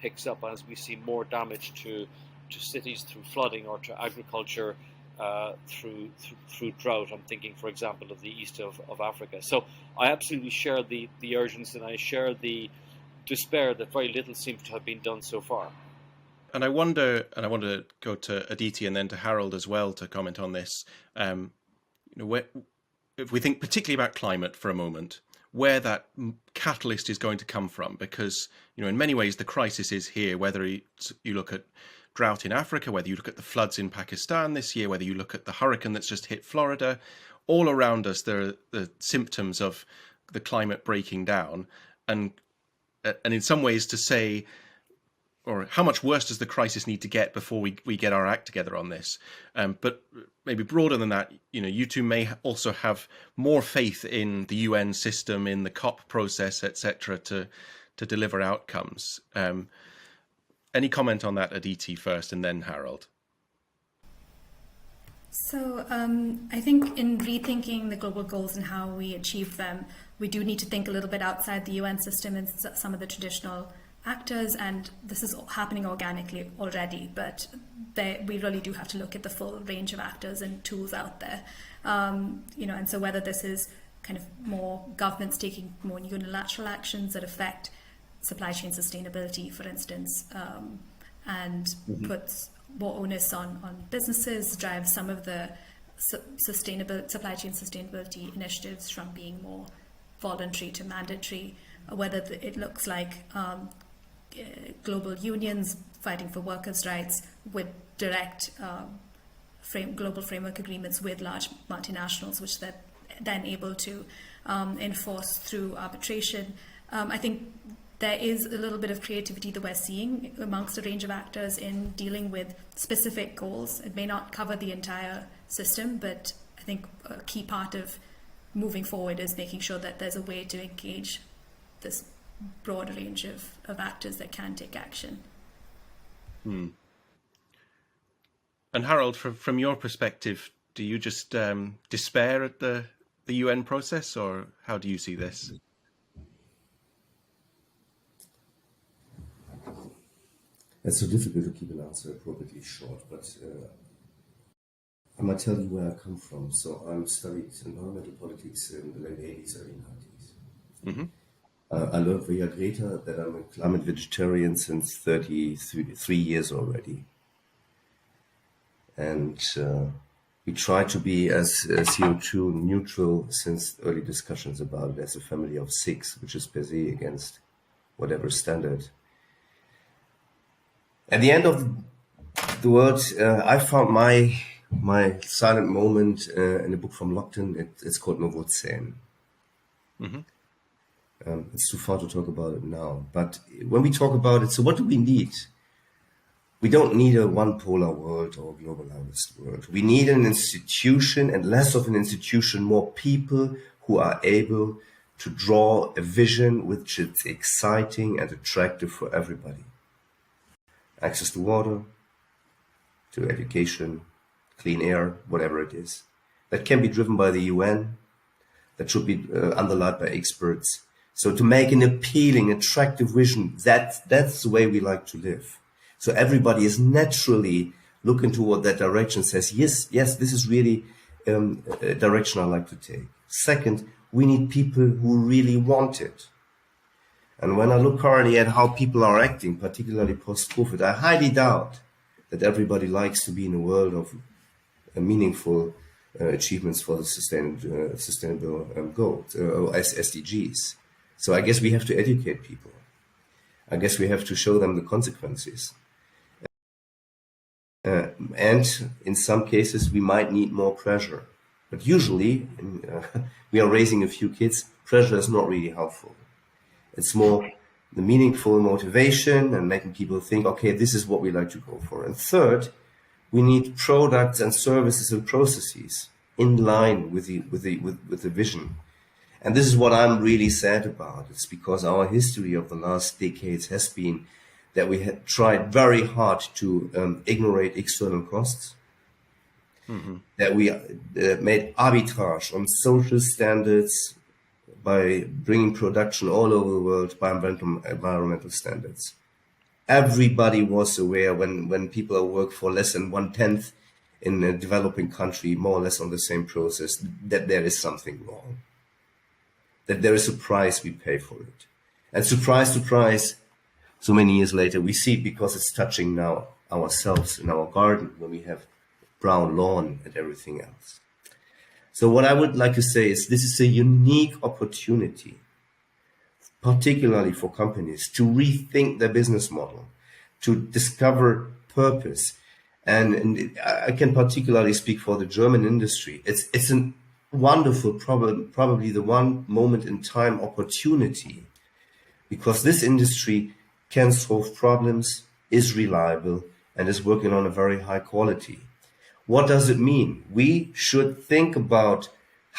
Speaker 17: picks up, as we see more damage to cities through flooding, or to agriculture through drought. I'm thinking, for example, of the east of Africa. So I absolutely share the urgency, and I share the despair that very little seems to have been done so far.
Speaker 18: And I want to go to Aditi and then to Harold as well to comment on this. If we think particularly about climate for a moment, where that catalyst is going to come from, because in many ways the crisis is here. Whether you look at drought in Africa, whether you look at the floods in Pakistan this year, whether you look at the hurricane that's just hit Florida, all around us there are the symptoms of the climate breaking down. And in some ways to say, or how much worse does the crisis need to get before we get our act together on this? But maybe broader than that, you two may also have more faith in the UN system, in the COP process, etc., to deliver outcomes. Any comment on that, Aditi, first, and then Harold?
Speaker 19: So I think in rethinking the global goals and how we achieve them, we do need to think a little bit outside the UN system and some of the traditional actors, and this is happening organically already, but we really do have to look at the full range of actors and tools out there. And so whether this is kind of more governments taking more unilateral actions that affect supply chain sustainability, for instance, and puts more onus on businesses, drives some of the sustainable supply chain sustainability initiatives from being more voluntary to mandatory, whether it looks like global unions fighting for workers' rights with direct global framework agreements with large multinationals, which they're then able to enforce through arbitration. I think there is a little bit of creativity that we're seeing amongst a range of actors in dealing with specific goals. It may not cover the entire system, but I think a key part of moving forward is making sure that there's a way to engage this broad range of actors that can take action.
Speaker 18: And Harold, from your perspective, do you just despair at the UN process, or how do you see this?
Speaker 20: It's so difficult to keep an answer appropriately short, but I might tell you where I come from. So I studied environmental politics in the late 80s, early 90s. I learned via Greta that I'm a climate vegetarian since 33 years already. And we try to be as CO2 neutral since early discussions about it as a family of 6, which is per se against whatever standard. At the end of the world, I found my silent moment in a book from Lockton. It's called Novocene. It's too far to talk about it now. But when we talk about it, so what do we need? We don't need a one-polar world or a globalized world. We need an institution, and less of an institution, more people who are able to draw a vision which is exciting and attractive for everybody. Access to water, to education, clean air, whatever it is. That can be driven by the UN, that should be underlined by experts. So to make an appealing, attractive vision, that's the way we like to live. So everybody is naturally looking toward that direction, says, yes, this is really a direction I like to take. Second, we need people who really want it. And when I look currently at how people are acting, particularly post-COVID, I highly doubt that everybody likes to be in a world of meaningful achievements for the sustainable goals, SDGs. So I guess we have to educate people. I guess we have to show them the consequences. And in some cases, we might need more pressure. But usually, we are raising a few kids, pressure is not really helpful. It's more the meaningful motivation and making people think, okay, this is what we like to go for. And third, we need products and services and processes in line with the vision. And this is what I'm really sad about. It's because our history of the last decades has been that we had tried very hard to ignorate external costs, that we made arbitrage on social standards by bringing production all over the world by environmental standards. Everybody was aware when people work for less than 1/10 in a developing country, more or less on the same process, that there is something wrong, that there is a price we pay for it. And surprise, surprise, so many years later, we see it because it's touching now ourselves in our garden when we have brown lawn and everything else. So what I would like to say is this is a unique opportunity, particularly for companies, to rethink their business model, to discover purpose. And I can particularly speak for the German industry. It's a wonderful, probably the one moment in time opportunity, because this industry can solve problems, is reliable, and is working on a very high quality. What does it mean? We should think about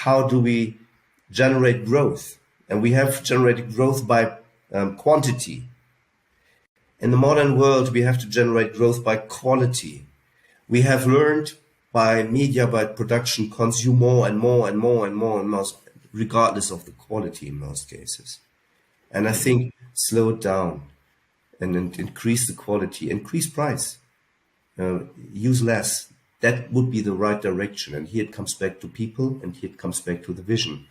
Speaker 20: how do we generate growth, and we have generated growth by quantity. In the modern world, we have to generate growth by quality. We have learned by media, by production, consume more and more and more and more and more. regardless of the quality in most cases. And I think slow it down and increase the quality, increase price, use less. That would be the right direction. And here it comes back to people, and here it comes back to the vision.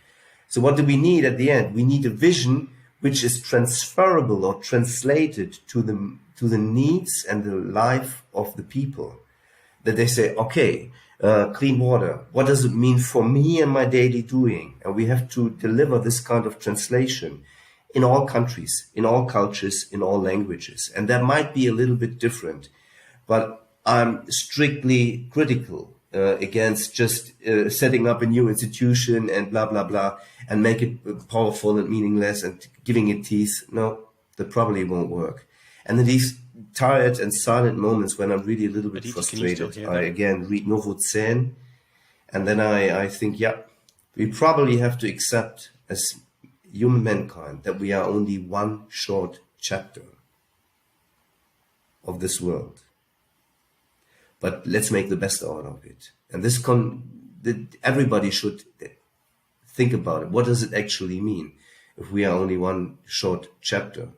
Speaker 20: So what do we need at the end? We need a vision which is transferable or translated to the needs and the life of the people. That they say, okay, clean water, what does it mean for me and my daily doing? And we have to deliver this kind of translation in all countries, in all cultures, in all languages. And that might be a little bit different, but I'm strictly critical against just setting up a new institution and blah, blah, blah, and make it powerful and meaningless and giving it teeth. No, that probably won't work. And in these tired and silent moments when I'm really a little bit frustrated, I again read Novo Zen, and then I think, yeah, we probably have to accept as human mankind that we are only one short chapter of this world. But let's make the best out of it. And everybody should think about it. What does it actually mean if we are only one short chapter?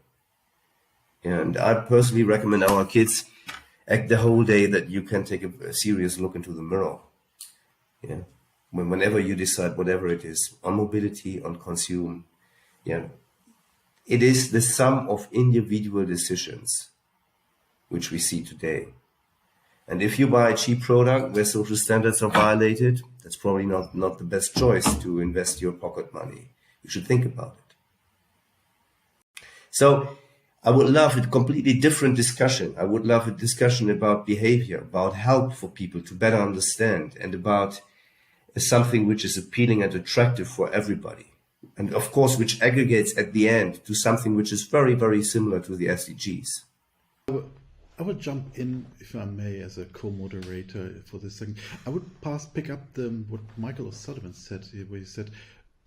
Speaker 20: And I personally recommend our kids act the whole day that you can take a serious look into the mirror. Yeah, whenever you decide whatever it is, on mobility, on consume, yeah, it is the sum of individual decisions which we see today. And if you buy a cheap product where social standards are violated, that's probably not the best choice to invest your pocket money. You should think about it. So I would love a completely different discussion. I would love a discussion about behavior, about help for people to better understand, and about something which is appealing and attractive for everybody. And of course, which aggregates at the end to something which is very, very similar to the SDGs.
Speaker 16: I would jump in, if I may, as a co-moderator for this thing. I would pick up what Michael O'Sullivan said, where he said,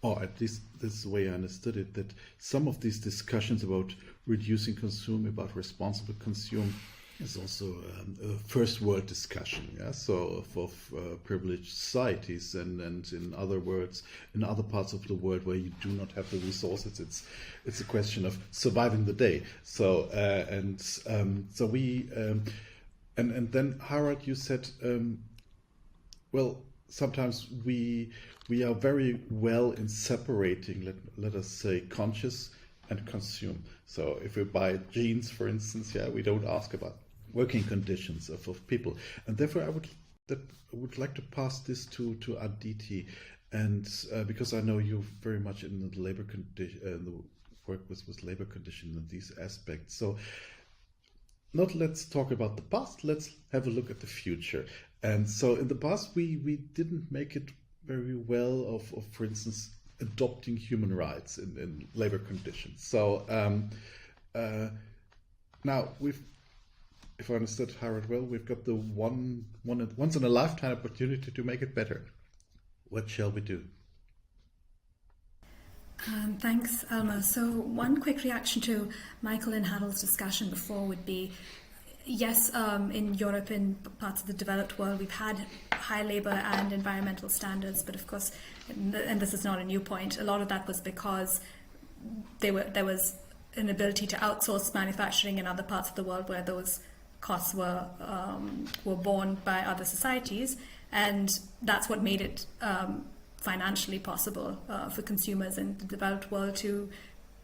Speaker 16: or at least this is the way I understood it, that some of these discussions about reducing consume, about responsible consume, is also a first world discussion. Yeah, so of privileged societies, and in other words, in other parts of the world where you do not have the resources, it's a question of surviving the day. So so we and then Harald, you said, well, sometimes we are very well in separating, let us say, conscious and consume. So if we buy jeans, for instance, yeah, we don't ask about working conditions of people, and therefore I would like to pass this to Aditi, and because I know you're very much in the labor condition, the work with labor conditions and these aspects. So let's talk about the past. Let's have a look at the future. And so in the past we didn't make it very well of for instance, adopting human rights in labor conditions. So now if I understood Harald well, we've got the once in a lifetime opportunity to make it better. What shall we do?
Speaker 19: Thanks, Alma. So one quick reaction to Michael and Harold's discussion before would be, yes, in Europe and parts of the developed world, we've had high labor and environmental standards, but of course, and this is not a new point, a lot of that was because there was an ability to outsource manufacturing in other parts of the world where those costs were borne by other societies, and that's what made it financially possible for consumers in the developed world to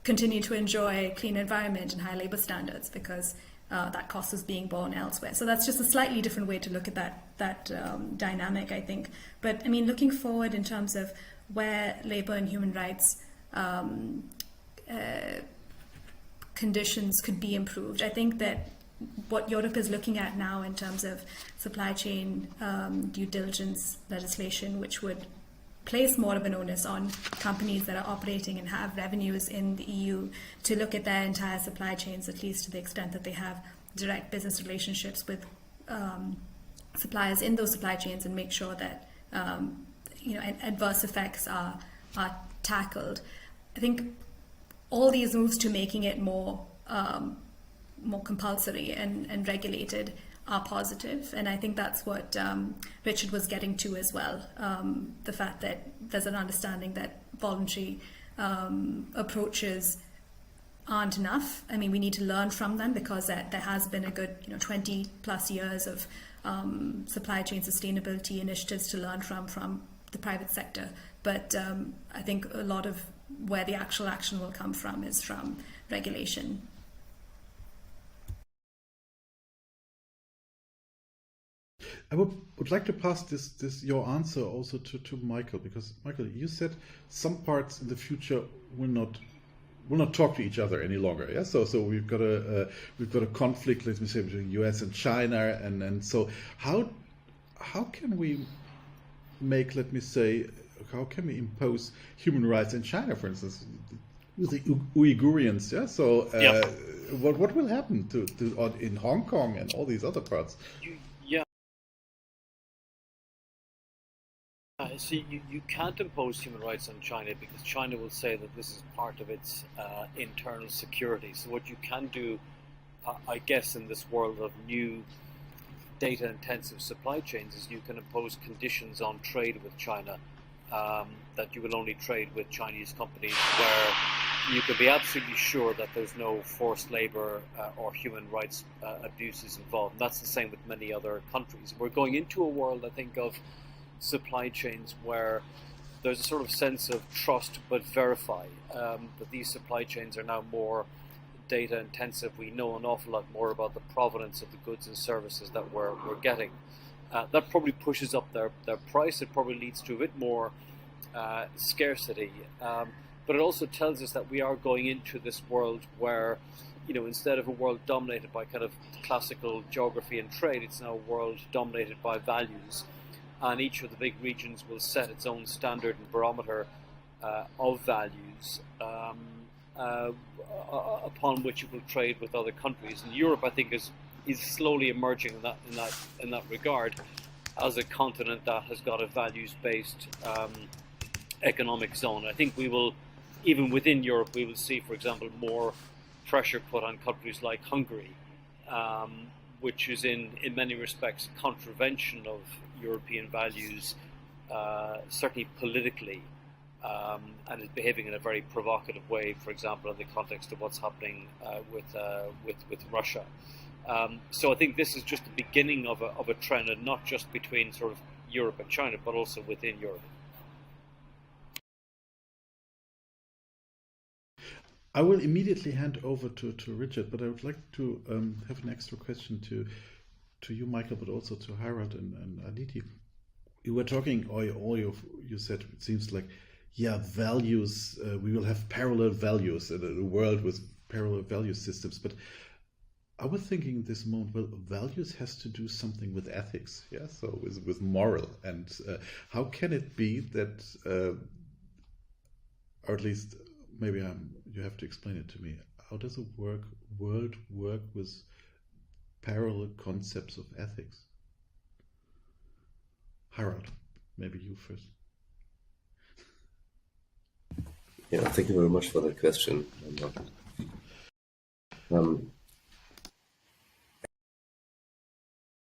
Speaker 19: continue to enjoy a clean environment and high labor standards, because that cost was being borne elsewhere. So that's just a slightly different way to look at that dynamic, I think. But I mean, looking forward in terms of where labor and human rights conditions could be improved, I think that what Europe is looking at now in terms of supply chain due diligence legislation, which would place more of an onus on companies that are operating and have revenues in the EU to look at their entire supply chains, at least to the extent that they have direct business relationships with suppliers in those supply chains, and make sure that adverse effects are tackled. I think all these moves to making it more compulsory and regulated are positive, and I think that's what Richard was getting to as well. The fact that there's an understanding that voluntary approaches aren't enough. I mean, we need to learn from them, because there has been a good 20 plus years of supply chain sustainability initiatives to learn from the private sector. But I think a lot of where the actual action will come from is from regulation.
Speaker 16: I would like to pass this your answer also to Michael, because Michael, you said some parts in the future will not talk to each other any longer. Yeah, so we've got a conflict, let me say, between US and China, and so how can we make, let me say, how can we impose human rights in China, for instance, with the Uyghurians? Yeah, so what will happen to in Hong Kong and all these other parts?
Speaker 17: See, you can't impose human rights on China, because China will say that this is part of its internal security. So what you can do, I guess, in this world of new data-intensive supply chains, is you can impose conditions on trade with China, that you will only trade with Chinese companies where you can be absolutely sure that there's no forced labor or human rights abuses involved. And that's the same with many other countries. We're going into a world, I think, of supply chains where there's a sort of sense of trust but verify, that these supply chains are now more data intensive. We know an awful lot more about the provenance of the goods and services that we're getting. That probably pushes up their price. It probably leads to a bit more scarcity, but it also tells us that we are going into this world where, instead of a world dominated by kind of classical geography and trade, it's now a world dominated by values. And each of the big regions will set its own standard and barometer of values upon which it will trade with other countries. And Europe, I think, is slowly emerging in that regard as a continent that has got a values-based economic zone. I think we will, even within Europe, we will see, for example, more pressure put on countries like Hungary, which is in many respects contravention of European values, certainly politically, and is behaving in a very provocative way, for example, in the context of what's happening with Russia. So I think this is just the beginning of a trend, and not just between sort of Europe and China, but also within Europe.
Speaker 16: I will immediately hand over to Richard, but I would like to have an extra question to you, Michael, but also to Harald and Aditi. You were talking, you said, it seems like, values, we will have parallel values in a world with parallel value systems. But I was thinking in this moment, well, values has to do something with ethics, so with moral. And how can it be that, or at least maybe you have to explain it to me, how does a world work with parallel concepts of ethics? Harald, maybe you first.
Speaker 20: Yeah, thank you very much for that question.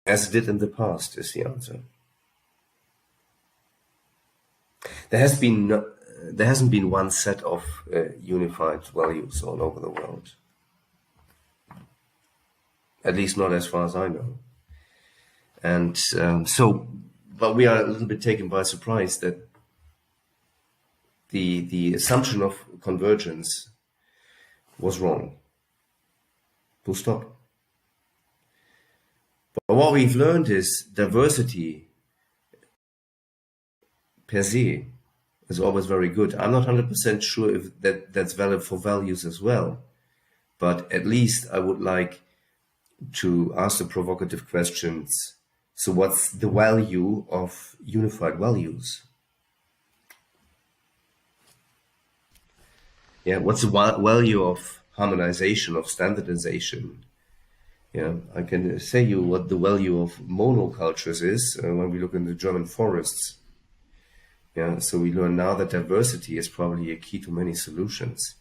Speaker 20: As it did in the past is the answer. There hasn't been one set of unified values all over the world. At least not as far as I know. And but we are a little bit taken by surprise that the assumption of convergence was wrong. Full stop. But what we've learned is diversity per se is always very good. I'm not 100% sure if that's valid for values as well. But at least I would like to ask the provocative questions. So what's the value of unified values? What's the value of harmonization, of standardization? I can say you what the value of monocultures is when we look in the German forests. So we learn now that diversity is probably a key to many solutions.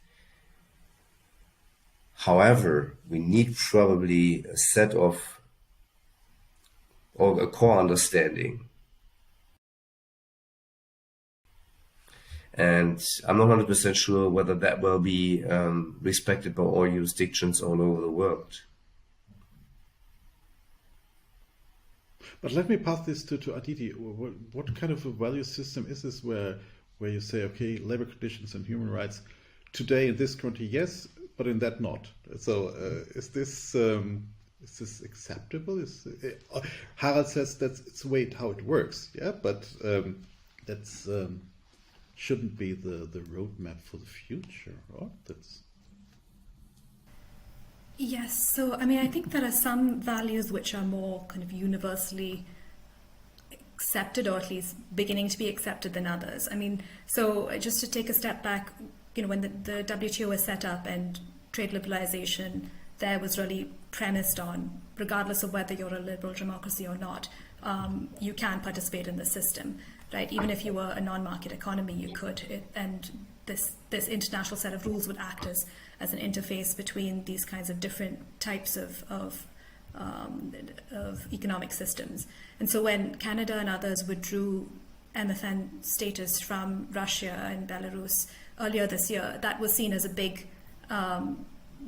Speaker 20: However, we need probably a set of, or a core understanding. And I'm not 100% sure whether that will be respected by all jurisdictions all over the world.
Speaker 16: But let me pass this to Aditi. What kind of a value system is this where you say, okay, labor conditions and human rights today in this country, yes, but in that not? So is this acceptable? Harald says that's the way how it works, yeah, but that's shouldn't be the roadmap for the future, right?
Speaker 19: Yes, so I mean, I think there are some values which are more kind of universally accepted, or at least beginning to be accepted, than others. I mean, so just to take a step back, when the WTO was set up and trade liberalization there was really premised on, regardless of whether you're a liberal democracy or not, you can participate in the system, right? Even if you were a non-market economy, you could, and this international set of rules would act as an interface between these kinds of different types of economic systems. And so when Canada and others withdrew MFN status from Russia and Belarus earlier this year, that was seen as a big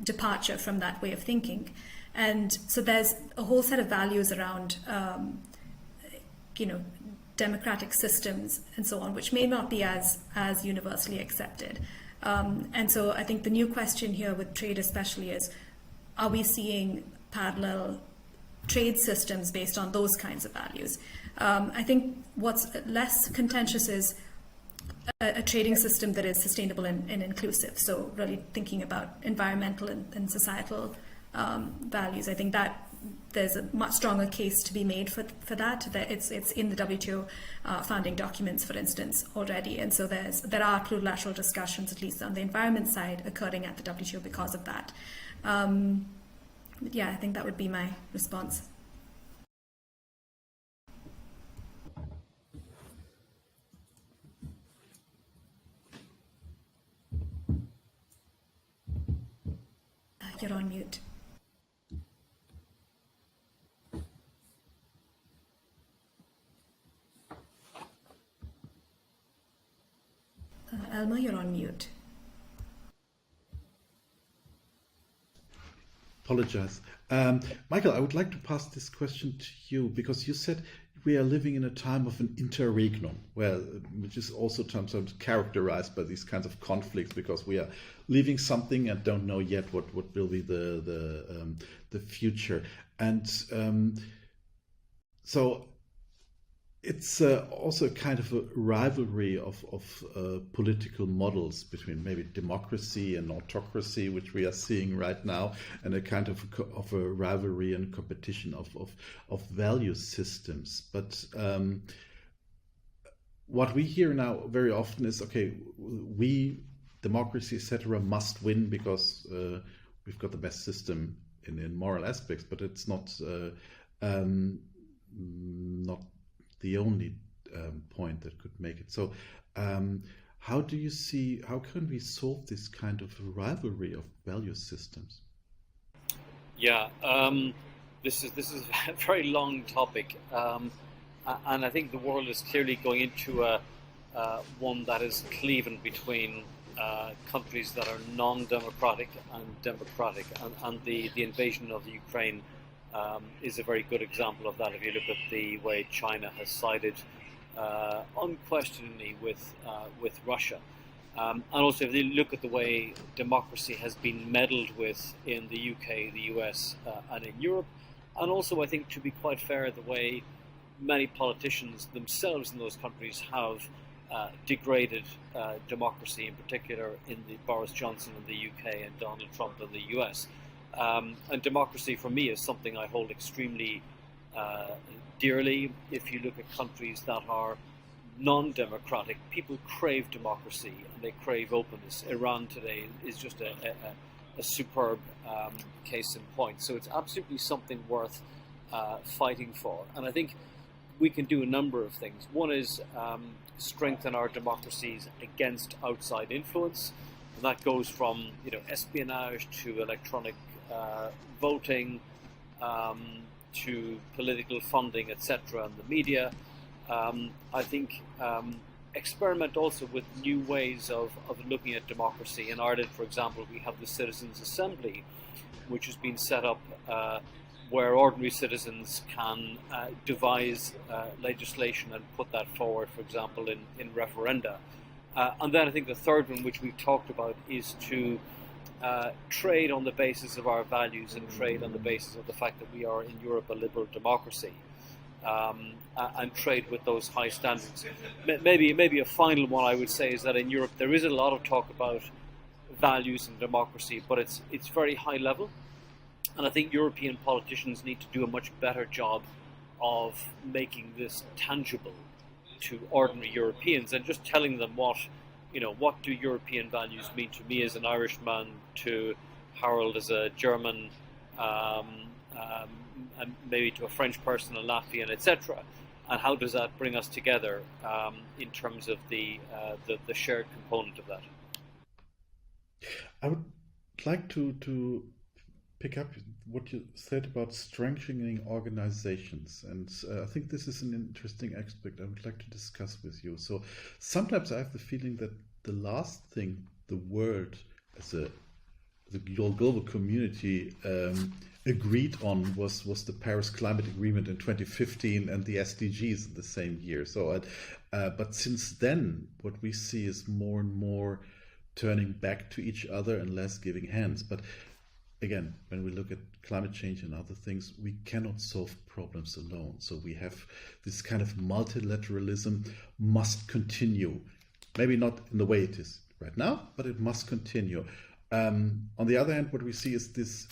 Speaker 19: departure from that way of thinking. And so there's a whole set of values around democratic systems and so on, which may not be as universally accepted. And so I think the new question here with trade especially is, are we seeing parallel trade systems based on those kinds of values? I think what's less contentious is a trading system that is sustainable and inclusive. So really thinking about environmental and societal values. I think that there's a much stronger case to be made for that. That it's in the WTO founding documents, for instance, already. And so there are plurilateral discussions, at least on the environment side, occurring at the WTO because of that. But yeah, I think that would be my response. You're on mute. Elmer, you're on mute.
Speaker 16: Apologize. Michael, I would like to pass this question to you because you said we are living in a time of an interregnum, which is also sometimes characterized by these kinds of conflicts because we are leaving something and don't know yet what will be the future. And so it's also a kind of a rivalry of political models between maybe democracy and autocracy, which we are seeing right now, and a kind of a rivalry and competition of value systems. But what we hear now very often is, okay, we, democracy, etc., must win because we've got the best system in moral aspects, but it's not the only point that could make it. So how can we solve this kind of rivalry of value systems?
Speaker 17: Yeah, this is a very long topic, and I think the world is clearly going into one that is cleaving between countries that are non-democratic and democratic, and the invasion of the Ukraine is a very good example of that. If you look at the way China has sided unquestioningly with Russia, and also if you look at the way democracy has been meddled with in the UK, the US, and in Europe, and also I think, to be quite fair, the way many politicians themselves in those countries have degraded democracy, in particular in the Boris Johnson in the UK and Donald Trump in the US. And democracy for me is something I hold extremely dearly. If you look at countries that are non-democratic, people crave democracy and they crave openness. Iran today is just a superb case in point. So it's absolutely something worth fighting for. And I think we can do a number of things. One is strengthen our democracies against outside influence. And that goes from espionage to electronic voting, to political funding, etc., and the media. I think experiment also with new ways of looking at democracy. In Ireland, for example, we have the Citizens' Assembly, which has been set up where ordinary citizens can devise legislation and put that forward, for example, in referenda. And then I think the third one, which we've talked about, is to trade on the basis of our values and trade on the basis of the fact that we are in Europe a liberal democracy. And trade with those high standards. Maybe a final one I would say is that in Europe there is a lot of talk about values and democracy, but it's very high level, and I think European politicians need to do a much better job of making this tangible to ordinary Europeans and just telling them what do European values mean to me as an Irishman, to Harold as a German, and maybe to a French person, a Latvian, etc. And how does that bring us together in terms of the shared component of that?
Speaker 16: I would like to pick up what you said about strengthening organizations, and I think this is an interesting aspect I would like to discuss with you. So sometimes I have the feeling that the last thing the world as the global community agreed on was the Paris Climate Agreement in 2015 and the SDGs in the same year. So, but since then, what we see is more and more turning back to each other and less giving hands. But again, when we look at climate change and other things, we cannot solve problems alone. So we have this kind of multilateralism must continue. Maybe not in the way it is right now, but it must continue. On the other hand, what we see is this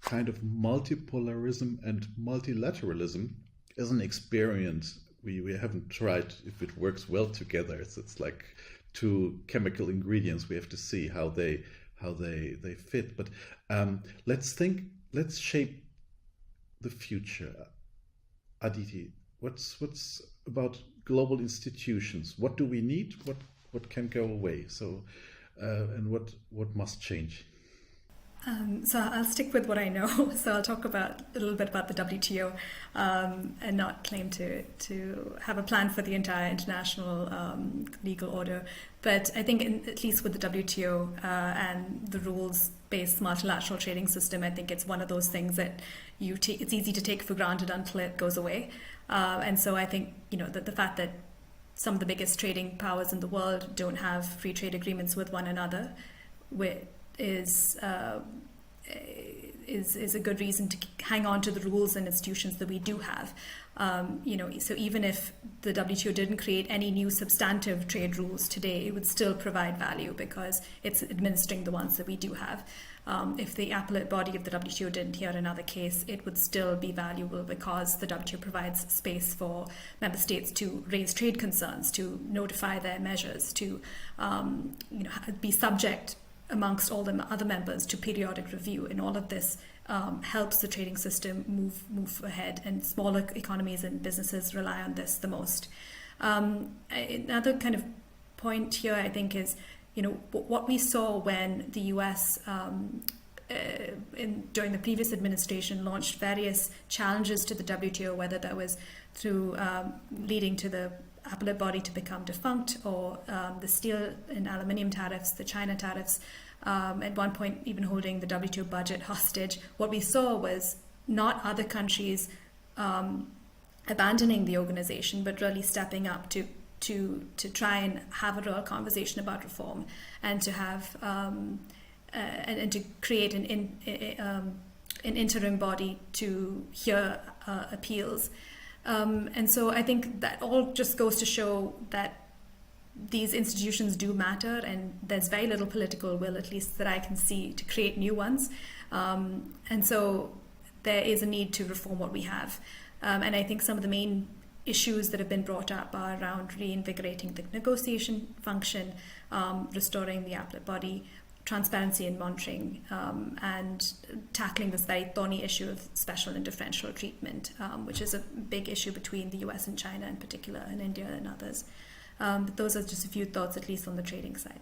Speaker 16: kind of multipolarism and multilateralism is an experience we haven't tried if it works well together. It's like two chemical ingredients. We have to see how they fit. But let's shape the future. Aditi, what's about global institutions? What do we need? What can go away? So and what must change?
Speaker 19: So I'll stick with what I know. So I'll talk a little bit about the WTO and not claim to have a plan for the entire international legal order. But I think at least with the WTO and the rules-based multilateral trading system, I think it's one of those things that it's easy to take for granted until it goes away. And so I think that the fact that some of the biggest trading powers in the world don't have free trade agreements with one another is a good reason to hang on to the rules and institutions that we do have. So even if the WTO didn't create any new substantive trade rules today, it would still provide value because it's administering the ones that we do have. If the appellate body of the WTO didn't hear another case, it would still be valuable because the WTO provides space for member states to raise trade concerns, to notify their measures, to be subject amongst all the other members to periodic review, and all of this helps the trading system move ahead, and smaller economies and businesses rely on this the most. Another kind of point here, I think, is what we saw when the US during the previous administration launched various challenges to the WTO, whether that was through leading to the appellate body to become defunct, or the steel and aluminium tariffs, the China tariffs, at one point even holding the WTO budget hostage. What we saw was not other countries abandoning the organization, but really stepping up to try and have a real conversation about reform, and to have and to create an interim body to hear appeals. And so I think that all just goes to show that these institutions do matter, and there's very little political will, at least that I can see, to create new ones. And so there is a need to reform what we have. And I think some of the main issues that have been brought up are around reinvigorating the negotiation function, restoring the appellate body, transparency and monitoring, and tackling this very thorny issue of special and differential treatment, which is a big issue between the US and China in particular, and India and others. But those are just a few thoughts, at least on the trading side.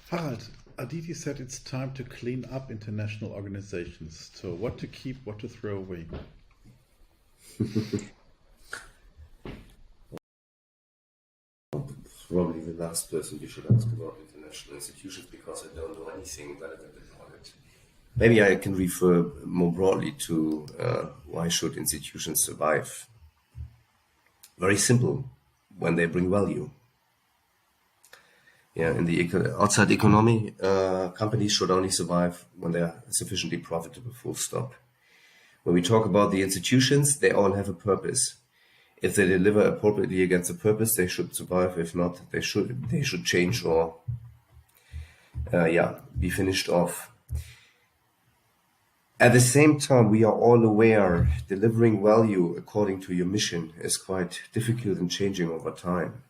Speaker 16: Harald, Aditi said it's time to clean up international organizations. So what to keep, what to throw away?
Speaker 20: Probably the last person you should ask about international institutions, because I don't know anything relevant about it. Maybe I can refer more broadly to why should institutions survive? Very simple, when they bring value. Yeah, in the outside economy, companies should only survive when they are sufficiently profitable, full stop. When we talk about the institutions, they all have a purpose. If they deliver appropriately against the purpose, they should survive. If not, they should change or be finished off. At the same time, we are all aware delivering value according to your mission is quite difficult and changing over time.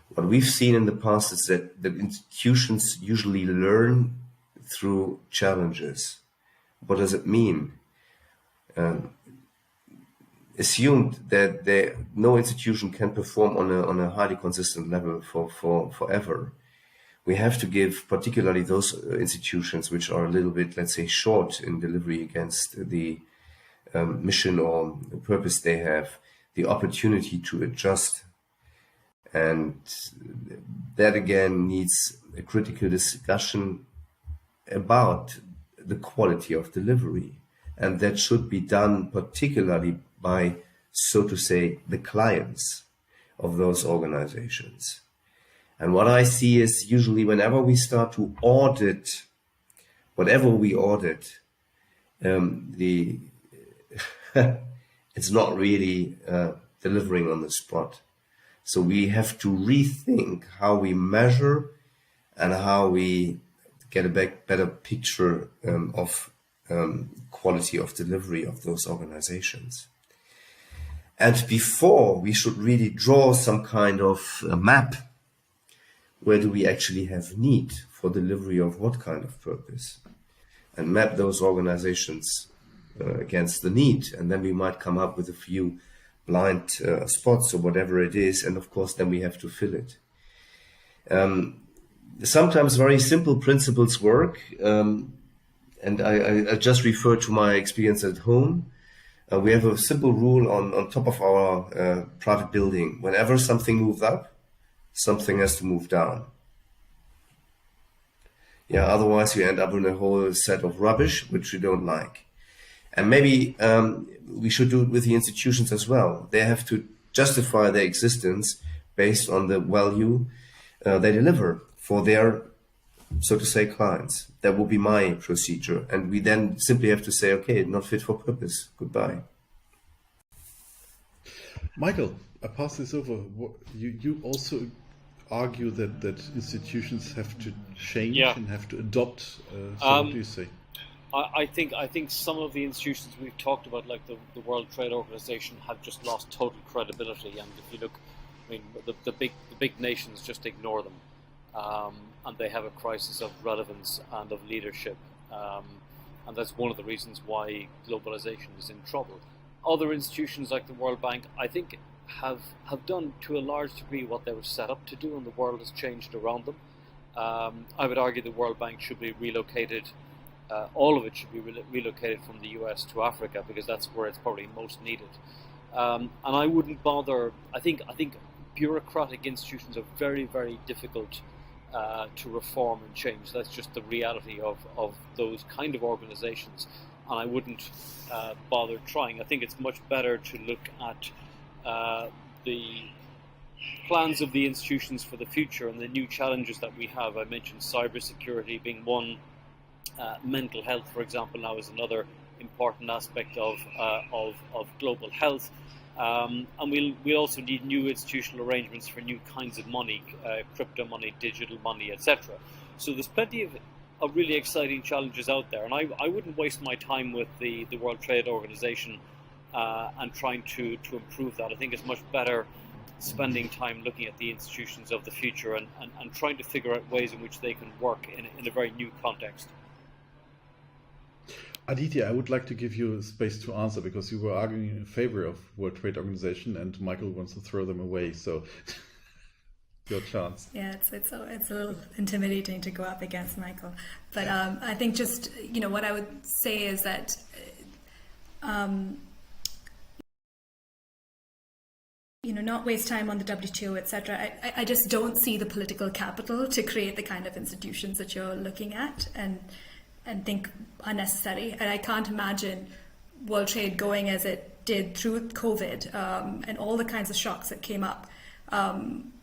Speaker 20: What we've seen in the past is that institutions usually learn through challenges. What does it mean? Assumed that no institution can perform on a highly consistent level for forever. We have to give, particularly those institutions which are a little bit, let's say, short in delivery against the mission or the purpose they have, the opportunity to adjust. And that again needs a critical discussion about the quality of delivery. And that should be done particularly by, so to say, the clients of those organizations. And what I see is usually whenever we start to audit, whatever we audit, it's not really delivering on the spot. So we have to rethink how we measure and how we get a better picture of quality of delivery of those organizations. And before, we should really draw some kind of a map. Where do we actually have need for delivery of what kind of purpose? And map those organizations against the need. And then we might come up with a few blind spots or whatever it is. And of course, then we have to fill it. Sometimes very simple principles work. And I just refer to my experience at home. We have a simple rule on top of our private building. Whenever something moves up, something has to move down. Yeah, otherwise you end up in a whole set of rubbish, which we don't like. And maybe we should do it with the institutions as well. They have to justify their existence based on the value they deliver for their, so to say, clients. That will be my procedure. And we then simply have to say, okay, not fit for purpose. Goodbye.
Speaker 16: Michael, I pass this over. You also argue that institutions have to change and have to adopt. So what do you say?
Speaker 17: I think some of the institutions we've talked about, like the World Trade Organization, have just lost total credibility. And if you look, I mean, the big nations just ignore them, and they have a crisis of relevance and of leadership, and that's one of the reasons why globalization is in trouble. Other institutions like the World Bank, I think, have done to a large degree what they were set up to do, and the world has changed around them. I would argue the World Bank should be relocated. All of it should be relocated from the US to Africa, because that's where it's probably most needed. And I wouldn't bother. I think bureaucratic institutions are very, very difficult to reform and change. That's just the reality of those kind of organizations, and I wouldn't bother trying. I think it's much better to look at the plans of the institutions for the future and the new challenges that we have. I mentioned cybersecurity being one. Mental health, for example, now is another important aspect of global health. And we'll also need new institutional arrangements for new kinds of money, crypto money, digital money, etc. So there's plenty of really exciting challenges out there, and I wouldn't waste my time with the World Trade Organization and trying to improve that. I think it's much better spending time looking at the institutions of the future and trying to figure out ways in which they can work in a very new context.
Speaker 16: Aditya, I would like to give you space to answer, because you were arguing in favor of World Trade Organization and Michael wants to throw them away. So your chance.
Speaker 19: Yeah, it's a little intimidating to go up against Michael. But I think just, what I would say is that not waste time on the WTO, etc. I just don't see the political capital to create the kind of institutions that you're looking at and think are necessary. And I can't imagine world trade going as it did through COVID and all the kinds of shocks that came up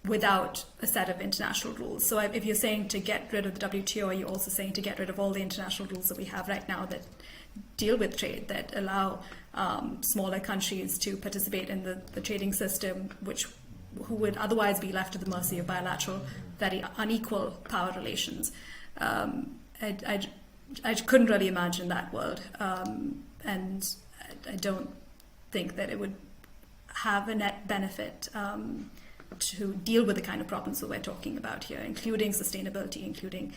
Speaker 19: without a set of international rules. So if you're saying to get rid of the WTO, are you also saying to get rid of all the international rules that we have right now that deal with trade, that allow smaller countries to participate in the trading system, who would otherwise be left to the mercy of bilateral, very unequal power relations? I couldn't really imagine that world, and I don't think that it would have a net benefit to deal with the kind of problems that we're talking about here, including sustainability, including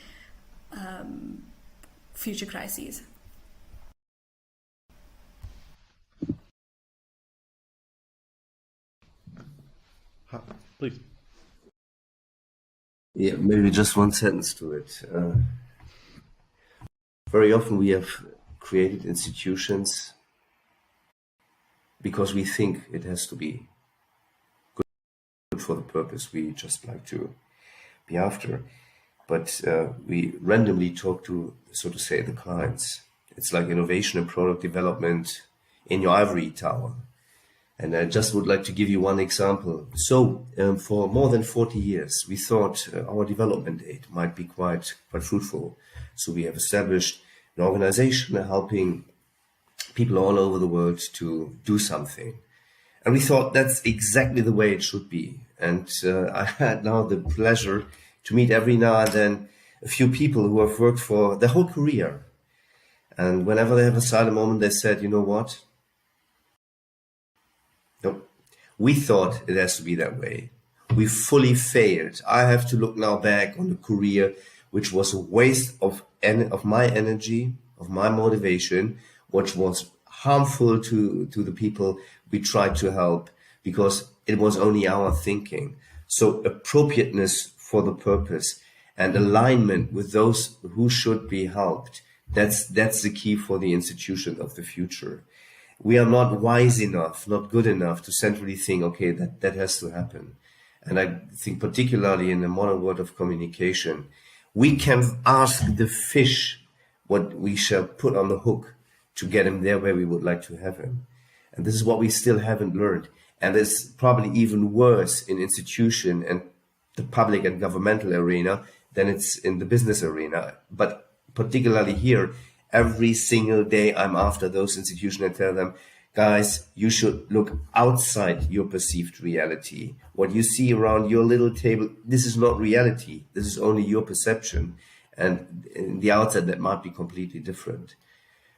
Speaker 19: future crises.
Speaker 16: Please.
Speaker 20: Yeah, maybe just one sentence to it. Very often we have created institutions because we think it has to be good for the purpose we just like to be after. But we randomly talk to, so to say, the clients. It's like innovation and product development in your ivory tower. And I just would like to give you one example. So for more than 40 years, we thought our development aid might be quite fruitful. So we have established an organization helping people all over the world to do something. And we thought that's exactly the way it should be. And I had now the pleasure to meet every now and then a few people who have worked for their whole career. And whenever they have a silent moment, they said, you know what? No, we thought it has to be that way. We fully failed. I have to look now back on a career which was a waste of my energy, of my motivation, which was harmful to the people we tried to help because it was only our thinking. So appropriateness for the purpose and alignment with those who should be helped, that's the key for the institution of the future. We are not wise enough, not good enough to centrally think, okay, that has to happen. And I think particularly in the modern world of communication, we can ask the fish what we shall put on the hook to get him there where we would like to have him. And this is what we still haven't learned. And it's probably even worse in institution and the public and governmental arena than it's in the business arena. But particularly here, every single day I'm after those institutions and tell them, guys, you should look outside your perceived reality. What you see around your little table, this is not reality. This is only your perception. And in the outside, that might be completely different.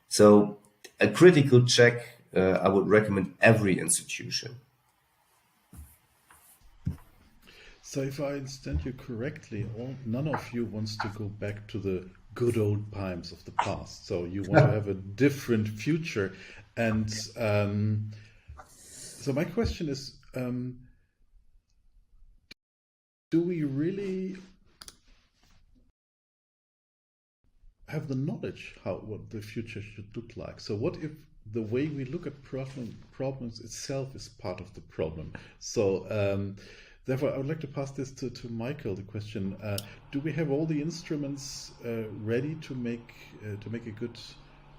Speaker 20: So a critical check, I would recommend every institution.
Speaker 16: So if I understand you correctly, none of you wants to go back to the good old times of the past. So you want to have a different future. And so my question is, do we really have the knowledge what the future should look like? So what if the way we look at problems itself is part of the problem? So therefore, I would like to pass this to Michael. The question: do we have all the instruments ready to make a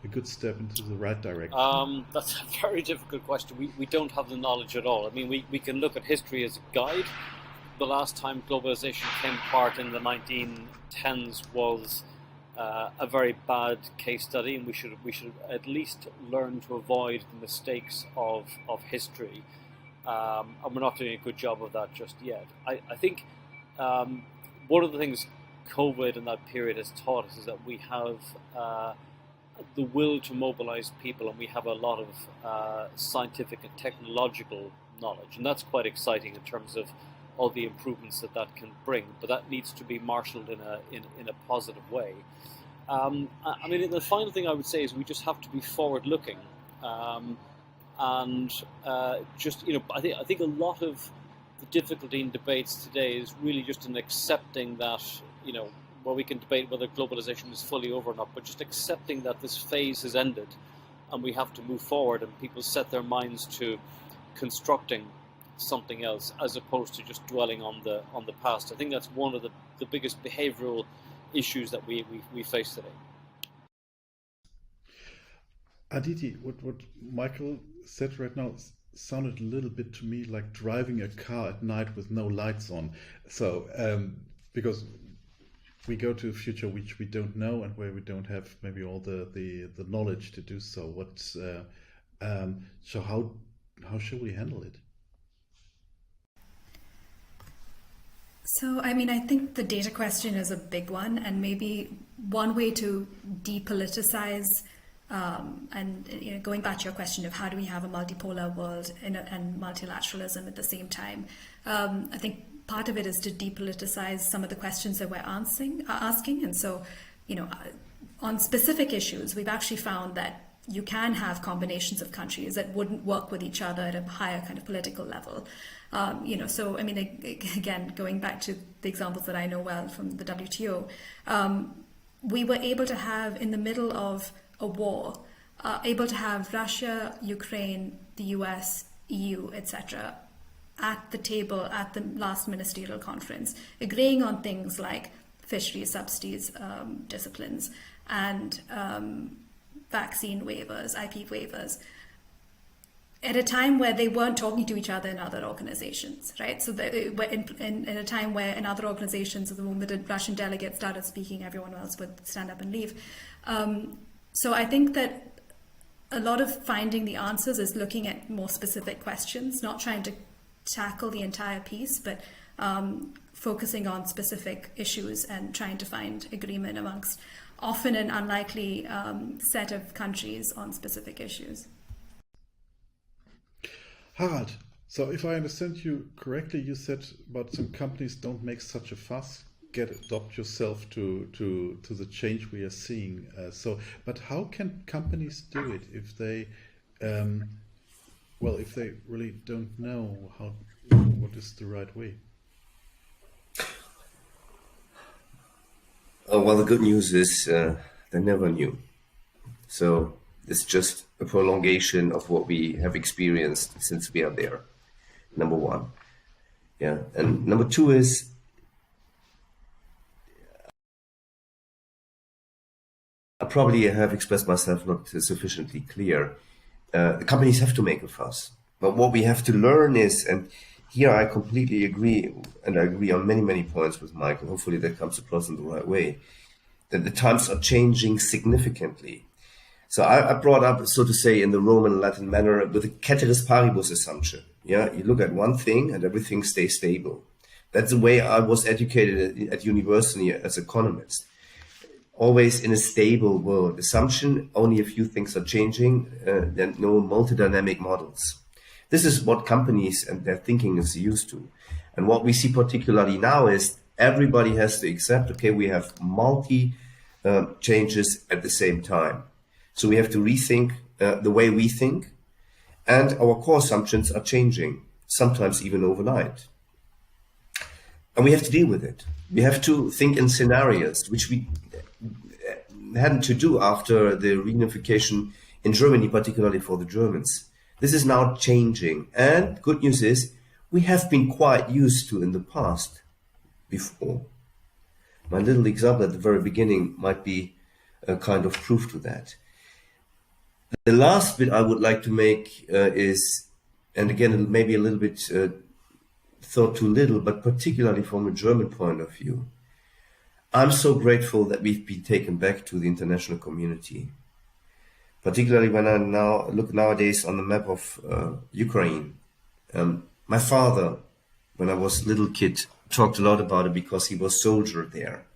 Speaker 16: good step into the right direction?
Speaker 17: That's a very difficult question. We don't have the knowledge at all. I mean, we can look at history as a guide. The last time globalization came apart in the 1910s was a very bad case study, and we should at least learn to avoid the mistakes of history. And we're not doing a good job of that just yet. I think one of the things COVID and that period has taught us is that we have the will to mobilize people, and we have a lot of scientific and technological knowledge, and that's quite exciting in terms of all the improvements that can bring. But that needs to be marshaled in a positive way. I mean, the final thing I would say is we just have to be forward-looking. And just, I think a lot of the difficulty in debates today is really just in accepting that, where we can debate whether globalization is fully over or not, but just accepting that this phase has ended and we have to move forward, and people set their minds to constructing something else, as opposed to just dwelling on the past. I think that's one of the biggest behavioral issues that we face today.
Speaker 16: Aditi, what Michael said right now sounded a little bit to me like driving a car at night with no lights on. So, because we go to a future which we don't know and where we don't have maybe all the knowledge to do so. So how should we handle it?
Speaker 19: So, I mean, I think the data question is a big one, and maybe one way to depoliticize and going back to your question of how do we have a multipolar world and multilateralism at the same time, I think part of it is to depoliticize some of the questions that we're asking. And so, on specific issues, we've actually found that you can have combinations of countries that wouldn't work with each other at a higher kind of political level. So, I mean, again, going back to the examples that I know well from the WTO, we were able to have, in the middle of a war, able to have Russia, Ukraine, the US, EU, etc., at the table at the last ministerial conference, agreeing on things like fisheries subsidies, disciplines, and vaccine waivers, IP waivers, at a time where they weren't talking to each other in other organizations, right? So they were in a time where in other organizations, the moment a Russian delegate started speaking, everyone else would stand up and leave. So I think that a lot of finding the answers is looking at more specific questions, not trying to tackle the entire piece, but focusing on specific issues and trying to find agreement amongst often an unlikely set of countries on specific issues.
Speaker 16: Harald, so if I understand you correctly, you said about some companies don't make such a fuss, adopt yourself to the change we are seeing. But how can companies do it if they, if they really don't know what is the right way?
Speaker 20: Well, the good news is they never knew. So it's just a prolongation of what we have experienced since we are there, number one. Yeah, and number two is, I probably have expressed myself not sufficiently clear. The companies have to make a fuss. But what we have to learn is, and here I completely agree, and I agree on many, many points with Michael, hopefully that comes across in the right way, that the times are changing significantly. So I brought up, so to say, in the Roman Latin manner, with the ceteris paribus assumption. Yeah, you look at one thing and everything stays stable. That's the way I was educated at university as an economist. Always in a stable world. Assumption, only a few things are changing, then no multidynamic models. This is what companies and their thinking is used to. And what we see particularly now is everybody has to accept, okay, we have multi changes at the same time. So we have to rethink the way we think, and our core assumptions are changing, sometimes even overnight. And we have to deal with it. We have to think in scenarios, which we hadn't to do after the reunification in Germany, particularly for the Germans. This is now changing. And good news is, we have been quite used to in the past before. My little example at the very beginning might be a kind of proof to that. The last bit I would like to make is, and again, maybe a little bit thought too little, but particularly from a German point of view. I'm so grateful that we've been taken back to the international community. Particularly when I now look nowadays on the map of Ukraine. My father, when I was a little kid, talked a lot about it because he was a soldier there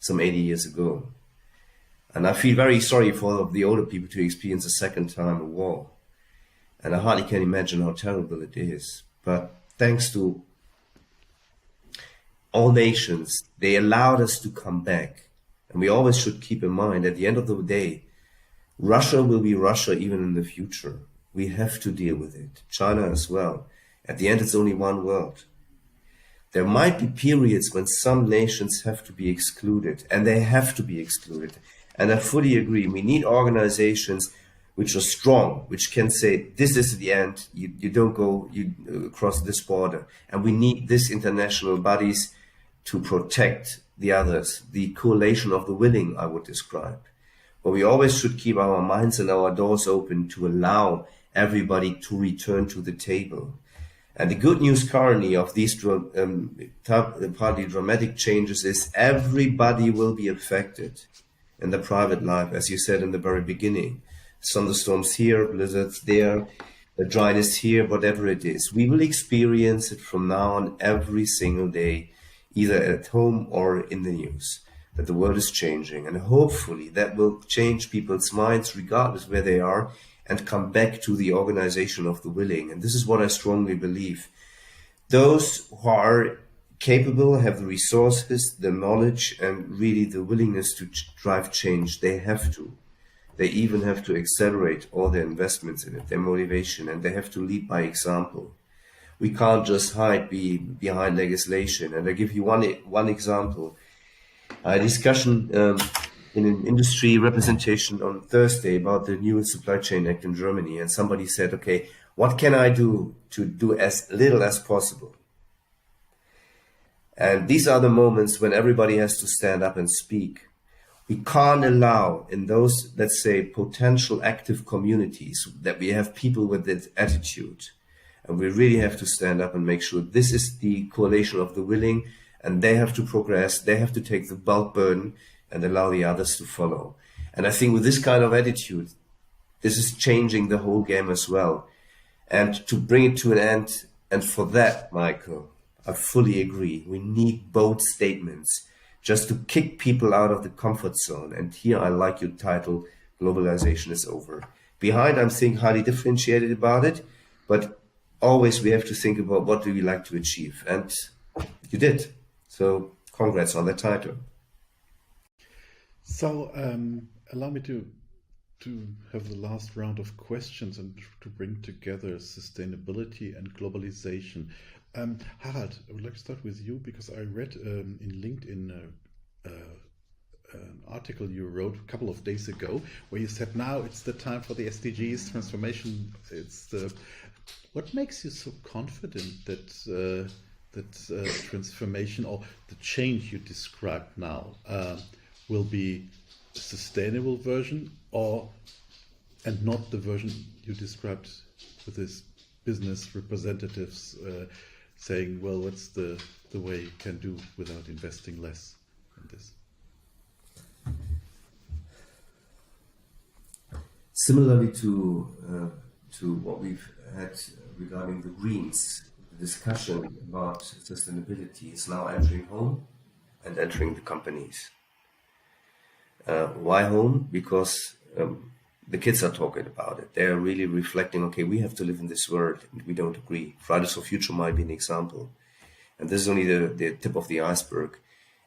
Speaker 20: some 80 years ago. And I feel very sorry for the older people to experience a second time a war. And I hardly can imagine how terrible it is. But thanks to all nations, they allowed us to come back. And we always should keep in mind, at the end of the day, Russia will be Russia even in the future. We have to deal with it. China as well. At the end, it's only one world. There might be periods when some nations have to be excluded, and they have to be excluded. And I fully agree. We need organizations which are strong, which can say, this is the end, you don't go across this border. And we need these international bodies to protect the others, the coalition of the willing, I would describe. But we always should keep our minds and our doors open to allow everybody to return to the table. And the good news currently of these partly dramatic changes is everybody will be affected in the private life, as you said in the very beginning. Thunderstorms here, blizzards there, the dryness here, whatever it is. We will experience it from now on every single day, either at home or in the news, that the world is changing. And hopefully that will change people's minds regardless where they are and come back to the organization of the willing. And this is what I strongly believe. Those who are capable, have the resources, the knowledge, and really the willingness to drive change, they have to. They even have to accelerate all their investments in it, their motivation, and they have to lead by example. We can't just hide behind legislation. And I give you one example. A discussion in an industry representation on Thursday about the new Supply Chain Act in Germany. And somebody said, okay, what can I do to do as little as possible? And these are the moments when everybody has to stand up and speak. We can't allow in those, let's say, potential active communities that we have people with this attitude. And we really have to stand up and make sure this is the coalition of the willing, and they have to progress, they have to take the bulk burden and allow the others to follow. And I think with this kind of attitude, this is changing the whole game as well. And to bring it to an end, and for that, Michael, I fully agree. We need bold statements just to kick people out of the comfort zone. And here I like your title, Globalization is Over. Behind, I'm thinking highly differentiated about it, but always we have to think about what do we like to achieve. And you did. So congrats on that title.
Speaker 16: So allow me to have the last round of questions and to bring together sustainability and globalization. Harald, I would like to start with you because I read in LinkedIn an article you wrote a couple of days ago where you said now it's the time for the SDGs transformation. What makes you so confident that transformation or the change you described now will be a sustainable version and not the version you described with this business representatives saying, well, what's the way you can do without investing less in this?
Speaker 20: Similarly to what we've had regarding the Greens, the discussion about sustainability is now entering home and entering the companies. Why home? Because the kids are talking about it. They're really reflecting, okay, we have to live in this world and we don't agree. Fridays for Future might be an example. And this is only the tip of the iceberg.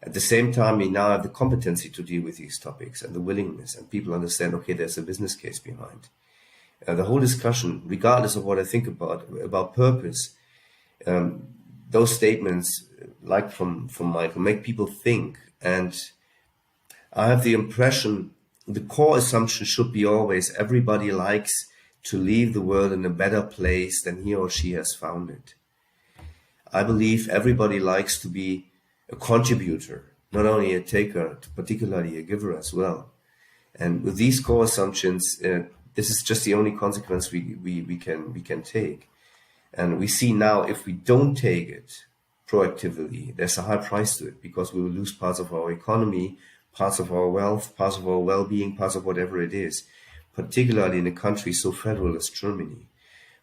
Speaker 20: At the same time, we now have the competency to deal with these topics and the willingness, and people understand, okay, there's a business case behind. The whole discussion, regardless of what I think about purpose, those statements, like from Michael, make people think. And I have the impression the core assumption should be always everybody likes to leave the world in a better place than he or she has found it. I believe everybody likes to be a contributor, not only a taker, particularly a giver as well. And with these core assumptions, this is just the only consequence we can take. And we see now if we don't take it proactively, there's a high price to it because we will lose parts of our economy, parts of our wealth, parts of our well-being, parts of whatever it is, particularly in a country so federal as Germany.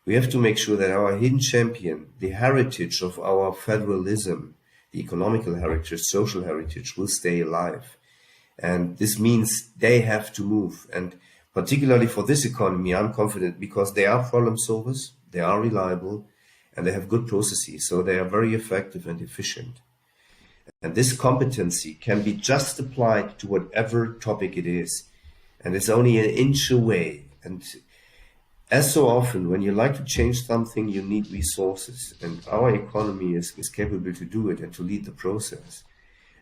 Speaker 20: We have to make sure that our hidden champion, the heritage of our federalism, the economical heritage, social heritage, will stay alive. And this means they have to move. And particularly for this economy, I'm confident because they are problem solvers, they are reliable, and they have good processes. So they are very effective and efficient. And this competency can be just applied to whatever topic it is. And it's only an inch away. And as so often, when you like to change something, you need resources. And our economy is capable to do it and to lead the process.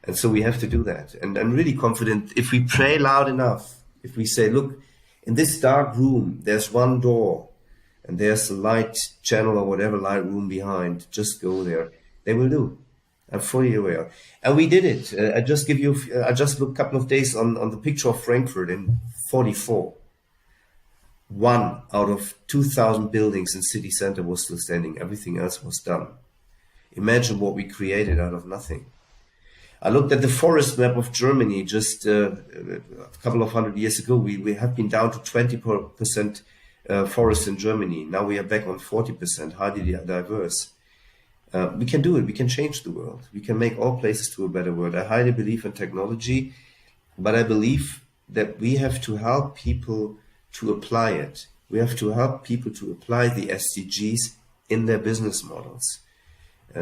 Speaker 20: And so we have to do that. And I'm really confident if we pray loud enough, if we say, look, In this dark room, there's one door, and there's a light channel or whatever light room behind. Just go there. They will do. I'm fully aware. And we did it. I just looked a couple of days on the picture of Frankfurt in 44. 1 out of 2,000 buildings in city center was still standing. Everything else was done. Imagine what we created out of nothing. I looked at the forest map of Germany just a couple of 100 years ago. We have been down to 20% forest in Germany. Now we are back on 40%, highly diverse. We can do it. We can change the world. We can make all places to a better world. I highly believe in technology, but I believe that we have to help people to apply it. We have to help people to apply the SDGs in their business models.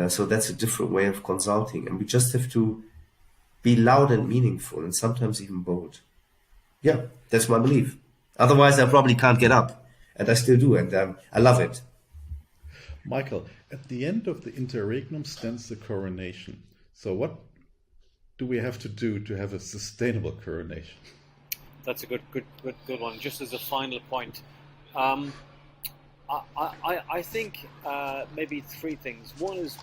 Speaker 20: So that's a different way of consulting. And we just have to be loud and meaningful and sometimes even bold. Yeah, that's my belief. Otherwise, I probably can't get up. And I still do. And I love it.
Speaker 16: Michael, at the end of the interregnum stands the coronation. So what do we have to do to have a sustainable coronation?
Speaker 17: That's a good one. Just as a final point, I think maybe three things. One is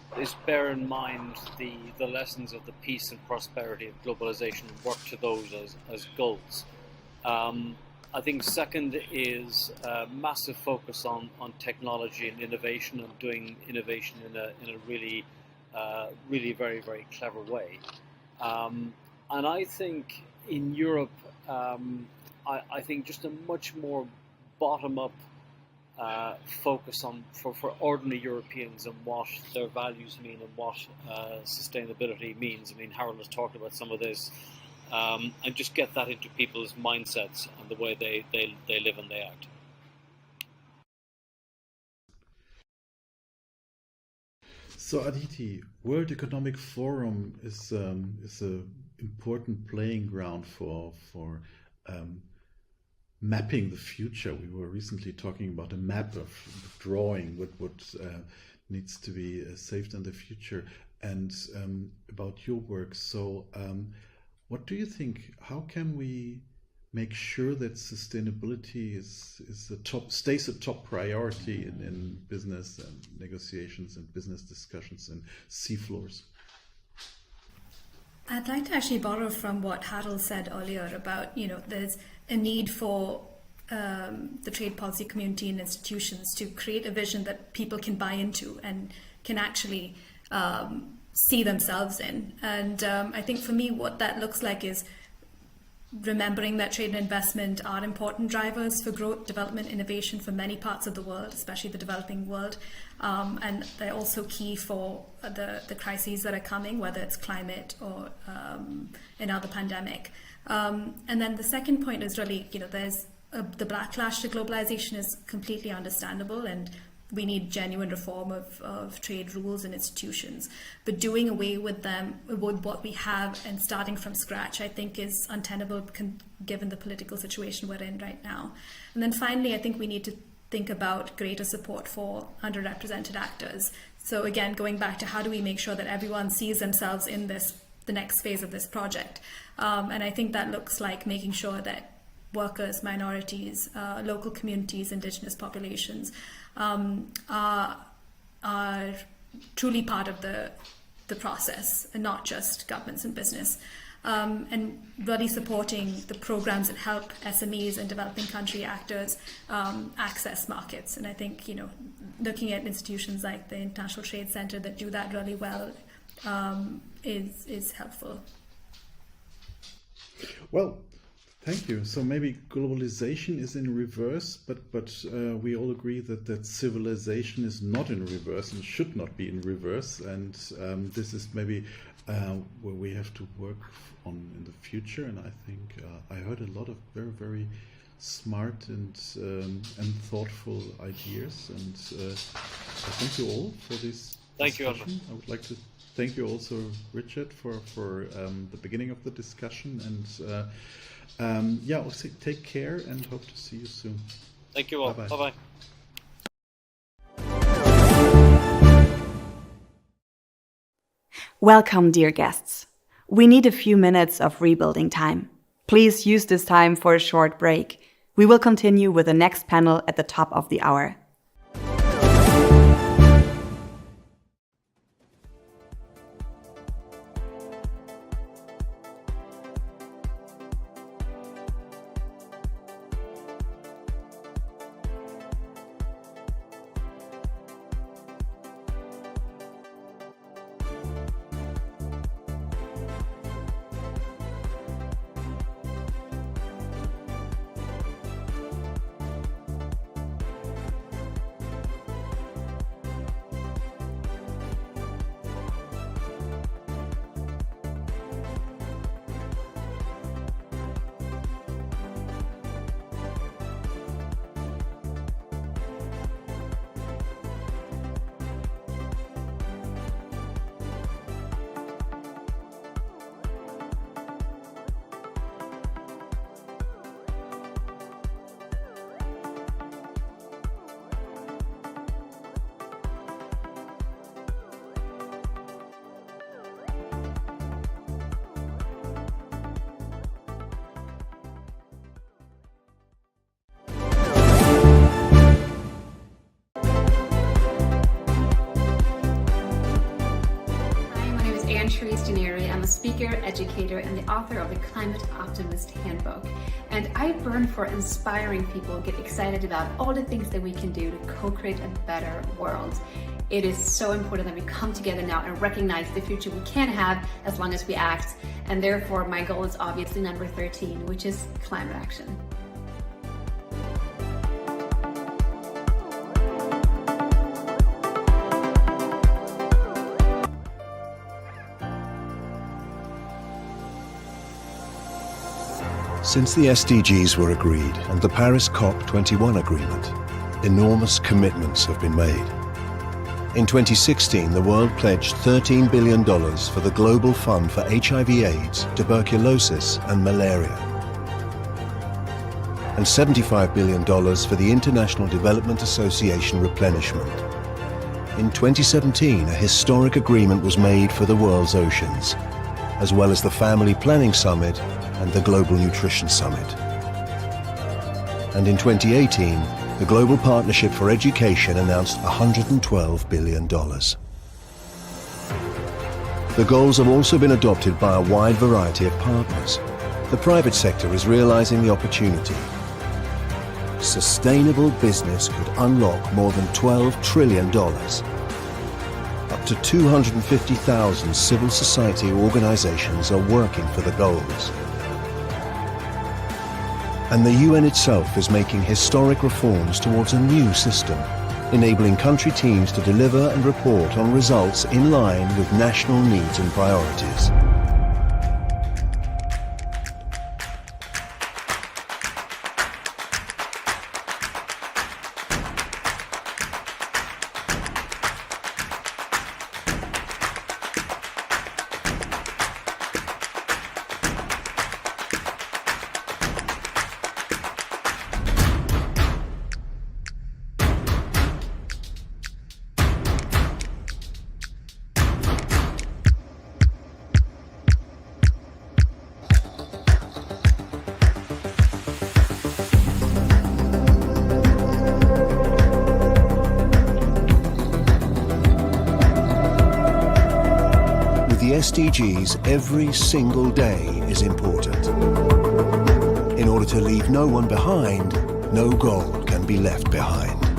Speaker 17: bear in mind the lessons of the peace and prosperity of globalization and work to those as goals. I think second is a massive focus on technology and innovation and doing innovation in a really very, very clever way. And I think in Europe, I think just a much more bottom-up focus on for ordinary Europeans and what their values mean and what sustainability means. I mean, Harold has talked about some of this, and just get that into people's mindsets and the way they live and they act.
Speaker 16: So Aditi, World Economic Forum is a important playing ground for mapping the future. We were recently talking about a map of drawing what needs to be saved in the future, and about your work. So what do you think? How can we make sure that sustainability stays a top priority in business and negotiations and business discussions and seafloors?
Speaker 19: I'd like to actually borrow from what Harold said earlier about, there's a need for the trade policy community and institutions to create a vision that people can buy into and can actually see themselves in. And I think for me, what that looks like is remembering that trade and investment are important drivers for growth, development, innovation for many parts of the world, especially the developing world. And they're also key for the crises that are coming, whether it's climate or another pandemic. And then the second point is really, there's the backlash to globalization is completely understandable, and we need genuine reform of trade rules and institutions. But doing away with them, with what we have and starting from scratch, I think is untenable given the political situation we're in right now. And then finally, I think we need to think about greater support for underrepresented actors. So again, going back to how do we make sure that everyone sees themselves in the next phase of this project. And I think that looks like making sure that workers, minorities, local communities, indigenous populations are truly part of the process, and not just governments and business. And really supporting the programs that help SMEs and developing country actors access markets. And I think, looking at institutions like the International Trade Center that do that really well is helpful.
Speaker 16: Well, thank you. So maybe globalization is in reverse, but we all agree that civilization is not in reverse and should not be in reverse. And this is maybe where we have to work on in the future. And I think I heard a lot of very, very smart and thoughtful ideas. And I thank you all for this discussion. I would like to thank you also, Richard, for the beginning of the discussion. And also take care and hope to see you soon.
Speaker 17: Thank you all. Bye-bye.
Speaker 15: Welcome, dear guests. We need a few minutes of rebuilding time. Please use this time for a short break. We will continue with the next panel at the top of the hour.
Speaker 2: I'm a speaker, educator, and the author of the Climate Optimist Handbook. And I burn for inspiring people to get excited about all the things that we can do to co-create a better world. It is so important that we come together now and recognize the future we can have as long as we act. And therefore, my goal is obviously number 13, which is climate action.
Speaker 14: Since the SDGs were agreed and the Paris COP21 agreement, enormous commitments have been made. In 2016, the world pledged $13 billion for the Global Fund for HIV/AIDS, tuberculosis and malaria, and $75 billion for the International Development Association replenishment. In 2017, a historic agreement was made for the world's oceans, as well as the Family Planning Summit and the Global Nutrition Summit. And in 2018, the Global Partnership for Education announced $112 billion. The goals have also been adopted by a wide variety of partners. The private sector is realizing the opportunity. Sustainable business could unlock more than $12 trillion. Up to 250,000 civil society organizations are working for the goals. And the UN itself is making historic reforms towards a new system, enabling country teams to deliver and report on results in line with national needs and priorities. SDGs, every single day is important. In order to leave no one behind, no goal can be left behind.